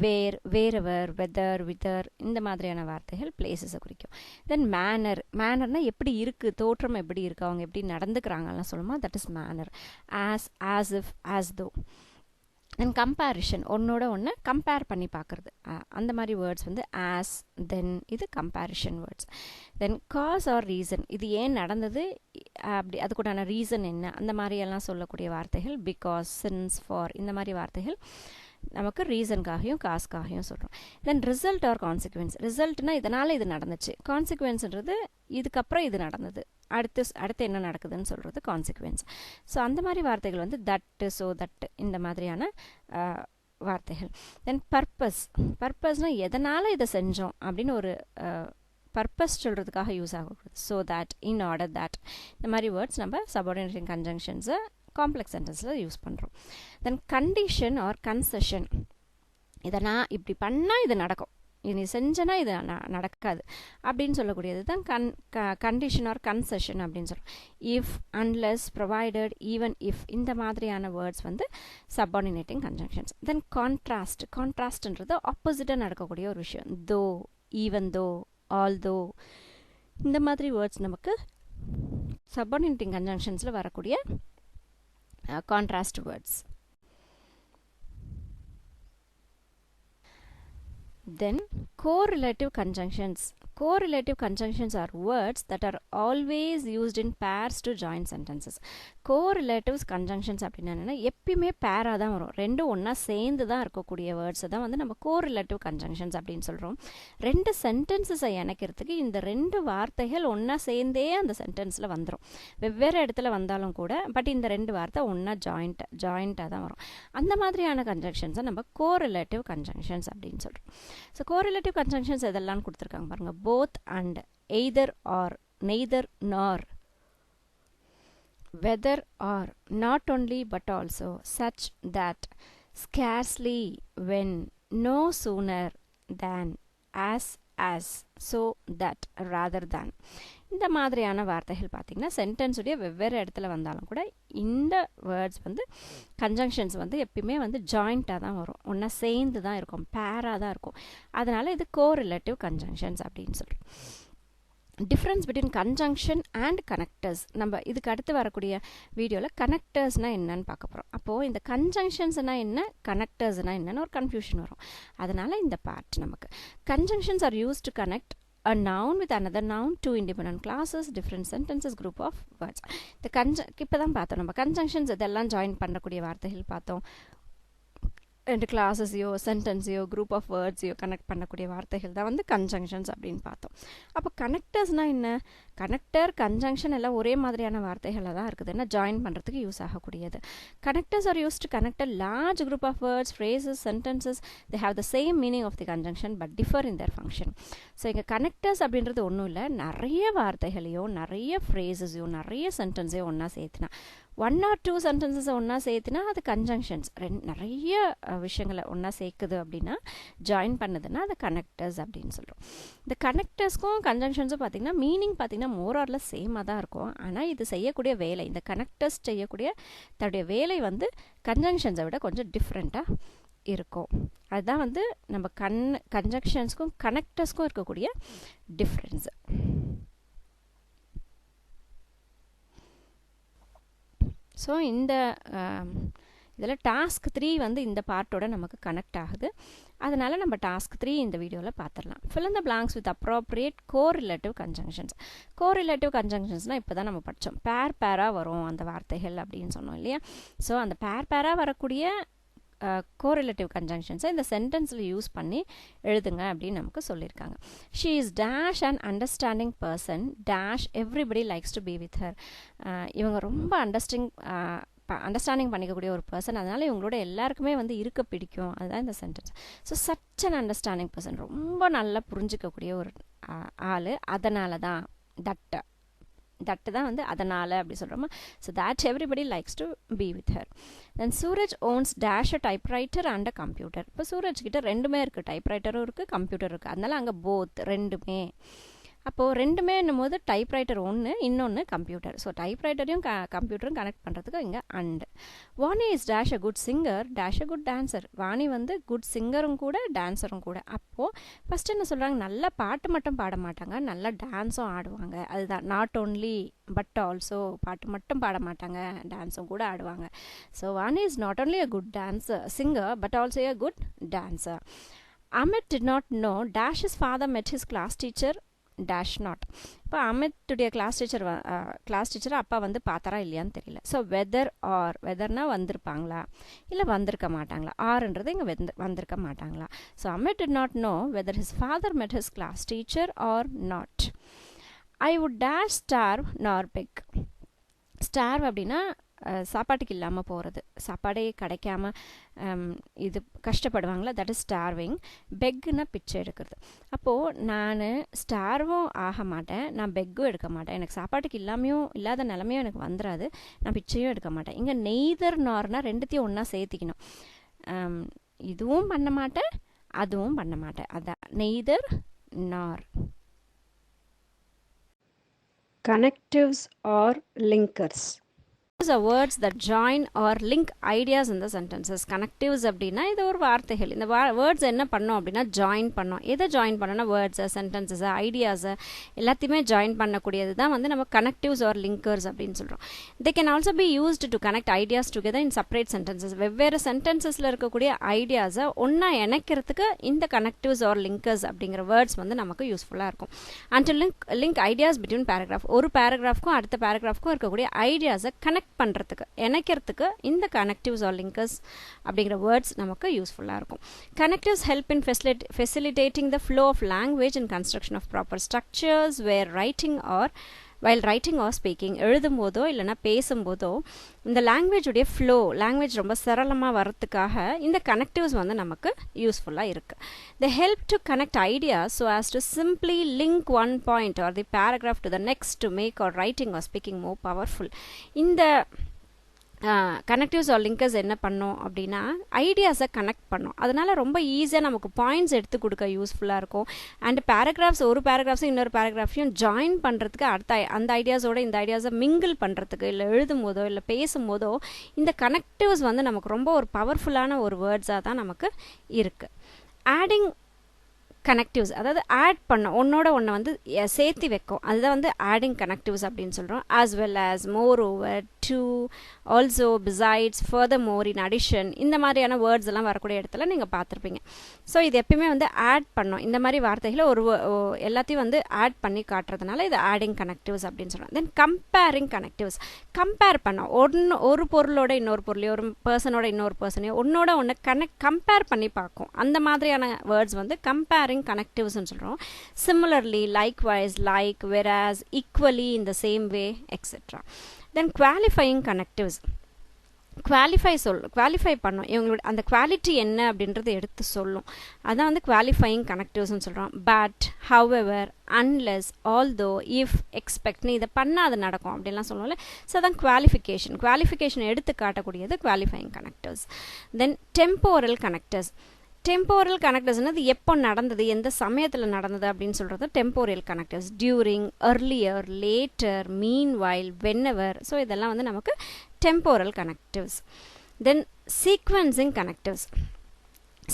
வேர், வேரெவர், வெதர், விதர், இந்த மாதிரியான வார்த்தைகள் பிளேஸஸை குறிக்கும். தென் மேனர். மேனர்னால் எப்படி இருக்குது, தோற்றம் எப்படி இருக்குது, அவங்க எப்படி நடந்துக்கிறாங்கலாம் சொல்லுமா, that is manner. As, as if, as though. Then comparison, ஒன்னோட ஒன்று கம்பேர் பண்ணி பார்க்குறது, அந்த மாதிரி வேர்ட்ஸ் வந்து ஆஸ், தென், இது கம்பேரிஷன் வேர்ட்ஸ். தென் காஸ் ஆர் ரீசன், இது ஏன் நடந்தது, அப்படி அதுக்குண்டான ரீசன் என்ன, அந்த மாதிரியெல்லாம் சொல்லக்கூடிய வார்த்தைகள் பிகாஸ், சின்ஸ், ஃபார், இந்த மாதிரி வார்த்தைகள் நமக்கு ரீசனுக்காகவும் காஸ்க்காகவும் சொல்கிறோம். Then result or consequence. ரிசல்ட்னா இதனால் இது நடந்துச்சு, கான்சிக்வன்ஸ்ன்றது இதுக்கப்புறம் இது நடந்தது, அடுத்து என்ன நடக்குதுன்னு சொல்கிறது கான்சிக்வன்ஸ். ஸோ அந்த மாதிரி வார்த்தைகள் வந்து தட்டு, ஸோ தட்டு, இந்த மாதிரியான வார்த்தைகள். தென் பர்பஸ். பர்பஸ்னால் எதனால் இதை செஞ்சோம் அப்படின்னு ஒரு பர்பஸ் சொல்கிறதுக்காக யூஸ் ஆகக்கூடாது. So that, in order that, இந்த மாதிரி வேர்ட்ஸ் நம்ம சப்பார்டினேட்டிங் கன்ஜங்ஷன்ஸை காம்ப்ளெக்ஸ் சென்டென்ஸில் யூஸ் பண்ணுறோம். Then condition or concession. இதை நான் இப்படி பண்ணால் இது நடக்கும், இது நீ செஞ்சனா இது நடக்காது அப்படின்னு சொல்லக்கூடியது தான் கண்டிஷன் ஆர் கன்செஷன் அப்படின்னு சொல்கிறோம். If, unless, provided, even if, இந்த மாதிரியான வேர்ட்ஸ் வந்து சப்பார்டினேட்டிங் கன்ஜங்ஷன்ஸ். தென் கான்ட்ராஸ்ட். கான்ட்ராஸ்ட்ன்றது ஆப்போசிட்டாக நடக்கக்கூடிய ஒரு விஷயம். தோ, ஈவன் தோ, ஆல் தோ, இந்த மாதிரி வேர்ட்ஸ் நமக்கு சப்பார்டினேட்டிங் கன்ஜங்ஷன்ஸில் வரக்கூடிய contrast words. Then correlative conjunctions. Correlative conjunctions are words that are always used in pairs to join sentences. Correlative conjunctions அப்படின்னா என்னன்னா எப்பயுமே பேராக தான் வரும், ரெண்டும் ஒன்றா சேர்ந்து தான் இருக்கக்கூடிய வேர்ட்ஸை தான் வந்து நம்ம கோரிலேட்டிவ் கன்ஜங்ஷன்ஸ் அப்படின்னு சொல்கிறோம். ரெண்டு சென்டென்சஸை இணைக்கிறதுக்கு இந்த ரெண்டு வார்த்தைகள் ஒன்றா சேர்ந்தே அந்த சென்டென்ஸில் வந்துடும். வெவ்வேறு இடத்துல வந்தாலும் கூட பட் இந்த ரெண்டு வார்த்தை ஒன்றா ஜாயிண்ட்டாக தான் வரும். அந்த மாதிரியான கன்ஜங்ஷன்ஸை நம்ம கோரிலேட்டிவ் கன்ஜங்ஷன்ஸ் அப்படின்னு சொல்கிறோம். ஸோ கோரிலேட்டிவ் கன்ஜங்ஷன்ஸ் எதெல்லாம் கொடுத்துருக்காங்க பாருங்கள். both and, either or, neither nor, whether or, not only but also, such that, scarcely, when, no sooner than, as, so that, rather than. இந்த மாதிரியான வார்த்தைகள் பார்த்திங்கன்னா சென்டென்ஸுடைய வெவ்வேறு இடத்துல வந்தாலும் கூட இந்த வேர்ட்ஸ் வந்து கன்ஜங்ஷன்ஸ் வந்து எப்பயுமே வந்து ஜாயிண்ட்டாக தான் வரும், ஒன்றா சேர்ந்து தான் இருக்கும், பேராக தான் இருக்கும். அதனால் இது கோரிலேட்டிவ் கன்ஜங்ஷன்ஸ் அப்படின்னு சொல்கிறோம். Difference between conjunction and connectors நம்ம இதுக்கு அடுத்து வரக்கூடிய வீடியோவில் கனெக்டர்ஸ்னால் என்னன்னு பார்க்க போகிறோம். அப்போது இந்த கன்ஜங்ஷன்ஸ்னால் என்ன, கனெக்டர்ஸ்னால் என்னன்னு ஒரு கன்ஃபியூஷன் வரும். அதனால் இந்த பார்ட் நமக்கு conjunctions are used to connect a noun with another noun, two independent clauses, different sentences, group of words. இந்த இப்போ தான் பார்த்தோம் நம்ம கன்ஜங்ஷன்ஸ் இதெல்லாம் ஜாயின் பண்ணக்கூடிய வார்த்தைகள் பார்த்தோம். ரெண்டு கிளாஸஸையோ சென்டென்ஸையோ குரூப் ஆஃப் வேர்ட்ஸையோ கனெக்ட் பண்ணக்கூடிய வார்த்தைகள் தான் வந்து கன்ஜங்ஷன்ஸ் அப்படின்னு பார்த்தோம். அப்போ கனெக்டர்ஸ்னால் என்ன, கனெக்டர் கன்ஜங்ஷன் எல்லாம் ஒரே மாதிரியான வார்த்தைகளாக தான் இருக்குது, என்ன ஜாயின் பண்ணுறதுக்கு யூஸ் ஆகக்கூடியது. Connectors are use to connect a large group of words, phrases, sentences. They have the same meaning of the conjunction but differ in their function. So இங்கே கனெக்டர்ஸ் அப்படின்றது ஒன்றும் இல்லை, நிறைய வார்த்தைகளையோ நிறைய ஃப்ரேசஸையோ நிறைய சென்டென்ஸையோ ஒன்றா சேர்த்துனா, ஒன் ஆர் டூ சென்டென்சஸை ஒன்றா சேர்த்துனா அது கன்ஜங்ஷன்ஸ். நிறைய விஷயங்களை ஒன்றா சேர்க்குது அப்படின்னா ஜாயின் பண்ணுதுன்னா அது கனெக்டர்ஸ் அப்படின்னு சொல்கிறோம். இந்த கனெக்டர்ஸ்க்கும் கன்ஜங்ஷன்ஸும் பார்த்திங்கன்னா மீனிங் பார்த்திங்கன்னா மோர் ஆர்ல சேமாக தான் இருக்கும். ஆனால் இது செய்யக்கூடிய வேலை, இந்த கனெக்டர்ஸ் செய்யக்கூடிய தன்னுடைய வேலை வந்து கன்ஜங்ஷன்ஸை விட கொஞ்சம் டிஃப்ரெண்ட்டாக இருக்கும். அதுதான் வந்து நம்ம கன்ஜங்ஷன்ஸ்க்கும் கனெக்டர்ஸ்க்கும் இருக்கக்கூடிய டிஃப்ரென்ஸு. ஸோ இந்த இதில் டாஸ்க் 3 வந்து இந்த பார்ட்டோட நமக்கு கனெக்ட் ஆகுது. அதனால் நம்ம டாஸ்க் 3 இந்த வீடியோவில் பார்த்துடலாம். fill in the blanks with appropriate correlative conjunctions. correlative conjunctionsனால் இப்போ தான் நம்ம படித்தோம், பேராக வரும் அந்த வார்த்தைகள் அப்படின்னு சொன்னோம் இல்லையா. ஸோ அந்த பேராக வரக்கூடிய கோரிலேட்டிவ் கன்ஜங்ஷன்ஸை இந்த சென்டென்ஸில் யூஸ் பண்ணி எழுதுங்க அப்படின்னு நமக்கு சொல்லியிருக்காங்க. She is dash and understanding person dash everybody likes to be with her. இவங்க ரொம்ப அண்டர்ஸ்டாண்டிங் பண்ணிக்கக்கூடிய ஒரு பர்சன், அதனால் இவங்களோட எல்லாருக்குமே வந்து இருக்க பிடிக்கும், அதுதான் இந்த sentence. So such and understanding person, ரொம்ப நல்லா புரிஞ்சிக்கக்கூடிய ஒரு ஆள், அதனால தான் தட்டு தான் வந்து அதனால் அப்படி சொல்கிறோமா. So that everybody likes to be with her. Then Suraj owns dash a typewriter and a computer. இப்போ சூரஜ் கிட்ட ரெண்டுமே இருக்குது, டைப்ரைட்டரும் இருக்குது கம்ப்யூட்டர் இருக்குது, அதனால் அங்கே போத் ரெண்டுமே. அப்போது ரெண்டுமே என்னும் போது டைப்ரைட்டர் ஒன்று, இன்னொன்று கம்ப்யூட்டர். ஸோ டைப்ரைட்டரையும் கம்ப்யூட்டரும் கனெக்ட் பண்ணுறதுக்கு இங்கே and. Vani is dash a good singer dash a good dancer. Vani வந்து குட் சிங்கரும் கூட டான்ஸரும் கூட. அப்போது ஃபஸ்ட்டு என்ன சொல்கிறாங்க, நல்லா பாட்டு மட்டும் பாட மாட்டாங்க, நல்லா டான்ஸும் ஆடுவாங்க. அதுதான் நாட் ஓன்லி பட் ஆல்சோ, பாட்டு மட்டும் பாட மாட்டாங்க டான்ஸும் கூட ஆடுவாங்க. So Vani is not only a good singer but also a good dancer. Amit did not know dash his father met his class teacher dash not. இப்போ அமித்துடைய கிளாஸ் டீச்சரை அப்பா வந்து பார்த்தாரா இல்லையான்னு தெரியல. ஸோ வெதர்னா வந்திருப்பாங்களா இல்லை வந்திருக்க மாட்டாங்களா, ஆர்ன்றது இங்கே வந்திருக்க மாட்டாங்களா. So Amit did not know whether his father met his class teacher or not. I would dash starve nor beg. starve அப்படின்னா சாப்பாட்டுக்கு இல்லாமல் போகிறது, சாப்பாடே கிடைக்காம இது கஷ்டப்படுவாங்களா, தட் இஸ் ஸ்டார்விங். பெக்குன்னா பிச்சை எடுக்கிறது. அப்போது நான் ஸ்டார்வும் ஆக மாட்டேன், நான் பெக்கும் எடுக்க மாட்டேன், எனக்கு சாப்பாட்டுக்கு இல்லாத நிலமையும் எனக்கு வந்துடாது, நான் பிச்சையும் எடுக்க மாட்டேன். இங்கே நெய்தர் நார்னா ரெண்டுத்தையும் ஒன்றா சேர்த்திக்கணும். இதுவும் பண்ண மாட்டேன் அதுவும் பண்ண மாட்டேன், அதான் நெய்தர் நார். Connectives or linkers. are words that join or link ideas in the sentences. Connectives அப்படினா இது ஒரு வார்த்தைகள். இந்த words என்ன பண்ணோம் அப்படினா join பண்ணோம். எதை join பண்ணோம்னா words, sentences, ideas எல்லாத்தையுமே join பண்ணக்கூடியது தான் வந்து நம்ம connectives or linkers அப்படின்னு சொல்றோம். They can also be used to connect ideas together in separate sentences. வெவ்வேறு sentencesல இருக்கக்கூடிய ideas ஒண்ணா இணைக்கிறதுக்கு இந்த connectives or linkers அப்படிங்கிற words வந்து நமக்கு யூஸ்ஃபுல்லா இருக்கும். And to link ideas between paragraph. ஒரு paragraphக்கும் அடுத்த paragraphக்கும் இருக்கக்கூடிய ideas connect பண்றதுக்கு இணைக்கிறதுக்கு இந்த connectives or linkers அப்படிங்கிற words நமக்கு யூஸ்ஃபுல்லா இருக்கும். Connectives help in facilitating the flow of language and construction of proper structures while writing or speaking. எழுதும்போதோ இல்லைனா பேசும்போதோ இந்த லாங்குவேஜ் உடைய ஃப்ளோ, லாங்குவேஜ் ரொம்ப சரளமாக வரத்துக்காக இந்த கனெக்டிவ்ஸ் வந்து நமக்கு யூஸ்ஃபுல்லாக இருக்குது. They help to connect ideas so as to simply link one point or the paragraph to the next to make or writing or speaking more powerful. இந்த கனெக்டிவ்ஸ் ஆர் லிங்கர்ஸ் என்ன பண்ணோம் அப்படின்னா ஐடியாஸை கனெக்ட் பண்ணோம். அதனால ரொம்ப ஈஸியாக நமக்கு பாயிண்ட்ஸ் எடுத்து கொடுக்க யூஸ்ஃபுல்லாக இருக்கும். அண்ட் பேராகிராஃப்ஸ் ஒரு பேராகிராஃப்ஸும் இன்னொரு பேராகிராஃபையும் ஜாயின் பண்ணுறதுக்கு அந்த ஐடியாஸோட இந்த ஐடியாஸை மிங்கிள் பண்ணுறதுக்கு இல்லை எழுதும் போதோ இல்லை பேசும்போதோ இந்த கனெக்டிவ்ஸ் வந்து நமக்கு ரொம்ப ஒரு பவர்ஃபுல்லான ஒரு வேர்ட்ஸாக தான் நமக்கு இருக்குது. ஆடிங் கனெக்டிவ்ஸ், அதாவது ஆட் பண்ண ஒன்னோட ஒன்று வந்து சேர்த்து வைக்கும், அதுதான் வந்து ஆடிங் கனெக்டிவ்ஸ் அப்படின்னு சொல்கிறோம். As well as, more over, to, also, besides, further more, in addition, இந்த மாதிரியான வேர்ட்ஸ் எல்லாம் வரக்கூடிய இடத்துல நீங்கள் பார்த்துருப்பீங்க. ஸோ இது எப்பயுமே வந்து ஆட் பண்ணோம். இந்த மாதிரி வார்த்தைகளை எல்லாத்தையும் வந்து ஆட் பண்ணி காட்டுறதுனால இது ஆடிங் கனெக்டிவ்ஸ் அப்படின்னு சொல்கிறோம். தென் கம்பேரிங் கனெக்டிவ்ஸ், கம்பேர் பண்ணோம். ஒரு பொருளோட இன்னொரு பொருளையோ ஒரு பர்சனோட இன்னொரு பர்சனையோ ஒன்னோட ஒன்று கம்பேர் பண்ணி பார்க்கும். அந்த மாதிரியான வேர்ட்ஸ் வந்து கம்பேரிங் connectives ன்னு சொல்றோம். Similarly, likewise, like, whereas, equally, in the same way, etc. Then qualifying connectives. Qualify பண்ணோம். இவங்களோட அந்த குவாலிட்டி என்ன அப்படின்றத எடுத்து சொல்லும். அதான் வந்து குவாலிஃபையிங் கனெக்டிவ்ஸ்னு சொல்கிறோம். But, however, unless, although, if, expect, இதை பண்ணால் அது நடக்கும் அப்படின்லாம் சொல்லுவோம்ல. ஸோ அதான் குவாலிஃபிகேஷன் எடுத்து காட்டக்கூடியது குவாலிஃபையிங் கனெக்டிவ்ஸ். தென் டெம்போரல் கனெக்டர்ஸ். டெம்போரல் கனெக்டர்ஸ்னு எப்போ நடந்தது, எந்த சமயத்தில் நடந்தது அப்படின்னு சொல்கிறது temporal connectors. During, earlier, later, meanwhile, whenever. So இதெல்லாம் வந்து நமக்கு டெம்போரல் கனெக்டிவ்ஸ். தென் சீக்வென்சிங் கனெக்டிவ்ஸ்.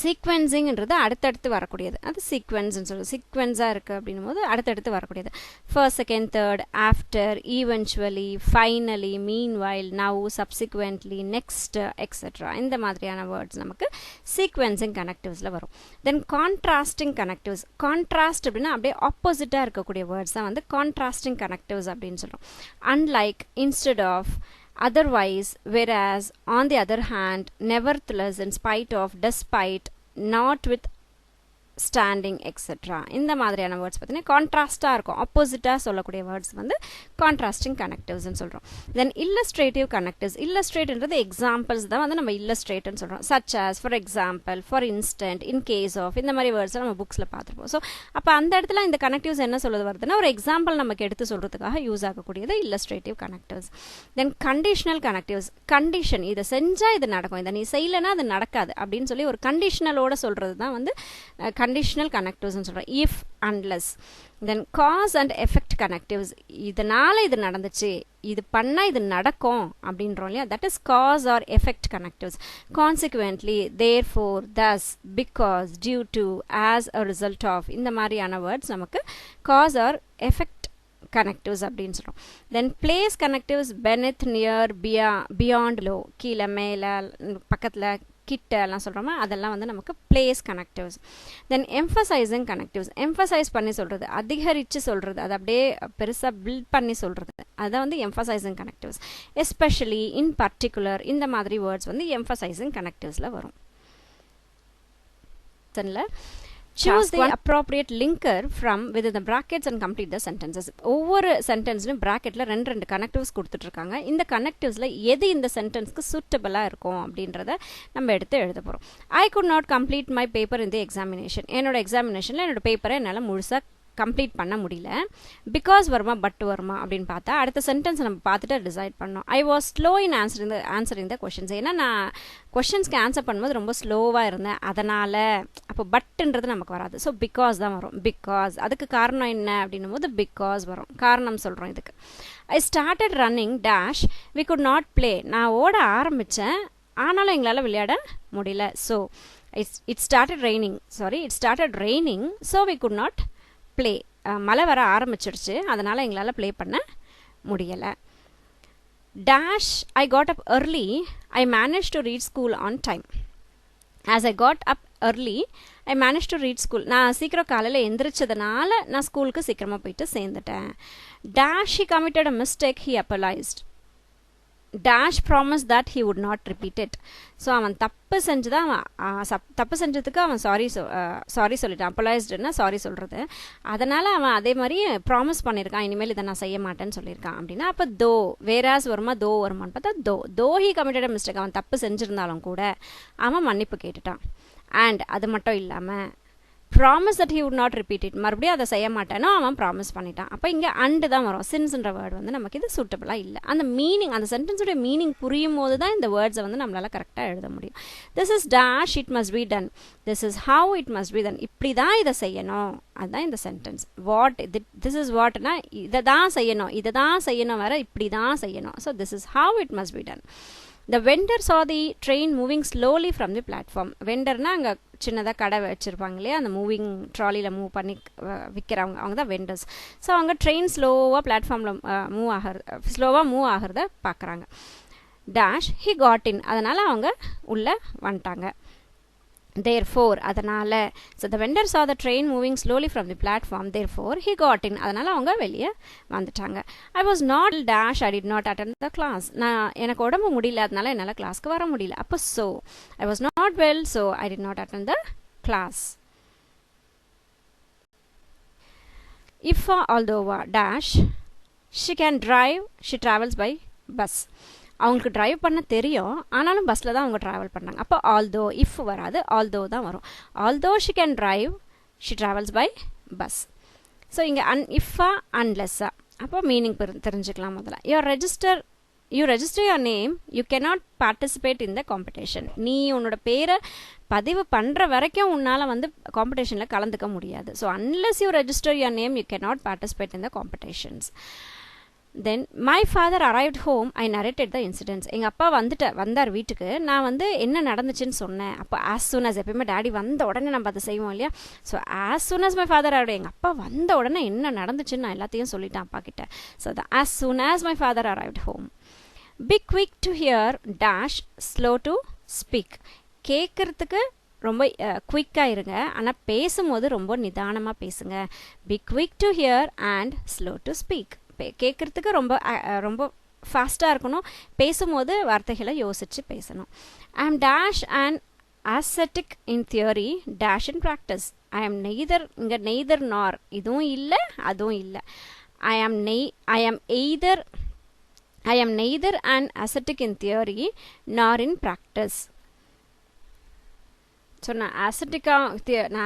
சீக்வென்சிங்கிறது அடுத்தடுத்து வரக்கூடியது, அது சீக்வென்ஸ்ன்னு சொல்லுவோம். சீக்வென்ஸாக இருக்குது அப்படின்னும் போது அடுத்தடுத்து வரக்கூடியது. First, second, third, after, eventually, finally, meanwhile, now, subsequently, next, etcetera. இந்த மாதிரியான வேர்ட்ஸ் நமக்கு சீக்வென்சிங் கனெக்டிவ்ஸில் வரும். தென் கான்ட்ராஸ்டிங் கனெக்டிவ்ஸ். கான்ட்ராஸ்ட் அப்படின்னா அப்படியே ஆப்போசிட்டாக இருக்கக்கூடிய வேர்ட்ஸ் தான் வந்து கான்ட்ராஸ்டிங் கனெக்டிவ்ஸ் அப்படின்னு சொல்கிறோம். Unlike, instead of, otherwise, whereas, on the other hand, nevertheless, in spite of, despite, not with standing, etcetera. இந்த மாதிரியான வேர்ட்ஸ் பார்த்தீங்கன்னா கான்ட்ராஸ்டாக இருக்கும், ஆப்போசிட்டாக சொல்லக்கூடிய வேர்ட்ஸ் வந்து கான்ட்ராஸ்டிங் கனெக்டிவ்ஸ்ன்னு சொல்கிறோம். Then illustrative connectives. இல்லஸ்ட்ரேட்ன்றது எக்ஸாம்பிள்ஸ் தான் வந்து நம்ம இல்லஸ்ட்ரேட்னு சொல்கிறோம். Such as, for example, for instant, in case of, இந்த மாதிரி வேர்ட்ஸ் நம்ம புக்ஸில் பார்த்துருப்போம். ஸோ அப்போ அந்த இடத்துல இந்த கனெக்டிவ்ஸ் என்ன சொல்லுது வருதுன்னா ஒரு எக்ஸாம்பிள் நமக்கு எடுத்து சொல்கிறதுக்காக யூஸ் ஆகக்கூடியது இல்லஸ்ட்ரேட்டிவ் கனெக்டிவ்ஸ். தென் கண்டிஷனல் கனெக்டிவ்ஸ். கண்டிஷன், இதை செஞ்சால் இது நடக்கும், இதை நீ செய்யலைன்னா அது நடக்காது அப்படின்னு சொல்லி ஒரு கண்டிஷனலோட சொல்கிறது தான் வந்து conditional connectives ன்னு சொல்றோம். if, unless. then cause and effect connectives. இதனால இது நடந்துச்சு, இது பண்ணா இது நடக்கும் அப்படின்றோம் இல்லையா, that is cause or effect connectives. consequently, therefore, thus, because, due to, as a result of, இந்த மாதிரியான வேர்ட்ஸ் நமக்கு cause or effect connectives அப்படின்னு சொல்றோம். then place connectives, beneath, near, beyond, below, கீழே, மேலே, பக்கத்தில், கிட்ட எல்லாம் சொல்கிறோமா, அதெல்லாம் வந்து நமக்கு பிளேஸ் கனெக்டிவ்ஸ். தென் எம்ஃபசைசிங் கனெக்டிவ்ஸ். எம்ஃபசைஸ் பண்ணி சொல்கிறது, அதிகரித்து சொல்கிறது, அது அப்படியே பெருசாக பில்ட் பண்ணி சொல்கிறது, அதுதான் வந்து emphasising connectives. Especially, in particular, இந்த மாதிரி வேர்ட்ஸ் வந்து எம்ஃபசைசிங் கனெக்டிவ்ஸில் வரும். Choose the appropriate linker from within the brackets and complete the sentences. ஒவ்வொரு சென்டென்ஸ்லையும் பிராக்கெட்டில் ரெண்டு கனெக்டிவ்ஸ் கொடுத்துட்ருக்காங்க. இந்த கனெக்டிவ்ஸில் எது இந்த சென்டென்ஸ்க்கு சூட்டபிளாக இருக்கும் அப்படின்றத நம்ம எடுத்து எழுத போகிறோம். I could not complete my paper in the examination. என்னோட எக்ஸாமினேஷனில் என்னோட பேப்பரை என்னால் முழுசாக கம்ப்ளீட் பண்ண முடியல. பிகாஸ் வருமா பட் வருமா அப்படின்னு பார்த்தா அடுத்த சென்டென்ஸ் நம்ம பார்த்துட்டு டிசைட் பண்ணோம். I was slow in answering the questions. ஏன்னா நான் கொஷின்ஸ்க்கு ஆன்சர் பண்ணும்போது ரொம்ப ஸ்லோவாக இருந்தேன், அதனால். அப்போ பட்டுன்றது நமக்கு வராது, ஸோ பிகாஸ் தான் வரும். பிகாஸ் அதுக்கு காரணம் என்ன அப்படின்னும் போது பிகாஸ் வரும், காரணம் சொல்கிறோம் இதுக்கு. I started running dash we could not play. நான் ஓட ஆரம்பித்தேன், ஆனாலும் எங்களால் விளையாட முடியல. So it started raining so we could not play. மழை வர ஆரம்பிச்சிடுச்சு, அதனால் எங்களால் ப்ளே பண்ண முடியலை. Dash I got up early I managed to reach school on time. As I got up early I managed to reach school. நான் சீக்கிரம் காலையில் எந்திரிச்சதுனால நான் ஸ்கூலுக்கு சீக்கிரமாக போயிட்டு சேர்ந்துட்டேன். Dash he committed a mistake he apologized. Dash promise that he would not repeat it. So அவன் தப்பு செஞ்சதுக்கு அவன் சாரி சொல்லிட்டான். அப்போலைஸ்டுன்னா சாரி சொல்கிறது. அதனால் அவன் அதே மாதிரி ப்ராமிஸ் பண்ணியிருக்கான், இனிமேல் இதை நான் செய்ய மாட்டேன்னு சொல்லியிருக்கான் அப்படின்னா அப்போ தோ வேராஸ் வருமா தோ வருமானு பார்த்தா தோ ஹி கமிட்டட் மிஸ்டேக். அவன் தப்பு செஞ்சுருந்தாலும் கூட அவன் மன்னிப்பு கேட்டுட்டான். அண்ட் அது மட்டும் இல்லாமல் promise that he would not repeat it, மறுபடியும் அதை செய்ய மாட்டேனோ அவன் ப்ராமிஸ் பண்ணிட்டான். அப்போ இங்கே அண்டு தான் வரும். சின்ஸ்ன்ற வேர்டு வந்து நமக்கு இது சூட்டபிளாக இல்லை. அந்த மீனிங், அந்த சென்டென்ஸுடைய மீனிங் புரியும் போது தான் இந்த வேர்ட்ஸை வந்து நம்மளால் கரெக்டாக எழுத முடியும். This is dash it must be done, this is how it must be done. இப்படி தான் இதை செய்யணும், அதுதான் இந்த சென்டென்ஸ். வாட் திஸ் இஸ் வாட்னா இதை தான் செய்யணும் வேற, இப்படி தான் செய்யணும். So this is how it must be done. The vendor saw the train moving slowly from the platform. வெண்டர்னா அங்கே சின்னதாக கடை வச்சுருப்பாங்க இல்லையா, அந்த மூவிங் ட்ராலியில் மூவ் பண்ணி விற்கிறவங்க, அவங்க தான் வெண்டர்ஸ். ஸோ அவங்க ட்ரெயின் ஸ்லோவாக பிளாட்ஃபார்மில் மூவ் ஆகிறத பார்க்குறாங்க. டேஷ் ஹி காட் இன், அதனால் அவங்க உள்ளே வந்துட்டாங்க. therefore அதனால். so the vendor saw the train moving slowly from the platform, therefore he got in, அதனால் அவங்க வெளியே வந்துட்டாங்க. I was not dash I did not attend the class. நான் எனக்கு உடம்பு முடியல, அதனால் என்னால் கிளாஸ்க்கு வர முடியல. அப்போ so I was not well so I did not attend the class. if although dash she can drive she travels by bus. அவங்களுக்கு ட்ரைவ் பண்ண தெரியும், ஆனாலும் பஸ்ஸில் தான் அவங்க ட்ராவல் பண்ணாங்க. அப்போ ஆல்தோ இஃப் வராது, ஆல்தோ தான் வரும். Although she can drive she travels by bus. So இங்கே இஃபா அன்லெஸ்ஸா. அப்போ மீனிங் தெரிஞ்சுக்கலாம். முதல்ல you register your name you cannot participate in the competition. நீ உன்னோட பேரை பதிவு பண்ணுற வரைக்கும் உன்னால் வந்து காம்படிஷனில் கலந்துக்க முடியாது. So unless you register your name you cannot participate in the competitions. Then my father arrived home I narrated the incidents. எங்கள் அப்பா வந்தார் வீட்டுக்கு, நான் வந்து என்ன நடந்துச்சுன்னு சொன்னேன். அப்போ ஆஸ் சூன் அஸ், எப்பயுமே டேடி வந்த உடனே நம்ம அதை செய்வோம் இல்லையா. So as soon as my father arrived, எங்கள் அப்பா வந்த உடனே என்ன நடந்துச்சுன்னு நான் எல்லாத்தையும் சொல்லிட்டேன் அப்பா கிட்ட. So the as soon as my father arrived home. Be quick to hear dash slow to speak. கேட்குறதுக்கு ரொம்ப குவிக்காக இருங்க, ஆனால் பேசும்போது ரொம்ப நிதானமாக பேசுங்க. Be quick to hear and slow to speak. கேட்குறதுக்கு ரொம்ப ஃபாஸ்ட்டாக இருக்கணும், பேசும்போது வார்த்தைகளை யோசித்து பேசணும். I am dash and ascetic in theory dash in practice. I am neither இங்கே neither nor இதுவும் இல்லை அதுவும் இல்லை. I am neither an ascetic in theory nor in practice. So நான்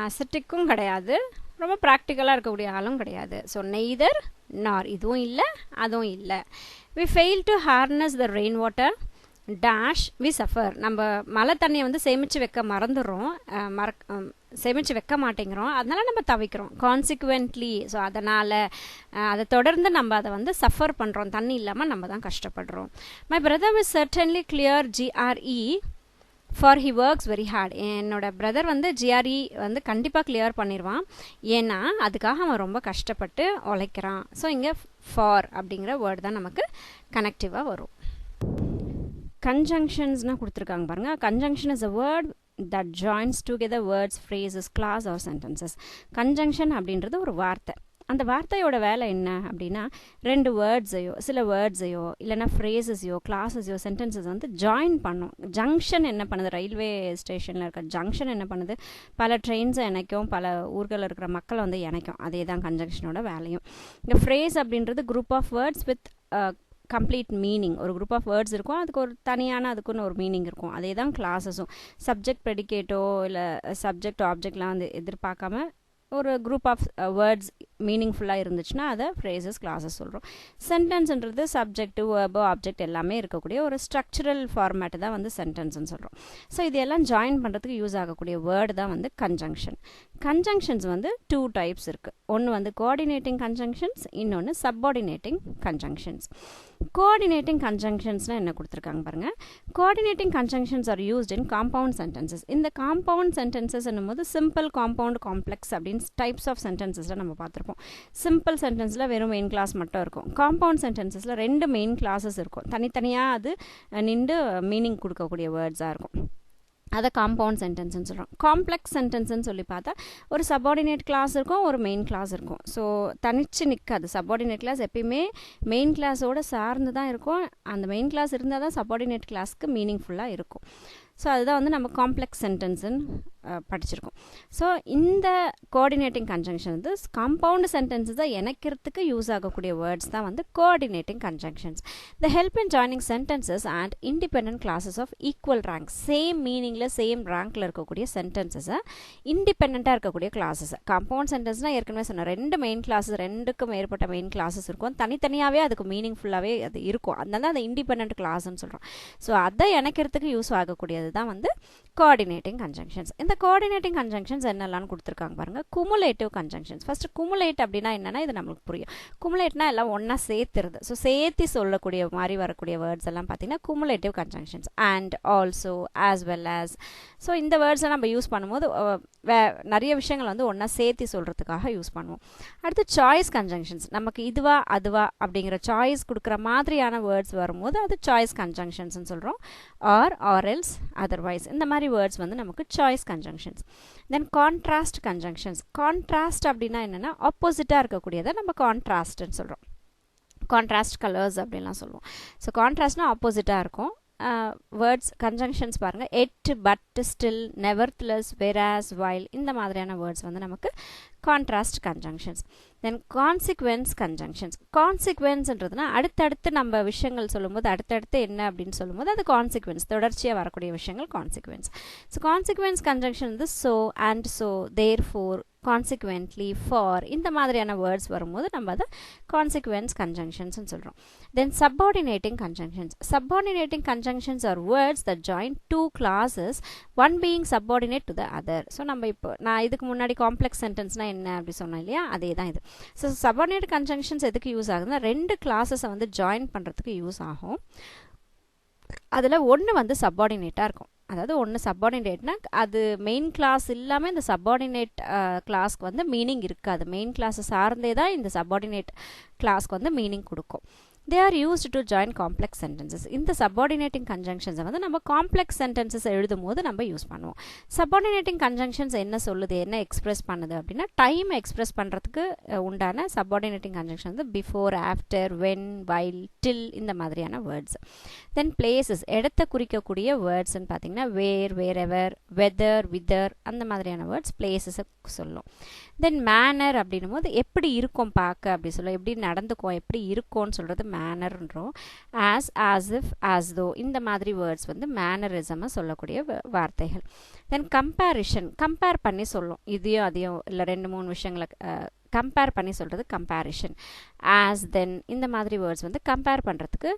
அசட்டிக்கும் கிடையாது, ரொம்ப ப்ராக்டிக்கலாக இருக்கக்கூடிய ஆளும் கிடையாது. ஸோ நெய்தர் நார் இதுவும் இல்லை அதுவும் இல்லை. We fail to harness the rain water dash we suffer. நம்ம மழை தண்ணியை வந்து சேமித்து வைக்க மறந்துடுறோம், சேமித்து வைக்க மாட்டேங்கிறோம், அதனால் நம்ம தவிக்கிறோம் கான்சிக்வென்ட்லி. ஸோ அதனால் அதை தொடர்ந்து நம்ம அதை வந்து சஃபர் பண்ணுறோம், தண்ணி இல்லாமல் நம்ம தான் கஷ்டப்படுறோம். My brother will certainly clear GRE for he works very hard. என்னோட பிரதர் வந்து GRE வந்து கண்டிப்பாக கிளியர் பண்ணிடுவான், ஏன்னா அதுக்காக அவன் ரொம்ப கஷ்டப்பட்டு உழைக்கிறான். ஸோ இங்கே ஃபார் அப்படிங்கிற வேர்டு தான் நமக்கு கனெக்டிவாக வரும். கன்ஜங்ஷன்ஸ்னால் கொடுத்துருக்காங்க பாருங்கள். Conjunction is a word that joins together words, phrases, clause or sentences. Conjunction அப்படின்றது ஒரு வார்த்தை. அந்த வார்த்தையோட வேலை என்ன அப்படின்னா, ரெண்டு வேர்ட்ஸையோ சில வேர்ட்ஸையோ இல்லைனா ஃப்ரேஸஸையோ கிளாஸஸையோ சென்டென்சஸ் வந்து ஜாயின் பண்ணும். ஜங்ஷன் என்ன பண்ணுது, ரயில்வே ஸ்டேஷனில் இருக்க ஜங்ஷன் என்ன பண்ணுது, பல ட்ரெயின்ஸை இணைக்கும், பல ஊர்களில் இருக்கிற மக்களை வந்து இணைக்கும். அதே தான் கன்ஜங்ஷனோட வேலையும். இந்த ஃப்ரேஸ் அப்படின்றது group of words with complete meaning. ஒரு குரூப் ஆஃப் வேர்ட்ஸ் இருக்கும், அதுக்கு ஒரு தனியான அதுக்குன்னு ஒரு மீனிங் இருக்கும். அதே தான் கிளாஸஸும். சப்ஜெக்ட் ப்ரெடிகேட்டோ இல்லை சப்ஜெக்ட் ஆப்ஜெக்ட்லாம் வந்து எதிர்பார்க்காம ஒரு குரூப் ஆஃப் வேர்ட்ஸ் மீனிங்ஃபுல்லாக இருந்துச்சுன்னா அதை ஃப்ரேசஸ் கிளாஸஸ் சொல்கிறோம். சென்டென்ஸ்ன்றது சப்ஜெக்ட் வேர்பு ஆப்ஜெக்ட் எல்லாமே இருக்கக்கூடிய ஒரு ஸ்ட்ரக்சரல் ஃபார்மேட்டு தான் வந்து சென்டென்ஸ்னு சொல்கிறோம். ஸோ இது எல்லாம் ஜாயின் பண்ணுறதுக்கு யூஸ் ஆகக்கூடிய வேர்டு தான் வந்து கன்ஜங்ஷன். கன்ஜங்ஷன்ஸ் வந்து 2 டைப்ஸ் இருக்குது. ஒன்று வந்து கோஆர்டினேட்டிங் கன்ஜங்ஷன்ஸ், இன்னொன்று சப்பார்டினேட்டிங் கன்ஜங்ஷன்ஸ். கோஆர்டினேட்டிங் கன்ஜங்ஷன்ஸ்னால் என்ன கொடுத்துருக்காங்க பாருங்கள். Coordinating conjunctions are used in compound sentences. இந்த காம்பவுண்ட் சென்டென்சஸ் என்னும்போது சிம்பிள், காம்பவுண்ட், காம்ப்ளெக்ஸ் அப்படின்னு டைப்ஸ் ஆஃப் சென்டென்சஸில் நம்ம பார்த்துருப்போம். சிம்பிள் சென்டென்ஸில் வெறும் மெயின் கிளாஸ் மட்டும் இருக்கும். காம்பவுண்ட் சென்டென்சஸில் 2 மெயின் கிளாஸஸ் இருக்கும். தனித்தனியாக அது நின்று மீனிங் கொடுக்கக்கூடிய வேர்ட்ஸாக இருக்கும். அதை காம்பவுண்ட் சென்டென்ஸ்னு சொல்கிறோம். காம்ப்ளெக்ஸ் சென்டென்ஸ்னு சொல்லி பார்த்தா ஒரு சப்பார்டினேட் கிளாஸ் இருக்கும், ஒரு மெயின் கிளாஸ் இருக்கும். ஸோ தனிச்சு நிற்காது. சப்பார்டினேட் கிளாஸ் எப்பயுமே மெயின் கிளாஸோடு சார்ந்து தான் இருக்கும். அந்த மெயின் கிளாஸ் இருந்தால் தான் சப்பார்டினேட் கிளாஸ்க்கு மீனிங்ஃபுல்லாக இருக்கும். ஸோ அதுதான் வந்து நம்ம காம்ப்ளெக்ஸ் சென்டென்ஸுன்னு படிச்சிருக்கோம். ஸோ இந்த கோஆர்டினேட்டிங் கன்ஜங்ஷன் வந்து காம்பவுண்ட் சென்டென்ஸை இணைக்கிறதுக்கு யூஸ் ஆகக்கூடிய வேர்ட்ஸ் தான் வந்து coordinating conjunctions. The help in joining sentences and independent clauses of equal rank. Same மீனிங்கில் சேம் ரேங்க்கில் இருக்கக்கூடிய சென்டென்சஸை இண்டிபெண்ட்டாக இருக்கக்கூடிய கிளாஸஸ். காம்பவுண்ட் சென்டென்ஸ்னால் ஏற்கனவே சொன்ன 2 மெயின் கிளாஸஸ், 2க்கும் மேற்பட்ட மெயின் கிளாஸஸ் இருக்கும். தனித்தனியாகவே அதுக்கு மீனிங்ஃபுல்லாகவே அது இருக்கும். அதனால அதை இண்டிபெண்டன்ட் கிளாஸ்ன்னு சொல்கிறோம். ஸோ அதை இணைக்கிறதுக்கு யூஸ் ஆகக்கூடியது தான் வந்து கோஆர்டினேட்டிங் கன்ஜங்ஷன்ஸ். இந்த கோஆர்டினேட்டிங் கன்ஜங்ஷன்ஸ் என்னெல்லாம் கொடுத்துருக்காங்க பாருங்க. Cumulative conjunctions. ஃபர்ஸ்ட் குமுலேட் அப்படின்னா என்னன்னா இது நம்மளுக்கு புரியும். குமுலேட்னா எல்லாம் ஒன்றா சேர்த்துருது. ஸோ சேர்த்து சொல்லக்கூடிய மாதிரி வரக்கூடிய வேர்ட்ஸ் எல்லாம் பார்த்தீங்கன்னா cumulative conjunctions. And also, as well as. So இந்த வேர்ட்ஸை நம்ம யூஸ் பண்ணும்போது நிறைய விஷயங்கள் வந்து ஒன்றா சேர்த்து சொல்கிறதுக்காக யூஸ் பண்ணுவோம். அடுத்து சாய்ஸ் கன்ஜங்ஷன்ஸ். நமக்கு இதுவா அதுவா அப்படிங்கிற சாய்ஸ் கொடுக்குற மாதிரியான வேர்ட்ஸ் வரும்போது அது சாய்ஸ் கன்ஜங்ஷன்ஸ்னு சொல்கிறோம். Or else, otherwise. இந்த மாதிரி வேர்ட்ஸ் வந்து நமக்கு சாய்ஸ் கன்ஜங்ஷன்ஸ். தென் கான்ட்ராஸ்ட் கன்ஜங்ஷன்ஸ். கான்ட்ராஸ்ட் அப்படின்னா என்னென்னா ஆப்போசிட்டாக இருக்கக்கூடியதை நம்ம கான்ட்ராஸ்ட்னு சொல்கிறோம். கான்ட்ராஸ்ட் கலர்ஸ் அப்படின்லாம் சொல்லுவோம். ஸோ கான்ட்ராஸ்ட்னா ஆப்போசிட்டாக இருக்கும். வேர்ட்ஸ் கன்ஜங்ஷன்ஸ் பாருங்கள். Yet, but, still, nevertheless, whereas, while, இந்த மாதிரியான வேர்ட்ஸ் வந்து நமக்கு contrast conjunctions. Then consequence conjunctions. கான்சிக்வென்ஸ்ன்றதுனா அடுத்தடுத்து நம்ம விஷயங்கள் சொல்லும்போது அடுத்தடுத்து என்ன அப்படின்னு சொல்லும்போது அது கான்சிக்வென்ஸ், தொடர்ச்சியாக வரக்கூடிய விஷயங்கள் கான்சிக்வென்ஸ். ஸோ கான்சிக்வென்ஸ் கன்ஜங்ஷன் வந்து so, and so, therefore, consequently, for, இந்த மாதிரியான வேர்ட்ஸ் வரும்போது நம்ம அதை கான்சிக்வென்ஸ் கன்ஜங்ஷன்ஸ்னு சொல்கிறோம். Then subordinating conjunctions. Subordinating conjunctions are words that join 2 classes, one being subordinate to the other. So நம்ம இப்போ நான் இதுக்கு முன்னாடி காம்ப்ளெக்ஸ் சென்டென்ஸ்னால் என்ன அப்படி சொன்னோம் இல்லையா, அதே தான் இது. ஸோ சப்பார்டினேட் கன்ஜங்ஷன்ஸ் எதுக்கு யூஸ் ஆகுதுன்னா 2 கிளாஸஸை வந்து ஜாயின் பண்ணுறதுக்கு யூஸ் ஆகும். அதில் ஒன்று வந்து சப்பார்டினேட்டாக இருக்கும். அதாவது ஒன்று சப்பார்டினேட்னா அது மெயின் கிளாஸ் இல்லாமல் இந்த சப்பார்டினேட் கிளாஸ்க்கு வந்து மீனிங் இருக்காது. மெயின் கிளாஸை சார்ந்தே தான் இந்த சப்பார்டினேட் கிளாஸ்க்கு வந்து மீனிங் கொடுக்கும். they are used to join complex sentences. இந்த subordinating conjunctions வந்து நம்ம complex sentences எழுதும் போது நம்ம யூஸ் பண்ணுவோம். subordinating conjunctions என்ன சொல்லுது, என்ன எக்ஸ்பிரஸ் பண்ணுது அப்படின்னா டைம் எக்ஸ்பிரஸ் பண்ணுறதுக்கு உண்டான subordinating conjunction வந்து before, after, when, while, till இந்த மாதிரியான வேர்ட்ஸ். தென் places இடத்தை குறிக்கக்கூடிய வேர்ட்ஸ்ன்னு பார்த்தீங்கன்னா where, wherever, whether, whither அந்த மாதிரியான வேர்ட்ஸ் பிளேசஸை சொல்லும். தென் மேனர் அப்படின்னும் போது எப்படி இருக்கும் பார்க்க அப்படி சொல்லுவோம், எப்படி நடந்துக்கும் எப்படி இருக்கும்னு சொல்கிறது மேனர்ன்றோம். As, as if, as though இந்த மாதிரி வேர்ட்ஸ் வந்து மேனரிசமாக சொல்லக்கூடிய வார்த்தைகள். தென் கம்பேரிஷன், கம்பேர் பண்ணி சொல்லும், இதையும் அதையும் இல்லை 2-3 விஷயங்களை கம்பேர் பண்ணி சொல்கிறது கம்பேரிஷன். ஆஸ், தென் இந்த மாதிரி வேர்ட்ஸ் வந்து கம்பேர் பண்ணுறதுக்கு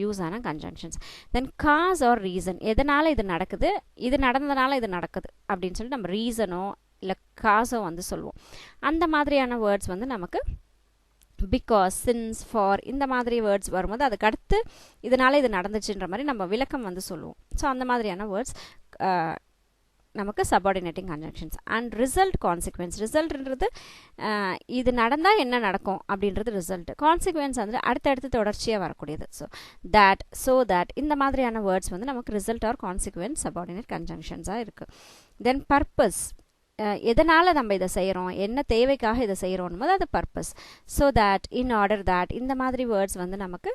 யூஸ் ஆன கன்ஜங்ஷன்ஸ். தென் காஸ் ஆர் ரீசன், எதனால் இது நடக்குது, இது நடந்ததுனால இது நடக்குது அப்படின்னு சொல்லி நம்ம ரீசனோ இல்லை காசோ வந்து சொல்லுவோம். அந்த மாதிரியான வேர்ட்ஸ் வந்து நமக்கு பிகாஸ், சின்ஸ், ஃபார் இந்த மாதிரி வேர்ட்ஸ் வரும்போது அதுக்கு அடுத்து இதனால் இது நடந்துச்சுன்ற மாதிரி நம்ம விளக்கம் வந்து சொல்லுவோம். ஸோ அந்த மாதிரியான வேர்ட்ஸ் நமக்கு subordinating conjunctions. And result, consequence. ரிசல்ட்ன்றது இது நடந்தால் என்ன நடக்கும் அப்படின்றது ரிசல்ட். கான்சிக்வென்ஸ் வந்து அடுத்தடுத்து தொடர்ச்சியாக வரக்கூடியது. ஸோ தேட், ஸோ தேட் இந்த மாதிரியான வேர்ட்ஸ் வந்து நமக்கு ரிசல்ட் ஆர் கான்சிக்வென்ஸ் சப்பார்டினேட் கன்ஜங்ஷன்ஸாக இருக்குது. தென் பர்பஸ், எதனால் நம்ம இதை செய்கிறோம், என்ன தேவைக்காக இதை செய்கிறோம் போது அது purpose. So that, in order that இந்த மாதிரி வேர்ட்ஸ் வந்து நமக்கு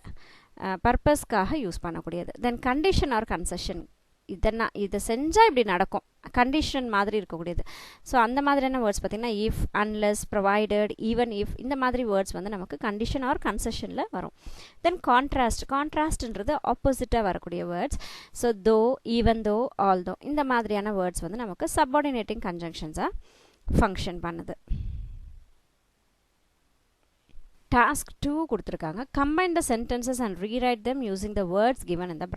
பர்பஸ்க்காக யூஸ் பண்ணக்கூடியது. தென் கண்டிஷன் ஆர் கன்செஷன், இதை செஞ்சால் இப்படி நடக்கும், கண்டிஷன் மாதிரி இருக்கக்கூடியது. ஸோ அந்த மாதிரியான வேர்ட்ஸ் பார்த்திங்கன்னா if, unless, provided, even if இந்த மாதிரி வேர்ட்ஸ் வந்து நமக்கு கண்டிஷன் ஆர் கன்செஷனில் வரும். தென் கான்ட்ராஸ்ட், கான்ட்ராஸ்ட்ன்றது ஆப்போசிட்டாக வரக்கூடிய words. So though, even though, although இந்த மாதிரியான வேர்ட்ஸ் வந்து நமக்கு சப்பார்டினேட்டிங் கன்ஜங்ஷன்ஸாக ஃபங்க்ஷன் பண்ணுது. டாஸ்க் 2 கொடுத்துருக்காங்க. Combine the sentences and rewrite them using the words given in the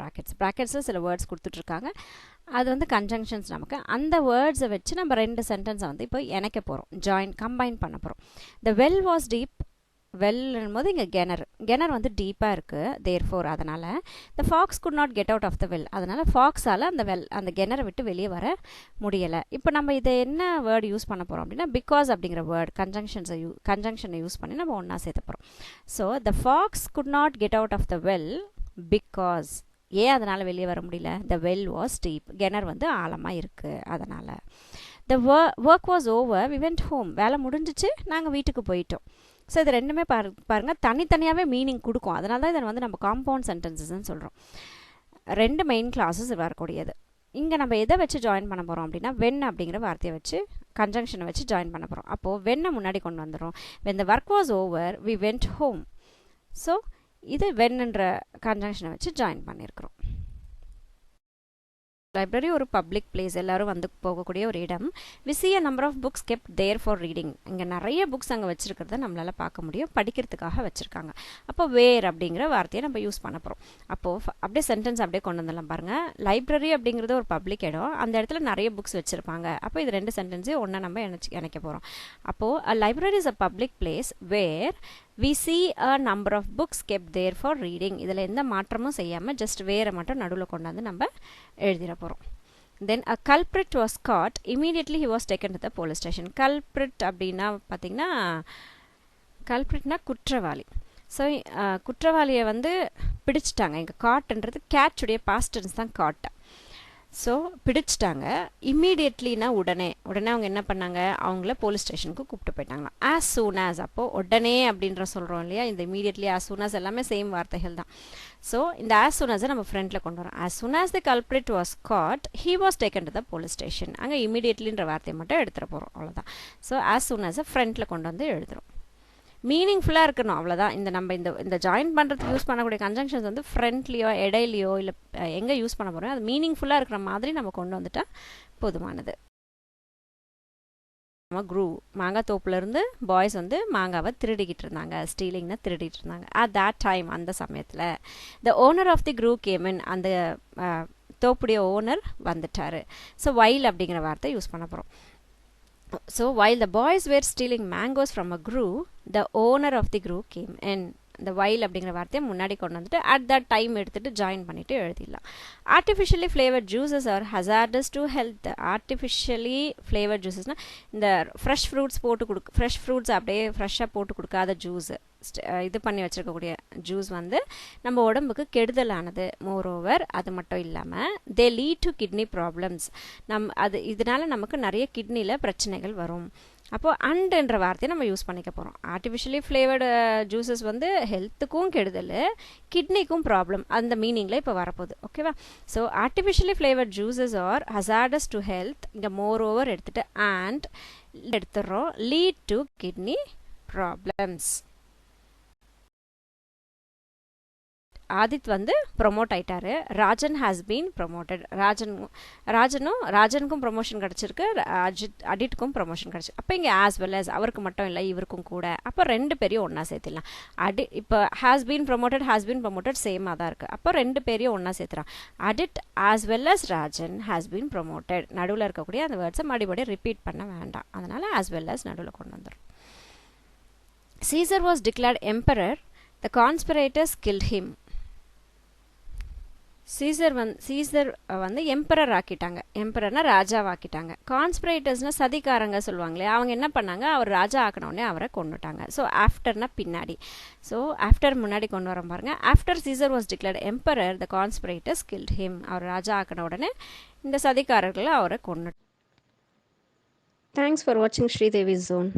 ப்ராக்கெட்ஸில் சில வேர்ட்ஸ் கொடுத்துட்ருக்காங்க. அது வந்து கன்ஜங்ஷன்ஸ். நமக்கு அந்த வேர்ட்ஸை வச்சு நம்ம 2 சென்டென்ஸை வந்து இப்போ இணைக்க போகிறோம், கம்பைன் பண்ண போகிறோம். த வெல் வாஸ் டீப், வெல்லும் போது இங்கே கெனர் வந்து டீப்பாக இருக்குது, தேர்ஃபோர். அதனால் the fox could not get out of the well, அதனால் ஃபாக்ஸால் அந்த கெனரை விட்டு வெளியே வர முடியலை. இப்போ நம்ம இதை என்ன வேர்டு யூஸ் பண்ண போகிறோம் அப்படின்னா பிகாஸ் அப்படிங்கிற வேர்டு கன்ஜங்ஷனை யூஸ் பண்ணி நம்ம ஒன்றா சேர்த்த போகிறோம். So the fox could not get out of the well because, ஏன் அதனால் வெளியே வர முடியல? த வெல் வாஸ் டீப், கெனர் வந்து ஆழமாக இருக்குது அதனால். The work was over, we went home, வேலை முடிஞ்சிச்சு, நாங்கள் வீட்டுக்கு போயிட்டோம். ஸோ இது ரெண்டுமே பாருங்கள் தனித்தனியாகவே மீனிங் கொடுக்கும். அதனால தான் இதை வந்து நம்ம காம்பவுண்ட் சென்டென்சஸ்ன்னு சொல்கிறோம். 2 மெயின் கிளாஸஸ் வரக்கூடியது. இங்கே நம்ம எதை வச்சு ஜாயின் பண்ண போகிறோம் அப்படின்னா வென் அப்படிங்கிற வார்த்தையை வச்சு கன்ஜங்ஷனை வச்சு ஜாயின் பண்ண போகிறோம். அப்போது வென்னை முன்னாடி கொண்டு வந்துடும். When the work was over we went home. So இது வென்ன்ற கன்ஜங்ஷனை வச்சு ஜாயின் பண்ணியிருக்கிறோம். லைப்ரரி ஒரு பப்ளிக் பிளேஸ், எல்லோரும் வந்து போகக்கூடிய ஒரு இடம். We see a number of books kept there for reading. இங்கே நிறைய புக்ஸ் அங்கே வச்சுருக்கிறத நம்மளால் பார்க்க முடியும், படிக்கிறதுக்காக வச்சுருக்காங்க. அப்போ வேர் அப்படிங்கிற வார்த்தையை நம்ம யூஸ் பண்ண போகிறோம். அப்போது அப்படியே சென்டென்ஸ் அப்படியே கொண்டு வந்துடலாம் பாருங்கள். லைப்ரரி அப்படிங்கிறது ஒரு பப்ளிக் இடம், அந்த இடத்துல நிறைய புக்ஸ் வச்சுருப்பாங்க. அப்போ இது 2 சென்டென்ஸையும் ஒன்றா நம்ம இணைக்க போகிறோம். அப்போது a library is a public place where we see a number of books kept there for reading. இதில் எந்த மாற்றமும் செய்யாமல் ஜஸ்ட் வேரை மட்டும் நடுவில் கொண்டாந்து நம்ம எழுதிட போகிறோம். Then a culprit was caught, immediately he was taken to the police station. Culprit அப்படின்னா பார்த்திங்கன்னா கல்பிரிட்னா குற்றவாளி. ஸோ குற்றவாளியை வந்து பிடிச்சிட்டாங்க. இங்கே காட்டுன்றது கேட்சுடைய பாஸ்ட் டென்ஸ் தான் காட். ஸோ பிடிச்சிட்டாங்க. இம்மீடியட்லினா உடனே அவங்க என்ன பண்ணாங்க, அவங்கள போலீஸ் ஸ்டேஷனுக்கு கூப்பிட்டு போயிட்டாங்க. ஆஸ் சூன் ஆஸ், அப்போது உடனே அப்படின்ற சொல்கிறோம் இல்லையா, இந்த இமீடியட்லி ஆஸ் சூன் ஆஸ் எல்லாமே சேம் வார்த்தைகள் தான். ஸோ இந்த ஆஸ் சூன் ஆஸை நம்ம ஃப்ரண்ட்டில் கொண்டு வரோம். As soon as the culprit was caught he was taken to the police station. அங்கே இமீடியட்லின்ற வார்த்தையை மட்டும் எடுத்துகிட்டு போகிறோம், அவ்வளோதான். ஸோ ஆஸ் சூன் ஆஸை ஃப்ரண்ட்டில் கொண்டு வந்து எழுதுகிறோம். மீனிங்ஃபுல்லாக இருக்கணும், அவ்வளோதான். இந்த ஜாயின் பண்ணுறதுக்கு யூஸ் பண்ணக்கூடிய கன்ஜங்ஷன்ஸ் வந்து ஃப்ரண்ட்லேயோ இடையிலையோ இல்லை எங்கே யூஸ் பண்ண போகிறோம் அது மீனிங்ஃபுல்லாக இருக்கிற மாதிரி நம்ம கொண்டு வந்துட்டால் போதுமானது. நம்ம குரூ மாங்காய் தோப்புலேருந்து பாய்ஸ் வந்து மாங்காவை திருடிக்கிட்டு இருந்தாங்க, ஸ்டீலிங்னா திருடிட்டு இருந்தாங்க. அட் தட் டைம், அந்த சமயத்தில் the owner of the grove came in, அந்த தோப்புடைய ஓனர் வந்துட்டார். ஸோ வைல் அப்படிங்கிற வார்த்தை யூஸ் பண்ண போகிறோம். So while the boys were stealing mangoes from a grove, the owner of the grove came in. இந்த while அப்படிங்கிற வார்த்தையை முன்னாடி கொண்டு வந்துட்டு அட் தட் டைம் எடுத்துகிட்டு ஜாயின் பண்ணிவிட்டு எழுதிடலாம். Artificially flavoured juices are hazardous to health. Artificially flavoured ஜூஸஸ்னால் இந்த ஃப்ரெஷ் ஃப்ரூட்ஸ் அப்படியே ஃப்ரெஷ்ஷாக போட்டு கொடுக்காத ஜூஸ், இது பண்ணி வச்சுருக்கக்கூடிய ஜூஸ் வந்து நம்ம உடம்புக்கு கெடுதலானது. மோரோவர் அது மட்டும் இல்லாமல் தே லீட் டு கிட்னி ப்ராப்ளம்ஸ். இதனால் நமக்கு நிறைய கிட்னியில் பிரச்சனைகள் வரும். அப்போது அண்ட்ன்ற வார்த்தையை நம்ம யூஸ் பண்ணிக்க போகிறோம். ஆர்டிஃபிஷியலி ஃப்ளேவர்டு ஜூஸஸ் வந்து ஹெல்த்துக்கும் கெடுதல், கிட்னிக்கும் ப்ராப்ளம், அந்த மீனிங்கில் இப்போ வரப்போகுது. ஓகேவா? So artificially flavoured juices are hazardous to health. இங்கே மோர் ஓவர் எடுத்துகிட்டு அண்ட் எடுத்துடுறோம். Lead to kidney problems. Adit வந்து ப்ரொமோட் ஆயிட்டாரு. Rajan has been promoted. ராஜனுக்கும் ப்ரொமோஷன் கிடச்சிருக்கு, அடிட்டுக்கும் ப்ரொமோஷன் கிடச்சிருக்கு. அப்போ இங்கே ஆஸ் வெல் ஆஸ், அவருக்கு மட்டும் இல்லை இவருக்கும் கூட. அப்போ 2 பேரையும் ஒன்றா சேர்த்துலாம். இப்போ ஹாஸ் பீன் ப்ரொமோட்டட் சேமாக தான் இருக்குது. அப்போ 2 பேரையும் ஒன்றா சேர்த்துறான். Adit as well as Rajan has been promoted. நடுவில் இருக்கக்கூடிய அந்த வேர்ட்ஸை மறுபடியும் ரிப்பீட் பண்ண வேண்டாம், அதனால் ஆஸ் வெல் ஆஸ் நடுவில் கொண்டு வந்துடும். Caesar was declared emperor, the conspirators killed him. Caesar வந்து எம்பரர் ஆக்கிட்டாங்க. எம்பரர்னா ராஜாவாக்கிட்டாங்க. கான்ஸ்பிரேட்டர்ஸ்னால் சதிகாரங்க சொல்லுவாங்களே, அவங்க என்ன பண்ணாங்க, அவர் ராஜா ஆக்கினோடனே அவரை கொண்டுட்டாங்க. ஸோ ஆஃப்டர்னா பின்னாடி. ஸோ ஆஃப்டர் முன்னாடி கொண்டு வரோம் பாருங்கள். After Caesar was declared emperor the conspirators killed him. அவர் ராஜா ஆக்கின உடனே இந்த சதிகாரர்களை அவரை கொண்டு. தேங்க்ஸ் ஃபார் வாட்சிங் ஸ்ரீதேவி ஜோன்.